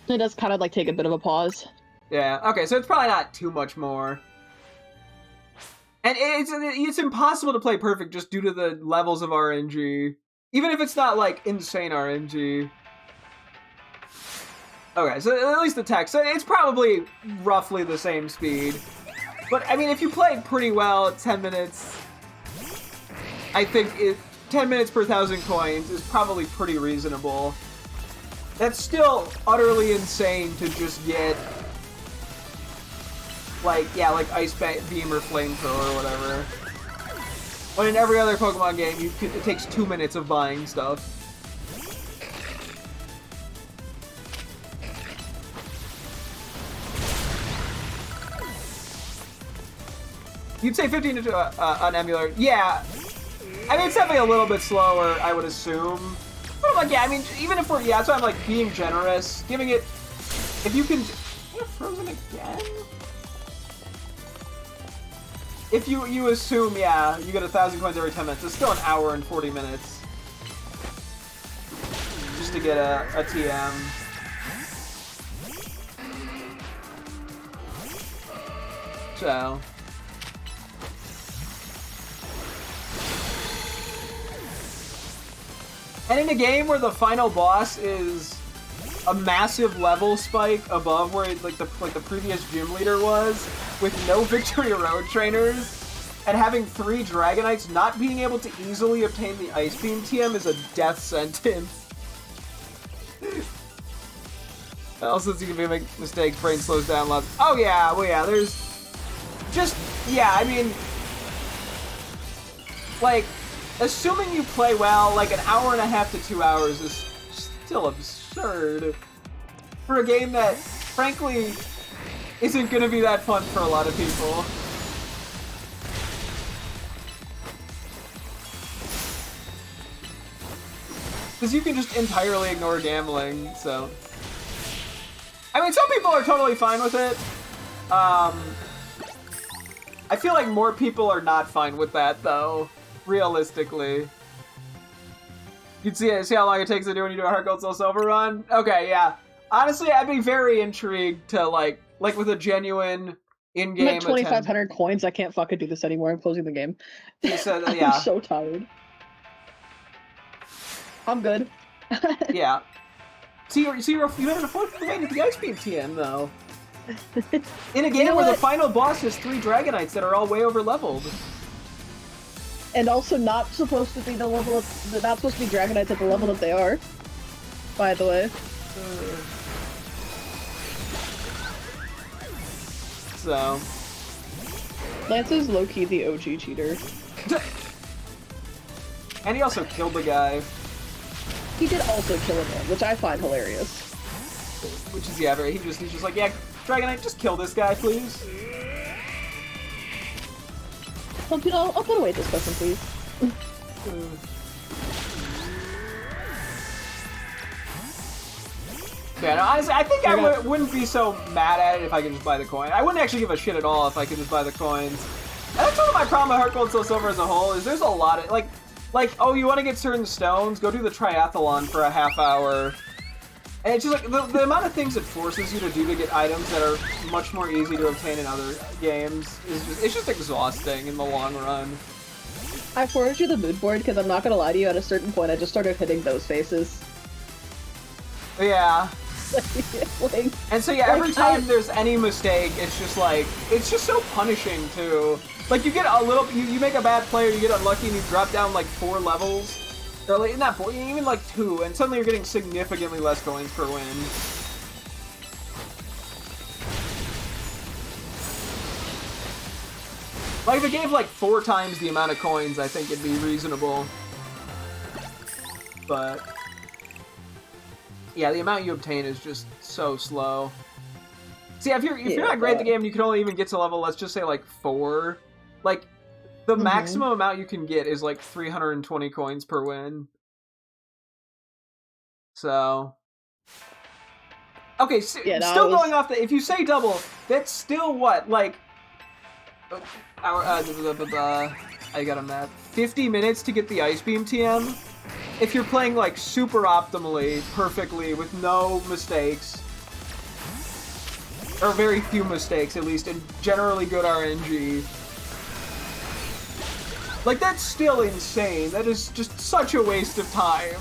It does kind of, like, take a bit of a pause. Yeah, okay, so it's probably not too much more. And it's impossible to play perfect just due to the levels of RNG. Even if it's not, like, insane RNG. Okay, so at least the text. So it's probably roughly the same speed. But, I mean, if you played pretty well at 10 minutes, I think 10 minutes per 1,000 coins is probably pretty reasonable. That's still utterly insane to just get, like, yeah, like Ice Beam or Flamethrower or whatever. When in every other Pokemon game, it takes 2 minutes of buying stuff. You'd say 15 to an emulator. Yeah. I mean, it's definitely a little bit slower, I would assume. But I'm like, yeah, I mean, even if we're, yeah, that's why I'm like being generous. Giving it, if you can, frozen again? If you assume, yeah, you get 1,000 coins every 10 minutes, it's still an hour and 40 minutes. Just to get a TM. So. And in a game where the final boss is a massive level spike above where like the previous gym leader was, with no Victory Road trainers, and having 3 Dragonites not being able to easily obtain the Ice Beam TM is a death sentence. Also, you can make mistakes, brain slows down lots. Oh yeah, well yeah, there's just, yeah, I mean, like, assuming you play well, like an hour and a half to 2 hours is still absurd for a game that, frankly, isn't going to be that fun for a lot of people. Because you can just entirely ignore gambling, so. I mean, some people are totally fine with it. I feel like more people are not fine with that, though, realistically. You can see how long it takes to do when you do a Heart Gold Soul Silver run? Okay, yeah. Honestly, I'd be very intrigued to, like with a genuine in-game I'm at 2,500 coins. I can't fucking do this anymore. I'm closing the game. So, yeah. I'm so tired. I'm good. Yeah. See, you had a fourth way to the Ice Beam TM, though. In a game where the final boss has 3 Dragonites that are all way over-leveled. And also not supposed to be the level of... They're not supposed to be Dragonites at the level that they are. By the way. So... Lance is low-key the OG cheater. And he also killed the guy. He did also kill a man, which I find hilarious. Which is, yeah, he's just like, yeah, Dragonite, just kill this guy, please. I'll put away this question, please. Yeah, no, honestly, I think I wouldn't be so mad at it if I could just buy the coin. I wouldn't actually give a shit at all if I could just buy the coins. And that's sort of my problem with Heart Gold Soul Silver as a whole, is there's a lot of, like, oh, you want to get certain stones? Go do the triathlon for a half hour. And it's just like, the amount of things it forces you to do to get items that are much more easy to obtain in other games is it's just exhausting in the long run. I forwarded you the mood board because I'm not gonna lie to you, at a certain point I just started hitting those faces. Yeah. And so yeah, every time there's any mistake, it's just so punishing too. Like you get a little, you make a bad player, you get unlucky, and you drop down like 4 levels. Or like, not 4, even like 2, and suddenly you're getting significantly less coins per win. Like if it gave like 4 times the amount of coins, I think it'd be reasonable. But yeah, the amount you obtain is just so slow. See, if you're not great at the game, you can only even get to level, let's just say like 4. Like the maximum amount you can get is like 320 coins per win. So okay, so, yeah, still going off the, if you say double, that's still what, like I got a map. 50 minutes to get the Ice Beam TM. If you're playing like super optimally, perfectly, with no mistakes. Or very few mistakes, at least, and generally good RNG. Like, that's still insane. That is just such a waste of time.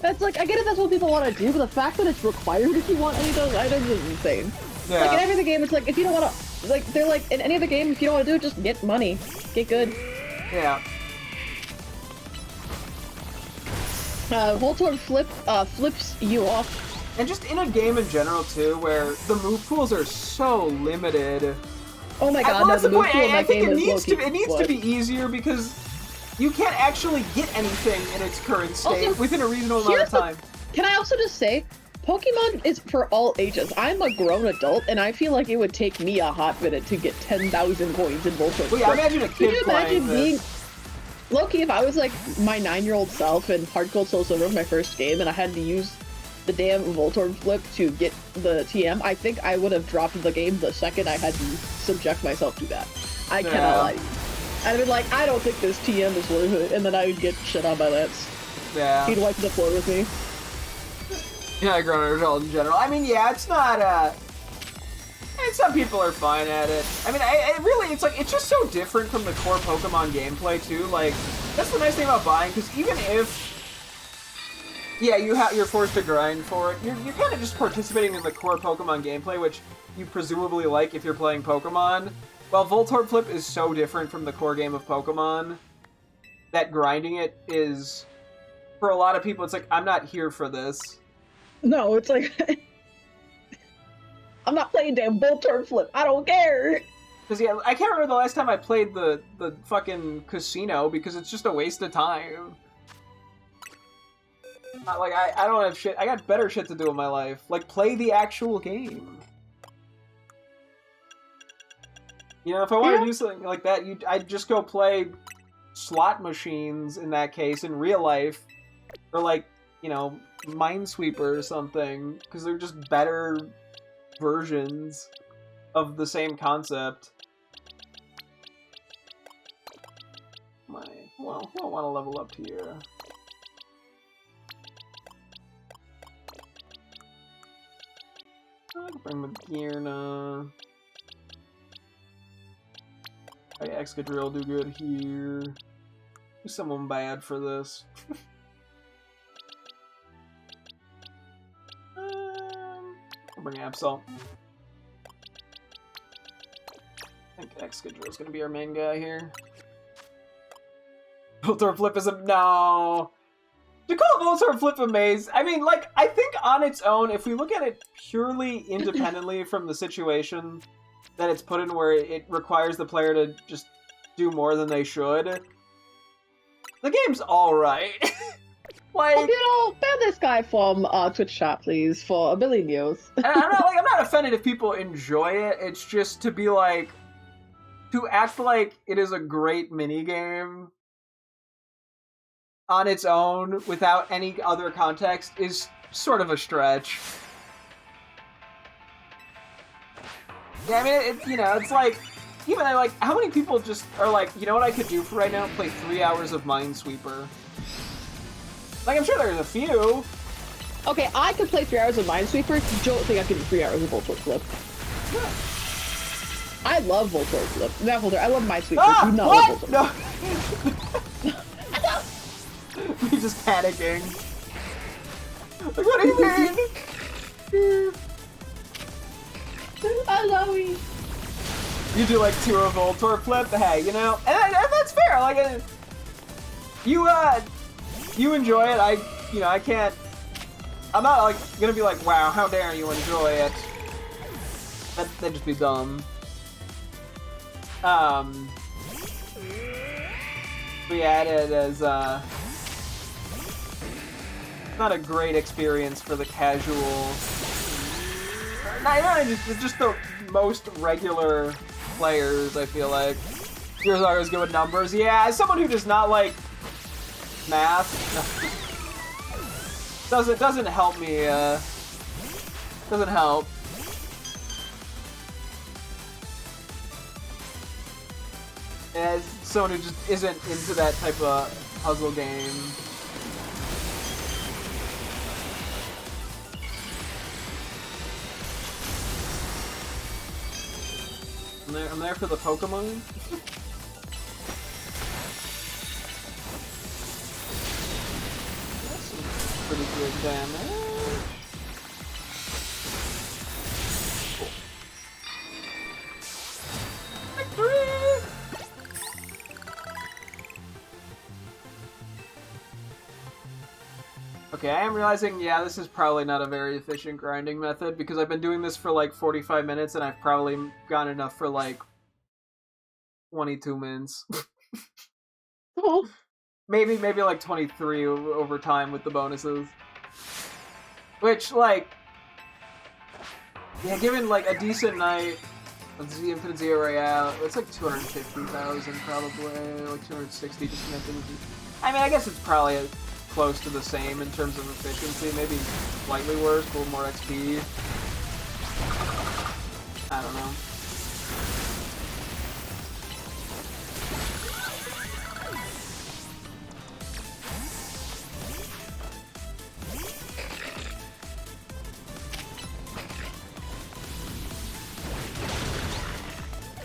That's like, I get it, that's what people want to do, but the fact that it's required if you want any of those items is insane. Yeah. Like, in every other game, it's like, if you don't want to, like, they're like, in any other game, if you don't want to do it, just get money. Get good. Yeah. Voltorb flips you off. And just in a game in general, too, where the move pools are so limited. Oh my god, no, the move pool in that game is low-key. It needs to be easier because you can't actually get anything in its current state also, within a reasonable amount of time. Can I also just say, Pokemon is for all ages. I'm a grown adult, and I feel like it would take me a hot minute to get 10,000 coins in Voltorb. Well, yeah, imagine a kid playing this. Loki, if I was like my 9-year-old self and Heart Gold Soul Silver was my first game and I had to use the damn Voltorb flip to get the TM, I think I would have dropped the game the second I had to subject myself to that. I cannot lie to you. I'd be like, I don't think this TM is worth it, and then I would get shit on by Lance. Yeah. He'd wipe the floor with me. Yeah, grown adult in general. I mean, yeah, it's not, and some people are fine at it. I mean, it's like, it's just so different from the core Pokemon gameplay, too. Like, that's the nice thing about buying, because even if Yeah, you're forced to grind for it. You're kind of just participating in the core Pokemon gameplay, which you presumably like if you're playing Pokemon. While Voltorb Flip is so different from the core game of Pokemon, that grinding it is, for a lot of people, it's like, I'm not here for this. No, it's like, I'm not playing damn Voltorb Flip. I don't care. Because, yeah, I can't remember the last time I played the fucking casino, because it's just a waste of time. Like, I don't have shit. I got better shit to do in my life. Like, play the actual game. You know, if I want to do something like that, I'd just go play slot machines in that case in real life. Or, like, you know, Minesweeper or something. Because they're just better versions of the same concept. Well, I don't want to level up here. I can bring Magearna. Excadrill will do good here. Do someone bad for this. I'll bring Absol. I think Excadrill's gonna be our main guy here. Voltorb Flip is a no. To call Voltorb Flip a maze, I mean, like, I think on its own, if we look at it purely independently from the situation that it's put in where it requires the player to just do more than they should, the game's alright. Like, well, you know, ban this guy from Twitch chat, please, for a billion years. I'm not offended if people enjoy it, it's just to be like, to act like it is a great minigame on its own without any other context is sort of a stretch. Yeah, I mean, you know, it's like, even like, how many people just are like, you know what I could do for right now? Play 3 hours of Minesweeper. Like, I'm sure there's a few. Okay, I could play 3 hours of Minesweeper. Don't think I could do 3 hours of Voltorb Flip. Yeah. I love Voltorb Flip. Not Voltorb, I love Minesweeper. Ah, Do not what? love Voltorb. No. He's just panicking. Like, what do you mean? I love you. You do like 2 of Voltorb Flip? Hey, you know, and that's fair. Like, you enjoy it. I can't. I'm not like gonna be like, wow, how dare you enjoy it? That'd just be dumb. But yeah, it is not a great experience for the casual. Not just the most regular players, I feel like. Yours are as good with numbers. Yeah, as someone who does not like math, doesn't help me. Doesn't help. As someone who just isn't into that type of puzzle game. I'm there for the Pokemon. That's some pretty good damage. Cool. Victory! Okay, I am realizing, yeah, this is probably not a very efficient grinding method because I've been doing this for like 45 minutes and I've probably gotten enough for like 22 minutes. Oh. Maybe like 23 over time with the bonuses. Which, like, yeah, given like a decent night of the Infinite Zero Royale, it's like 250,000 probably, like 260 just connected with you. I mean, I guess it's probably close to the same in terms of efficiency, maybe slightly worse, a little more XP. I don't know.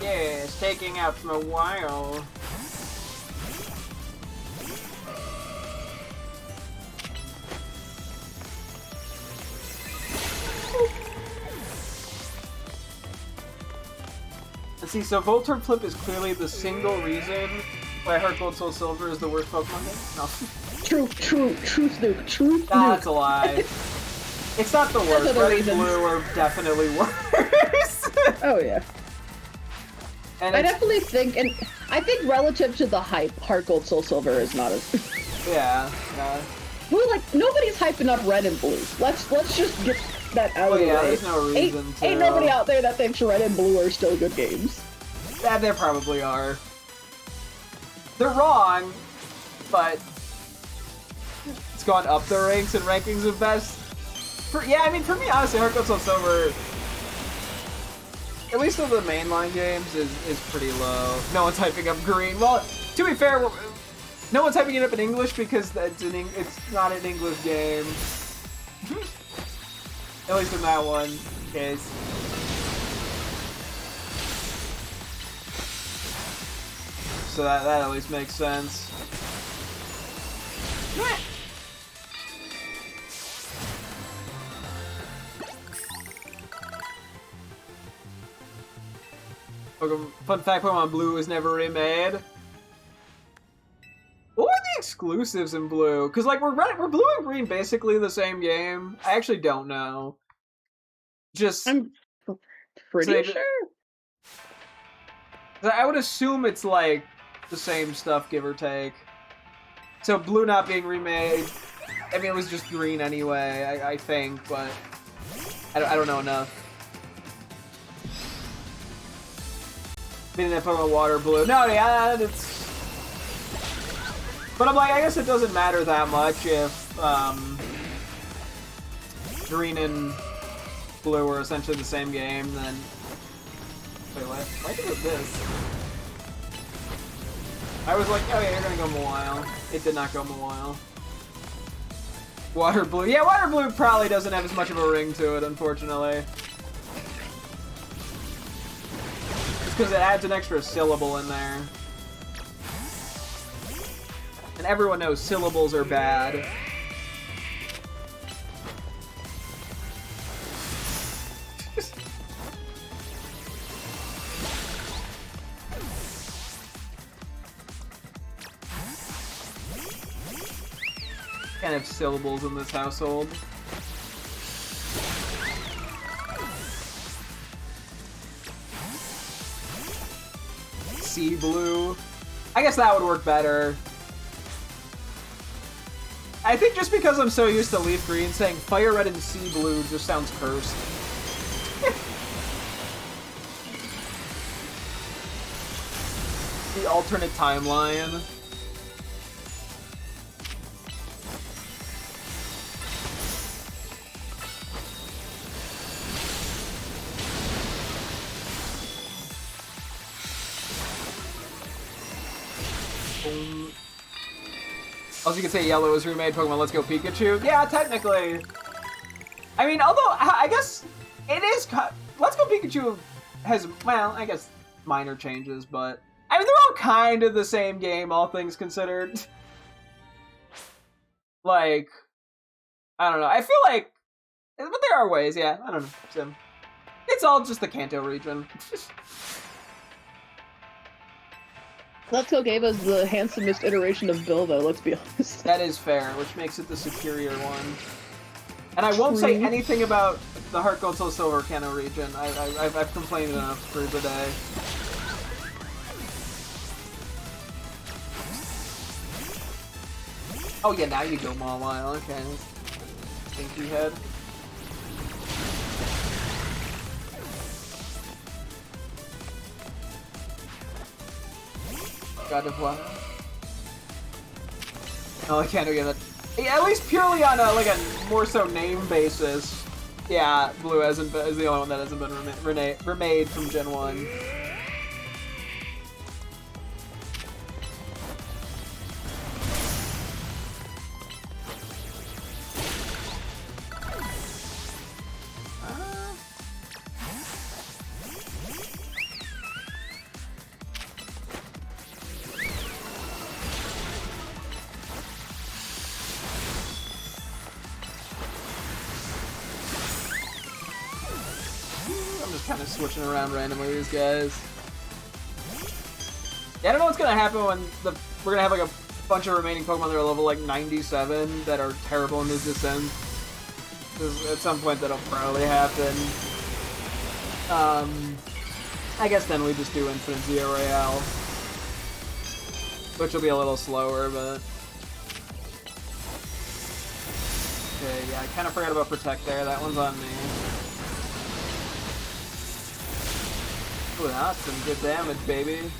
Yeah, it's taking out from a while. Let's see, so Voltorb Flip is clearly the single reason why Heart Gold Soul Silver is the worst Pokemon game? No. True, Snoop. That's a lie. It's not the worst. Red and Blue are definitely worse. Oh yeah. And I definitely think, and I think relative to the hype, Heart Gold Soul Silver is not as. Yeah. Well, like nobody's hyping up Red and Blue. Let's just get that out of the way. There's no reason to. Ain't nobody out there that thinks Red and Blue are still good games. Yeah, there probably are. They're wrong, but it's gone up the ranks and rankings of best. For me, honestly, Heart Gold Soul Silver, at least of the mainline games, is pretty low. No one's hyping up Green. Well, to be fair, no one's hyping it up in English because it's not an English game. At least in that one case. So that at least makes sense. Fun fact, Pokemon Blue was never remade. What were the exclusives in Blue? Because, like, we're Blue and Green basically the same game? I actually don't know. I'm pretty sure. I would assume it's, like, the same stuff, give or take. So Blue not being remade, I mean, it was just Green anyway, I think, but I don't know enough. Didn't have Pokemon Water Blue. No, yeah, it's... But I'm like, I guess it doesn't matter that much if Green and Blue are essentially the same game, then... Wait, why did it this? I was like, oh yeah, you're gonna go Mawile. It did not go Mawile. Water Blue. Yeah, Water Blue probably doesn't have as much of a ring to it, unfortunately. It's because it adds an extra syllable in there. And everyone knows syllables are bad. Can't have syllables in this household. Sea Blue. I guess that would work better. I think just because I'm so used to Leaf Green, saying Fire Red and Sea Blue just sounds cursed. The alternate timeline. Also, you could say Yellow was remade Pokemon Let's Go Pikachu. Yeah, technically. I mean, although, I guess it is... Let's Go Pikachu has, well, I guess minor changes, but... I mean, they're all kind of the same game, all things considered. Like, I don't know. I feel like... But there are ways, yeah. I don't know. So, it's all just the Kanto region. Let's Go gave us the handsomest iteration of Bill, though, let's be honest. That is fair, which makes it the superior one. And I won't say anything about the Heart Gold Soul Silver Kanto region. I've complained enough for the day. Oh yeah, now you go Mawile, okay. Stinky head. God of War. Oh, I can't do that. Yeah, at least purely on a more so name basis. Yeah, Blue is the only one that hasn't been remade from Gen 1. Kind of switching around randomly, these guys. Yeah, I don't know what's gonna happen when we're gonna have like a bunch of remaining Pokemon that are level like 97 that are terrible in this descent. At some point that'll probably happen. I guess then we just do Infinite Zero Royale, which will be a little slower, but okay, yeah, I kind of forgot about Protect there. That one's on me. Ooh, that's some good damage, baby.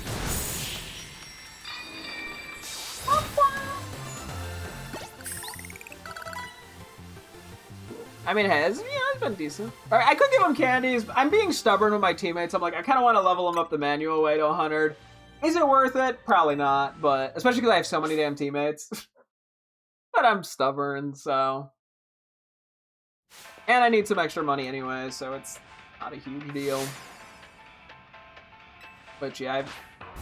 I mean, it's been decent. Alright, I could give him candies. I'm being stubborn with my teammates. I'm like, I kind of want to level them up the manual way to 100. Is it worth it? Probably not, but especially because I have so many damn teammates. But I'm stubborn, so. And I need some extra money anyway, so it's not a huge deal. But yeah, I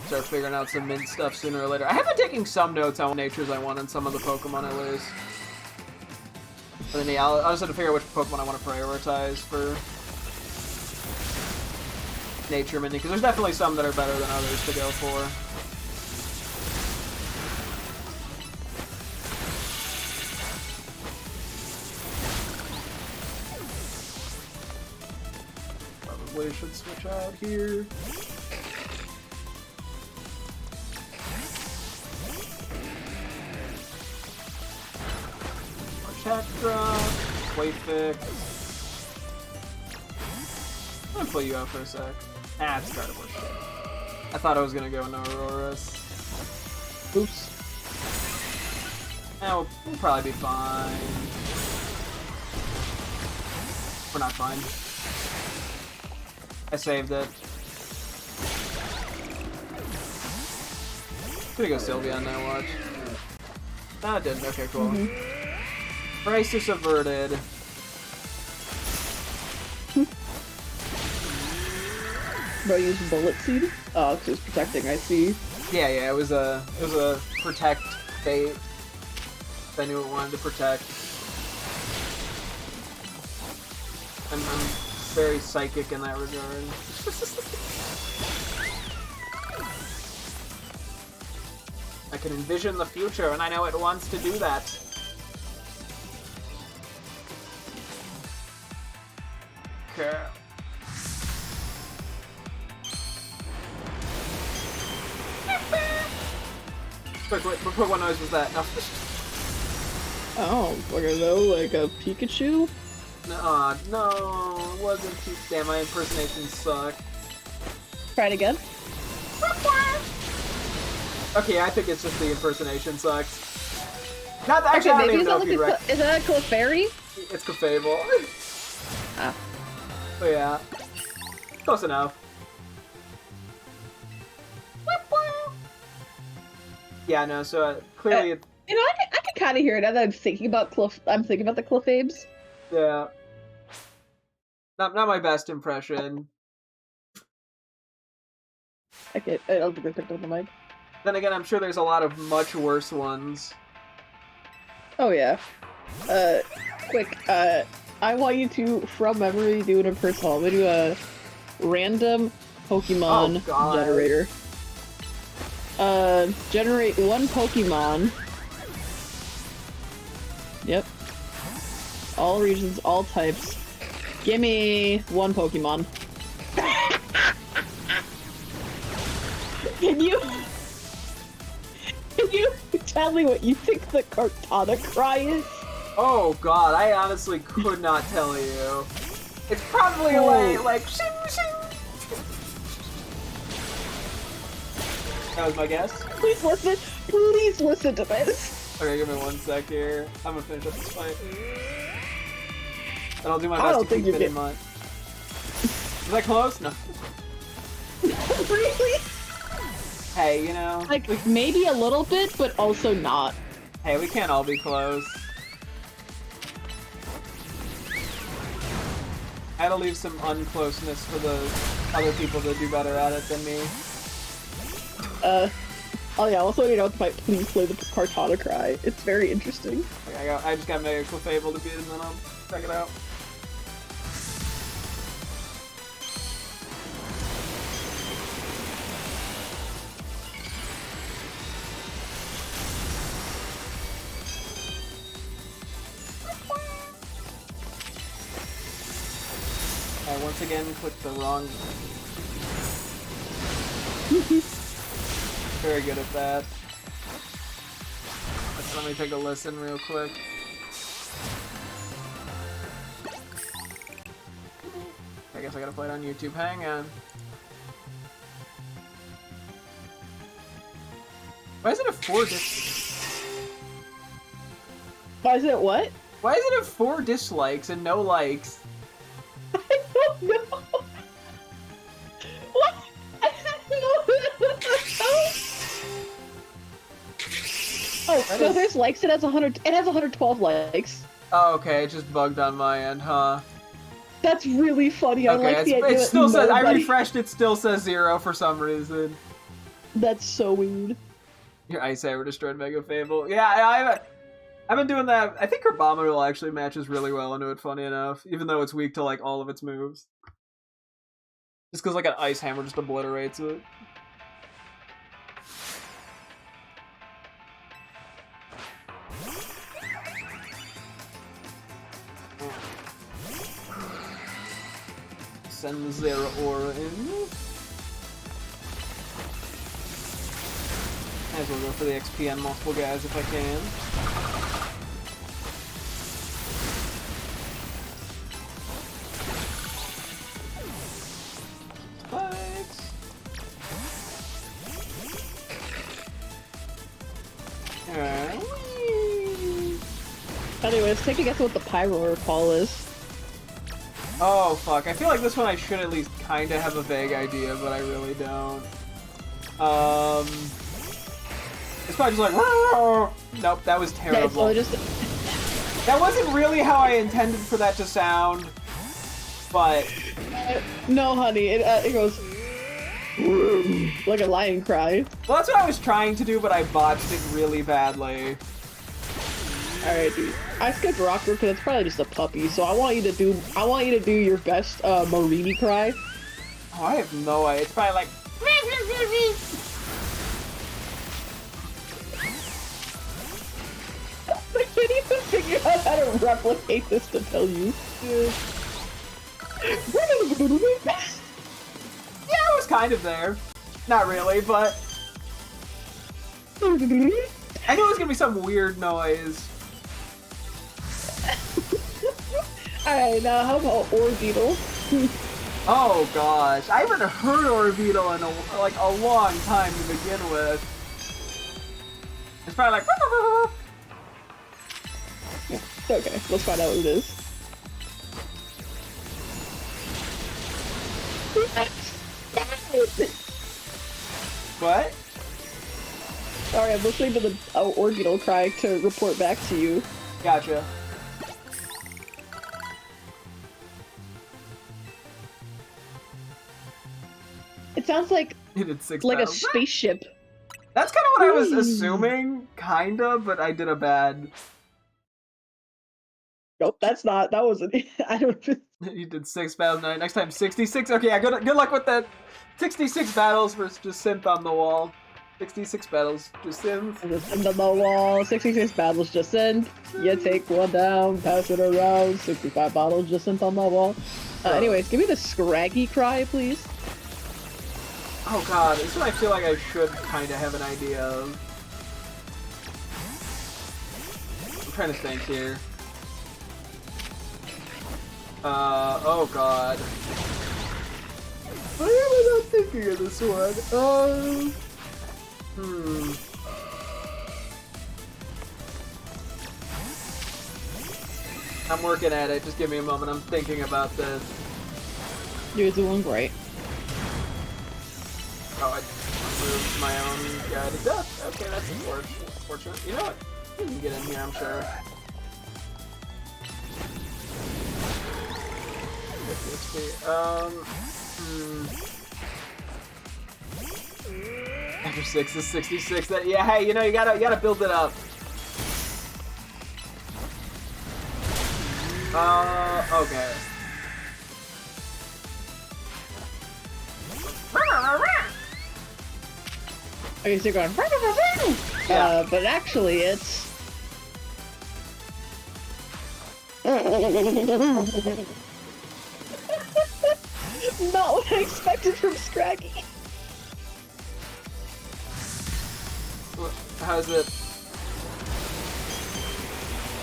start figuring out some mint stuff sooner or later. I have been taking some notes on what natures I want in some of the Pokemon I lose. But then yeah, I'll just have to figure out which Pokemon I want to prioritize for nature mending, because there's definitely some that are better than others to go for. Probably should switch out here. Attack drop, wave fix. I'm gonna pull you out for a sec. Ah, it's started work. I thought I was gonna go into Auroras. Oops. We'll probably be fine. We're not fine. I saved it. Gonna go Sylveon now, watch. Ah, it didn't. Okay, cool. Crisis averted. Bro, use Bullet Seed? Oh, because it's protecting, I see. Yeah, it was a protect bait. I knew it wanted to protect. I'm very psychic in that regard. I can envision the future, and I know it wants to do that. Okay. Quick, what noise was that? No. Oh, fucker though, like a Pikachu? No, it wasn't too. Damn, my impersonations suck. Try it again. Okay, I think it's just the impersonation sucks. Not that, Actually, actually, I don't maybe even is know that if you'd like is that a Clefairy? It's Clefable. Ah. But yeah, close enough. Yeah, no. So clearly, You know, I can kind of hear it now that I'm thinking about the Clefabes. yeah, not my best impression. I don't think I picked up the mic. Then again, I'm sure there's a lot of much worse ones. Oh yeah. Quick. I want you to, from memory, do an impersonation. I'm gonna do a random Pokemon generator. Generate one Pokemon. Yep. All regions, all types. Gimme one Pokemon. Can you tell me what you think the Kartana cry is? Oh god, I honestly could not tell you. It's probably like shing shing. That was my guess. Please listen to this. Okay, give me 1 sec here. I'm gonna finish up this fight. And I'll do my best to keep it in mind. Was that close? No. Really? Hey, you know. Like, maybe a little bit, but also not. Hey, we can't all be close. I had to leave some uncloseness for the other people that do better at it than me. Oh yeah, also, you know, please play the Kartana cry. It's very interesting. Okay, I just got Mega Clefable to beat and then I'll check it out. I once again clicked the wrong. Very good at that. Let me take a listen real quick. I guess I gotta play it on YouTube. Hang on. Why is it a 4 disc? Why is it what? Why is it a 4 dislikes and no likes? I don't know. What? I don't know. Oh, no, there's likes. It has 100. It has 112 likes. Oh, okay. It just bugged on my end, huh? That's really funny. I Okay, like the idea. it still says. I nobody... refreshed. It still says 0 for some reason. That's so weird. Your Ice Hammer destroyed Mega Fable. Yeah, I've been doing that. I think Herbometer actually matches really well into it. Funny enough, even though it's weak to like all of its moves. Just because like an Ice Hammer just obliterates it. Send the Zera Aura in. Might as well go for the XP on multiple guys if I can. Spikes. Alright. Anyways, take a guess what the Pyro call is. Oh fuck, I feel like this one I should at least kinda have a vague idea, but I really don't. It's probably just like, Rrr! Nope, that was terrible. Yeah, That wasn't really how I intended for that to sound, but... no, honey, it goes like a lion cry. Well, that's what I was trying to do, but I botched it really badly. Alright, dude. I skipped Rocker because it's probably just a puppy, so I want you to do your best Marini cry. Oh, I have no idea. It's probably like... I can't even figure out how to replicate this to tell you. Yeah, it was kind of there. Not really, but... I knew it was gonna be some weird noise. Alright, now how about Orbeetle? Oh gosh, I haven't heard Orbeetle in a long time to begin with. It's probably like... Okay, let's find out what it is. What? Sorry, I'm listening to the Orbeetle cry to report back to you. Gotcha. It sounds like You did 6 like a battles. spaceship. That's kind of what I was assuming, kinda, but I did a bad... Nope, that's not. That wasn't. I don't. You did 6 battles, next time 66. Okay, yeah, good luck with that. 66 battles versus just synth on the wall. 66 battles, just synth. Just synth on the wall. 66 battles, just synth. You take one down, pass it around. 65 battles, just synth on the wall. Anyways, give me the Scraggy cry, please. Oh god, this one I feel like I should kind of have an idea of. I'm trying to think here. Oh god. Why am I not thinking of this one? I'm working at it, just give me a moment, I'm thinking about this. You're doing great. Oh, I moved my own guy to death. Okay, that's unfortunate. You know what? You can get in here, I'm sure. After 6 is 66. That, yeah, hey, you know, you gotta build it up. Okay. Okay, so you're going. Yeah. But actually, it's. Not what I expected from Scraggy. How's it?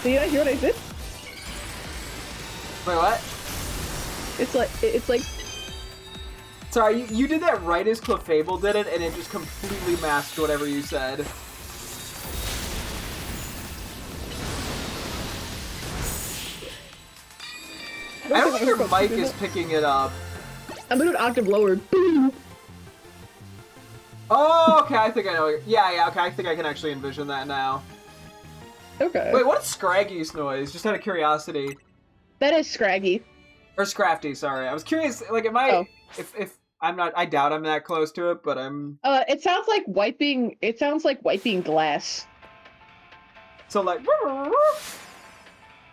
Do you not hear what I did? Wait, what? It's like. Sorry, you did that right as Clefable did it, and it just completely masked whatever you said. I don't think your mic is picking it up. I'm gonna do an octave lower. Oh, okay, I think I know. Yeah, okay, I think I can actually envision that now. Okay. Wait, what's Scraggy's noise? Just out of curiosity. That is Scraggy. Or Scrafty, sorry. I was curious, like, am I... Oh. If I'm not... I doubt I'm that close to it, but I'm... It sounds like wiping... It sounds like wiping glass. So, like...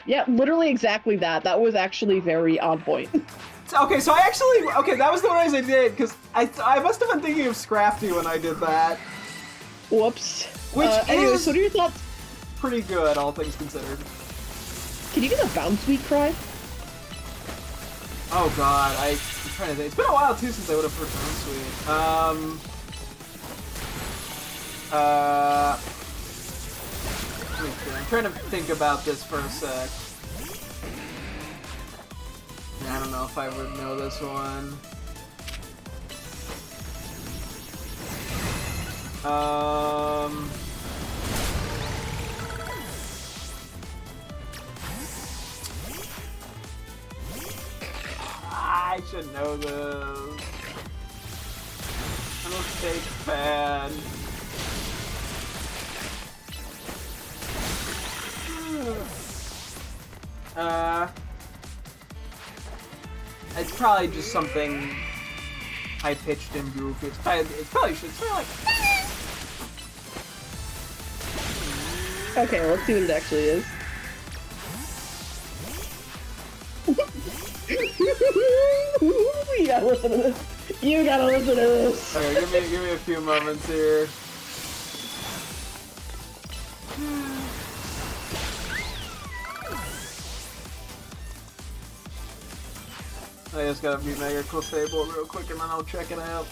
Yeah, literally exactly that. That was actually very on point. Okay, so I actually... Okay, that was the noise I did, because I must have been thinking of Scrafty when I did that. Whoops. Which anyway, is so what are your thoughts? Pretty good, all things considered. Can you get a bounce weed cry? Oh god, I'm trying to think. It's been a while, too, since I would have heard Bounce Sweet. I'm trying to think about this for a sec. I don't know if I would know this one. I should know this. I'm a fake fan. It's probably just something high-pitched and goofy. It's probably like... Okay, let's see what it actually is. You gotta listen to this. You gotta listen to this. Okay, give me a few moments here. I just gotta beat Mega Clefable real quick and then I'll check it out.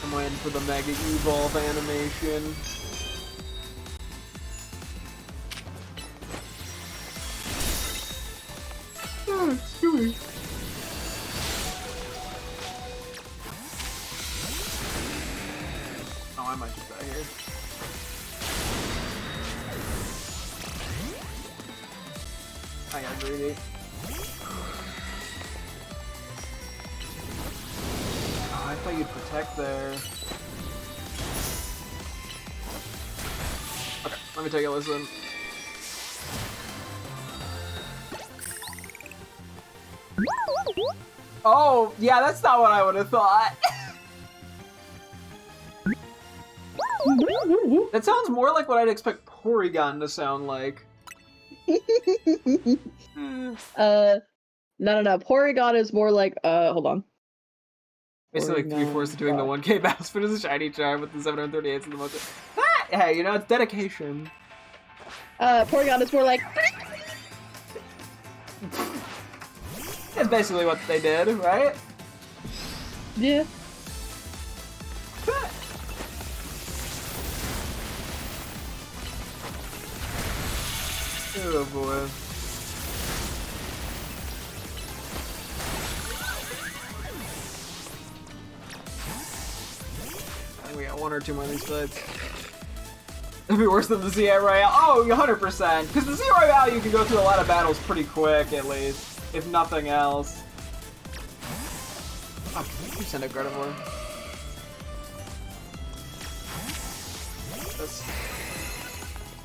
I'm waiting for the Mega Evolve animation. Oh, excuse me. Oh, I might just die here. I got greedy. Oh, I thought you'd protect there. Okay, let me take a listen. Oh, yeah, that's not what I would have thought. That sounds more like what I'd expect Porygon to sound like. No. Porygon is more like, hold on. Basically, like 3/4 doing the 1K bounce, but it's a shiny charm with the 738s in the motion. Ah, hey, you know, it's dedication. Porygon is more like... That's basically what they did, right? Yeah. Oh boy. We got one or two more of these fights. It'd be worse than the ZA Royale. Oh, 100%. Because the ZA Royale, you can go through a lot of battles pretty quick, at least. If nothing else. Oh, you send a Gardevoir.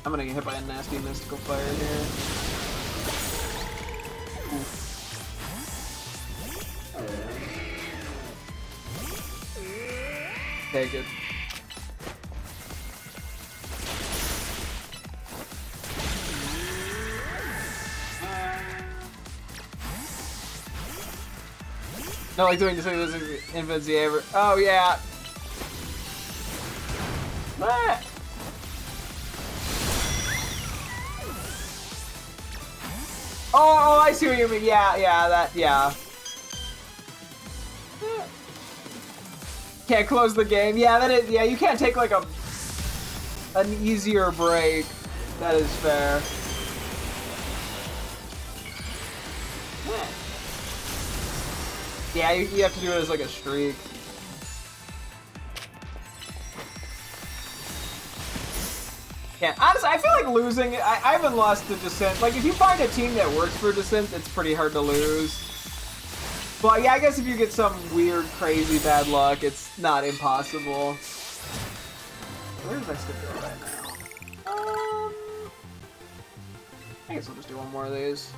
I'm gonna get hit by a nasty mystical fire here. Oof. Okay, good. Not like doing this infinite ever. Oh yeah. Ah! Oh, I see what you mean. Yeah. Can't close the game. Yeah, that is. Yeah, you can't take like an easier break. That is fair. Yeah, you have to do it as like a streak. Yeah, honestly, I feel like losing. I haven't lost to Descent. Like, if you find a team that works for Descent, it's pretty hard to lose. But yeah, I guess if you get some weird, crazy bad luck, it's not impossible. Where did I still go right now? I guess I'll just do one more of these.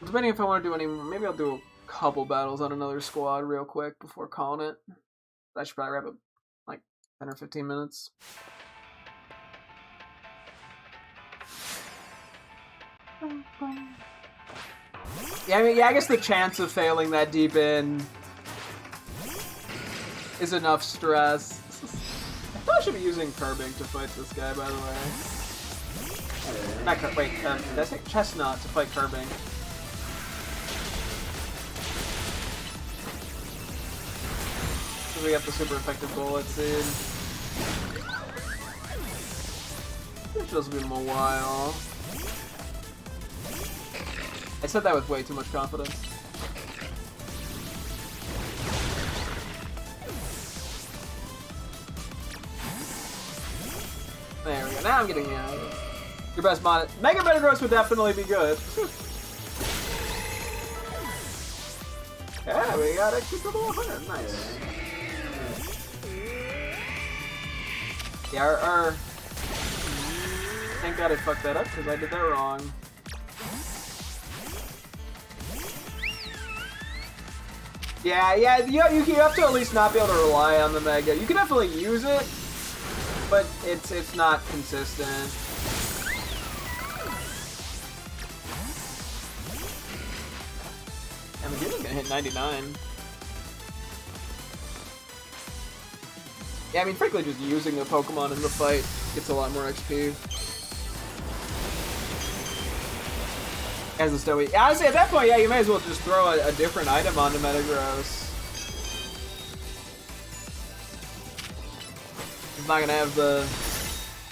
Depending if I want to do any, maybe I'll do a couple battles on another squad real quick before calling it. I should probably wrap up like 10 or 15 minutes. Yeah, I mean, yeah, I guess the chance of failing that deep in is enough stress. I thought I should be using curbing to fight this guy, by the way. Not wait, did I say chestnut to fight curbing? We got the super effective bullets, dude. It feels been a while. I said that with way too much confidence. There we go. Now I'm getting your best mod. Mega Metagross would definitely be good. Yeah, we got a cute little 100. Nice. Yeah, thank God I fucked that up because I did that wrong. Yeah, you have to at least not be able to rely on the Mega. You can definitely use it, but it's not consistent. I'm gonna hit 99. Yeah, I mean, frankly, just using a Pokemon in the fight gets a lot more XP. As a Stowy. Honestly, at that point, yeah, you may as well just throw a different item onto Metagross. He's not gonna have the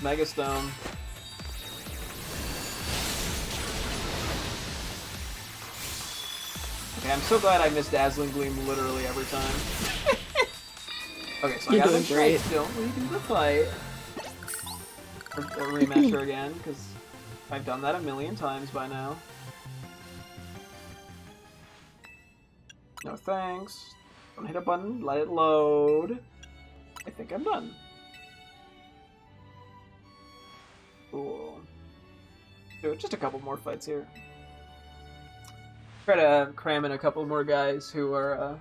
Mega Stone. Okay, I'm so glad I missed Dazzling Gleam literally every time. Okay, so You're I got doing the great. Still redo the fight. Or rematch her again, because I've done that a million times by now. No thanks. Don't hit a button, let it load. I think I'm done. Cool. Do just a couple more fights here. Try to cram in a couple more guys who are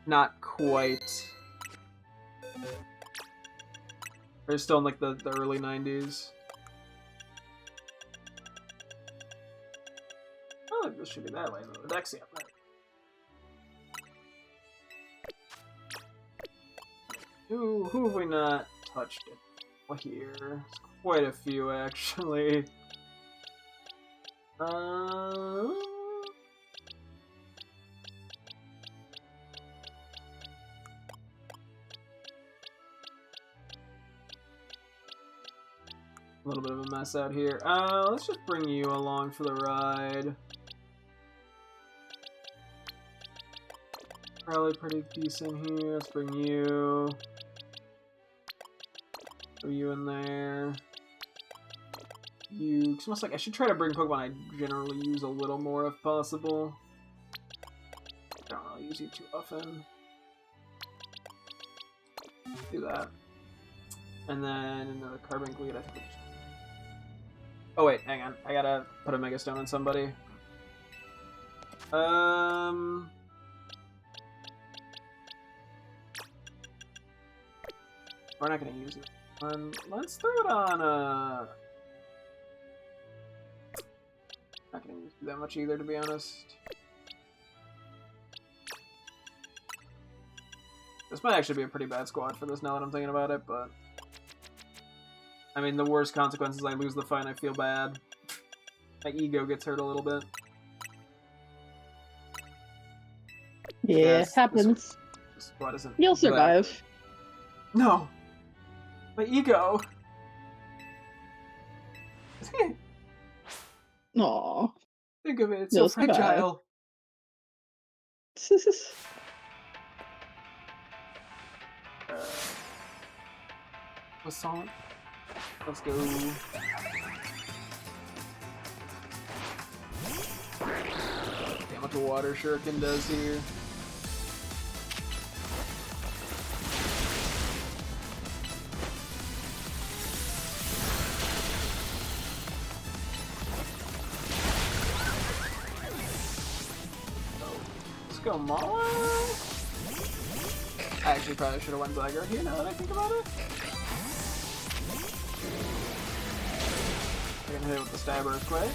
not quite. They're still in like the early 90s. I don't think this should be that way though. The Dexia, right? Who have we not touched it here? There's quite a few actually. A little bit of a mess out here. Let's just bring you along for the ride. Probably pretty decent here. Let's bring you. Throw you in there. You. It's almost like I should try to bring Pokemon I generally use a little more if possible. I don't really use you too often. Do that. And then another Carbon Gleed, I think. Oh wait, hang on. I gotta put a Mega Stone on somebody. We're not gonna use it. Let's throw it on not gonna use it that much either, to be honest. This might actually be a pretty bad squad for this now that I'm thinking about it, but... I mean, the worst consequence is I lose the fight and I feel bad. My ego gets hurt a little bit. Yeah, Yes, happens. This squad isn't... You'll survive. No! My ego! Aww. Think of it, it's You'll so fragile. Assault. Let's go. Damn what the water shuriken does here. Let's go Mala. I actually probably should have went Zygarde here now that I think about it. I can hit it with the Stab Earthquake.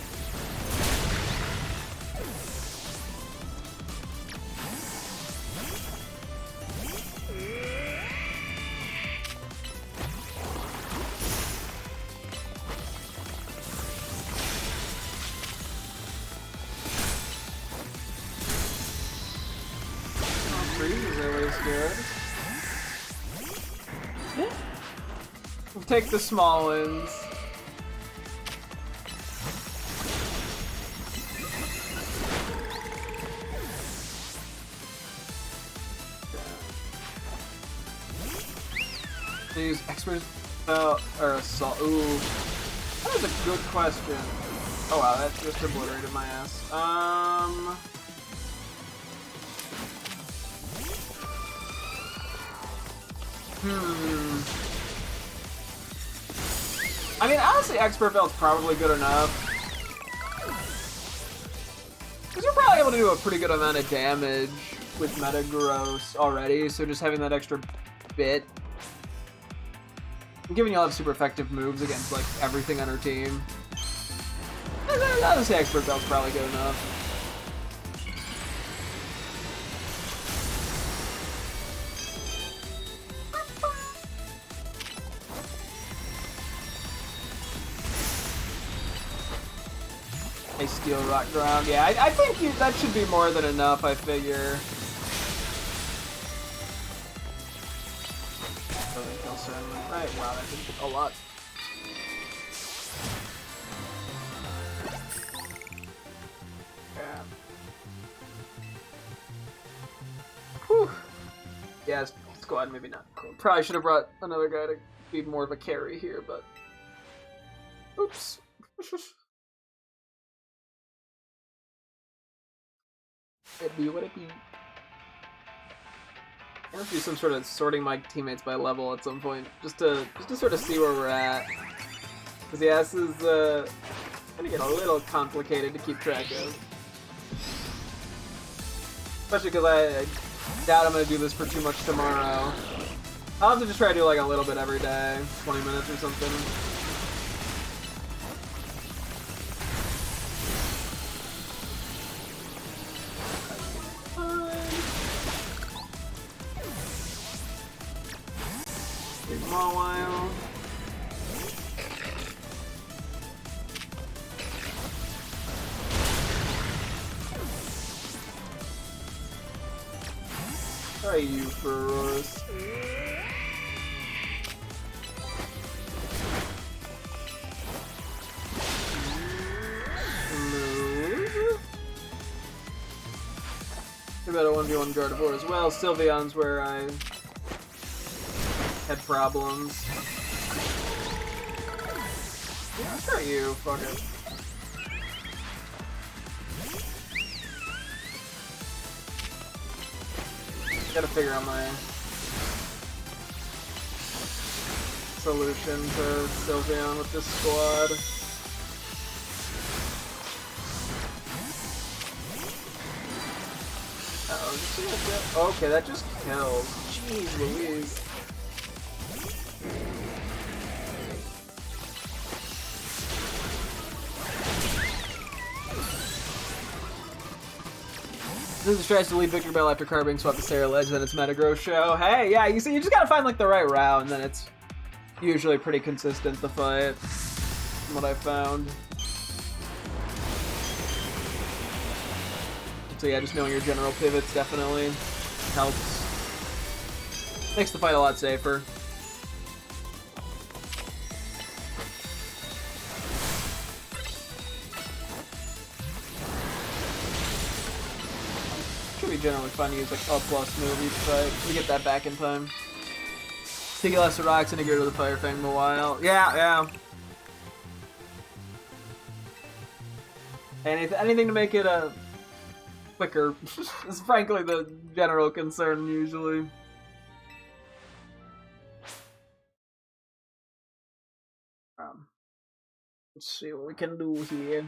Freeze is always good. We'll take the small wins. Use expert spell or assault. Ooh, that was a good question. Oh wow, that just obliterated my ass. I mean, honestly, expert belt's probably good enough. Because you're probably able to do a pretty good amount of damage with Metagross already, so just having that extra bit. Given you'll have super effective moves against like everything on her team. Honestly, expert belt's probably good enough. A steel rock ground. Yeah, I think that should be more than enough, I figure. Right, wow, that did a lot. Yeah. Whew. Yeah, squad maybe not cool. Probably should have brought another guy to be more of a carry here, but... Oops. It be what it be. I have to do some sort of sorting my teammates by level at some point, just to sort of see where we're at. Because yeah, this is gonna get a little complicated to keep track of. Especially because I doubt I'm gonna do this for too much tomorrow. I'll have to just try to do like a little bit every day, 20 minutes or something. Take them all a while. Try you first. Move. I bet a 1v1 Gardevoir as well. Sylveon's where I had problems. Yeah, I'll try you. Fuck it. Gotta figure out my solution to Sylveon with this squad. Oh, okay, that just killed. Jeez Louise. This tries to lead Victor Bell after Car being swept to Sarah Ledge, then it's Metagross show. Hey, yeah, you see, you just gotta find like the right route, and then it's usually pretty consistent, the fight, from what I've found. So yeah, just knowing your general pivots definitely helps. Makes the fight a lot safer. Should be generally fun to use like a plus move each fight to get that back in time. Take less of rocks and to get rid of the Fire Fang in a while. Yeah, yeah. Anything to make it quicker is frankly the general concern usually. Let's see what we can do here.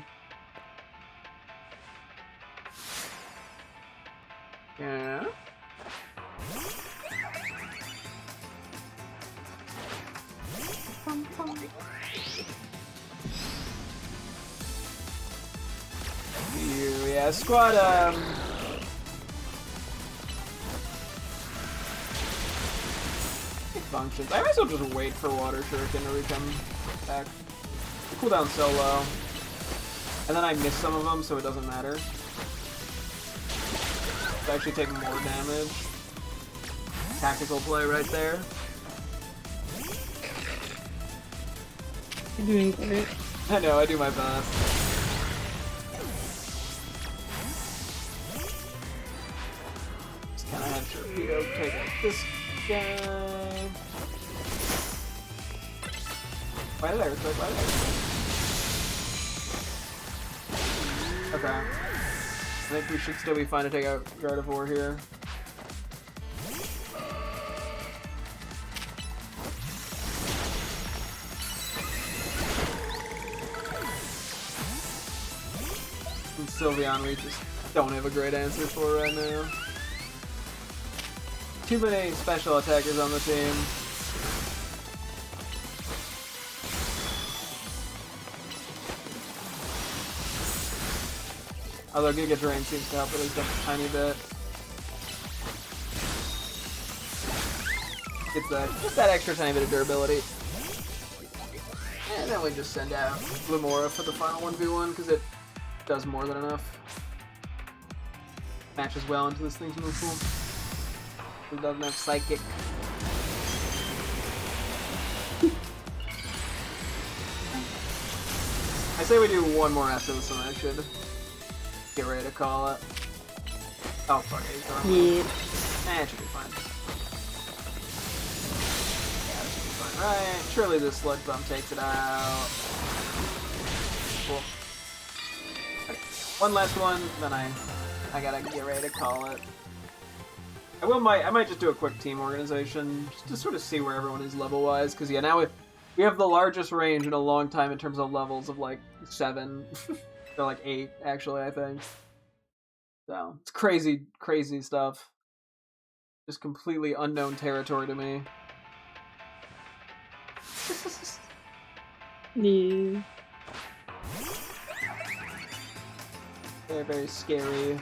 Yeah. Yeah, squad, it functions. I might as well just wait for Water Shuriken to recome back. The cooldown's so low. And then I miss some of them, so it doesn't matter. I actually take more damage. Tactical play right there. You're doing great. I know, I do my best. Just kinda have Torpedo take out this guy. Why did I earthquake? Why did I earthquake? Okay. I think we should still be fine to take out Gardevoir here. And Sylveon we just don't have a great answer for right now. Too many special attackers on the team. Although Giga Drain seems to help at least a tiny bit. It's just that extra tiny bit of durability. And then we just send out Limora for the final 1v1 because it does more than enough. Matches well into this thing's move pool. It doesn't have Psychic. I say we do one more after this one, I should get ready to call it. Oh fuck it, he's wrong. Yeah. It should be fine. Yeah, it should be fine. Right, surely this Sludge Bomb takes it out. Cool. Okay. One last one, then I gotta get ready to call it. I might just do a quick team organization, just to sort of see where everyone is level-wise, because yeah, now we have the largest range in a long time in terms of levels of like 7. Or like 8, actually, I think. So, it's crazy, crazy stuff. Just completely unknown territory to me. Yeah. Very, very scary.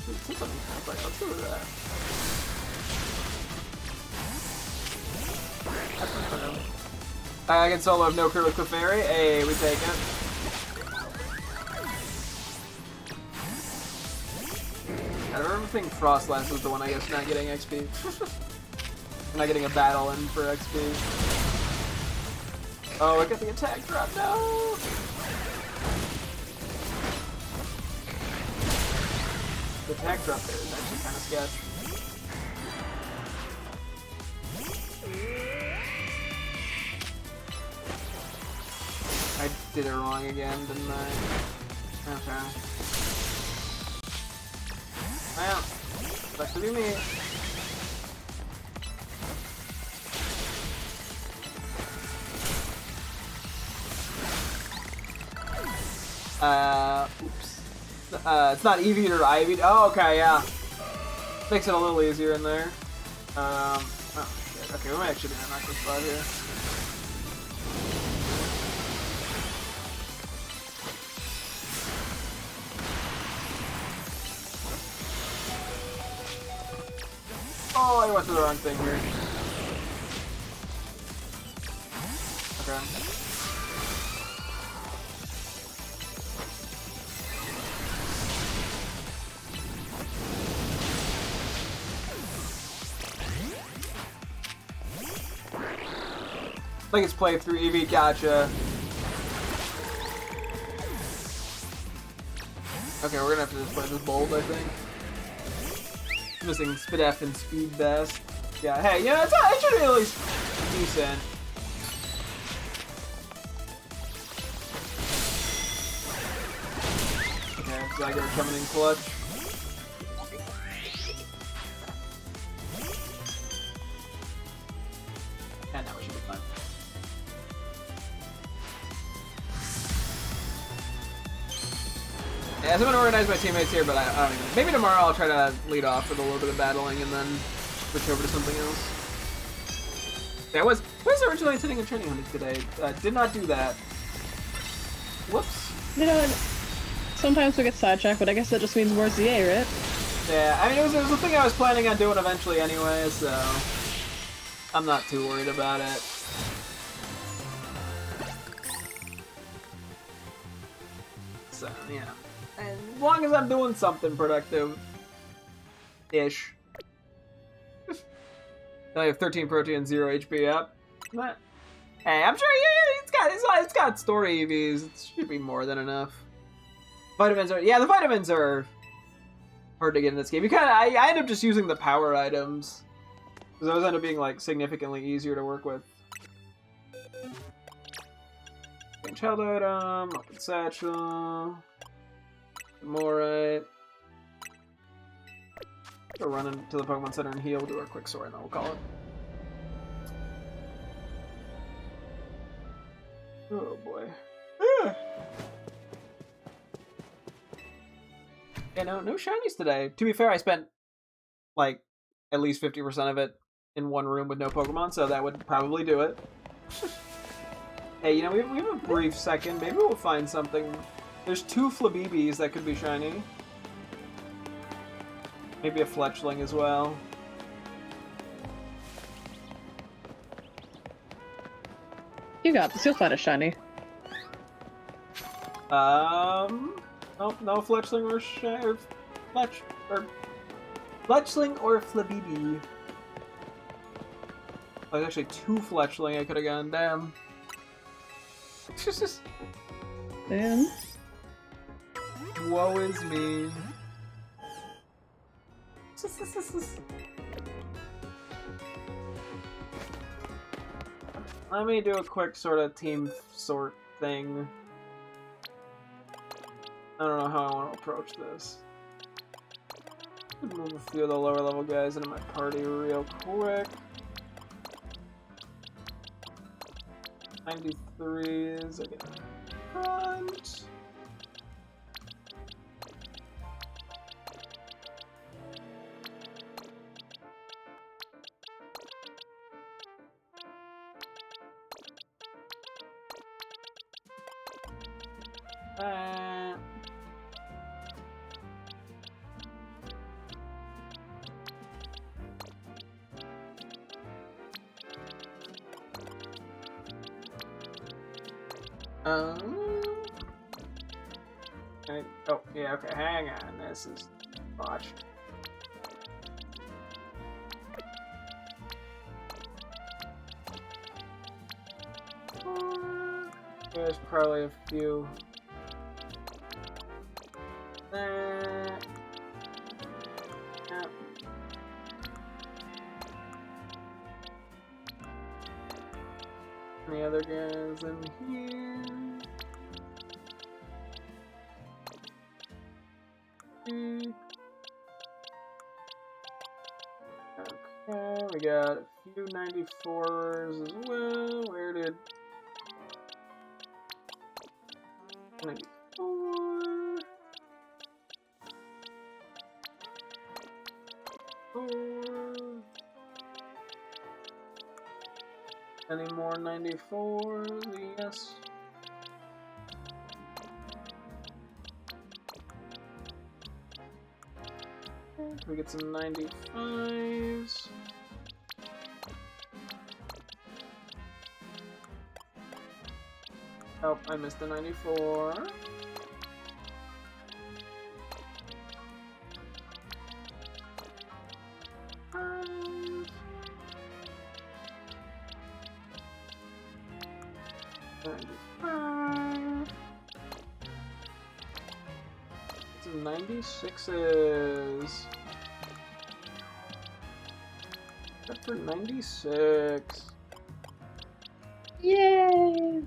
Let's go with that. I can solo have no crew with Clefairy. Hey, we take it. I remember thinking Frostlass was the one I guess not getting XP. I'm not getting a battle in for XP. Oh, I got the attack drop. No! The attack drop there is actually kind of sketch. I did it wrong again, didn't I? Okay. Well, sucks to be me. Oops. It's not Eevee or Ivy. Oh, okay, yeah. Makes it a little easier in there. Oh, shit. Okay, we might actually be in a knock this spot here. Oh, I went to the wrong thing here. Okay. Like it's playthrough Eevee, gotcha. Okay, we're gonna have to just play this bold, I think. Missing Spidef and Speed Best. Yeah, hey, you know, it should be at least decent. Okay, Zygarde coming in clutch. And now we should be fine. Yeah, so I'm gonna organize my teammates here, but I don't even. Maybe tomorrow I'll try to lead off with a little bit of battling and then switch over to something else. Yeah, I was originally sitting and training hunting today. Did not do that. Whoops. You know, sometimes we get sidetracked, but I guess that just means more ZA, right? Yeah, I mean, it was the thing I was planning on doing eventually anyway, so I'm not too worried about it. So, yeah. And as long as I'm doing something productive-ish. I have 13 protein and 0 HP, yep. But, hey, I'm sure it's got story EVs. It should be more than enough. Vitamins are, yeah, the vitamins are hard to get in this game. I end up just using the power items. Because those end up being, like, significantly easier to work with. Child item, open satchel. Morite. Go run into the Pokemon Center and heal, do our quick sword, and then we'll call it. Oh boy. Yeah, no shinies today. To be fair, I spent like at least 50% of it in one room with no Pokemon, so that would probably do it. Hey, you know, we have a brief second. Maybe we'll find something. There's 2 Flabébis that could be shiny. Maybe a Fletchling as well. You got this. You'll find a shiny. Nope, no Fletchling or Fletchling or Flabébie. Oh, there's actually 2 Fletchling I could have gotten. Damn. Damn. Woe is me. Let me do a quick sort of team sort thing. I don't know how I want to approach this. Move a few of the lower level guys into my party real quick. 93s again. Front. Oh, yeah, okay, hang on. This is botched. There's probably a few. Yeah. Any other guys in here? Okay, we got a few 94s as well. Where did 94? 4. Any more 94s? Yes. We get some 95s. Oh, I missed the 94. Some 96s. Except for 96. Yay!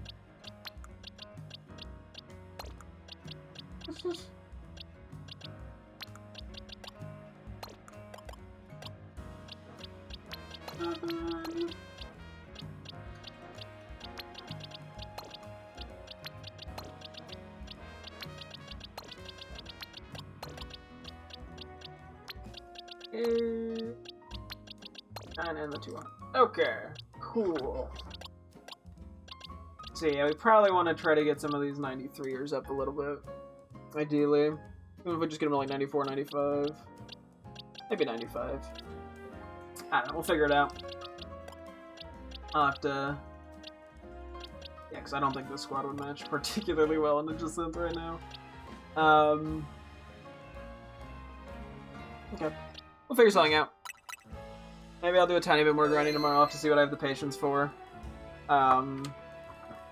And the 200. Okay, cool. So yeah, we probably want to try to get some of these 93ers up a little bit. Ideally. Even if we just get them to like 94, 95. Maybe 95. I don't know, we'll figure it out. I'll have to... Yeah, because I don't think this squad would match particularly well in the Jacinth right now. Okay. We'll figure something out. Maybe I'll do a tiny bit more grinding tomorrow. I'll have to see what I have the patience for. And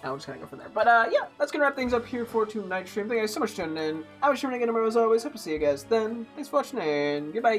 we'll just kind of go from there. But yeah, that's going to wrap things up here for tonight's stream. Thank you guys so much for tuning in. I'll be streaming again tomorrow as always. Hope to see you guys then. Thanks for watching and goodbye.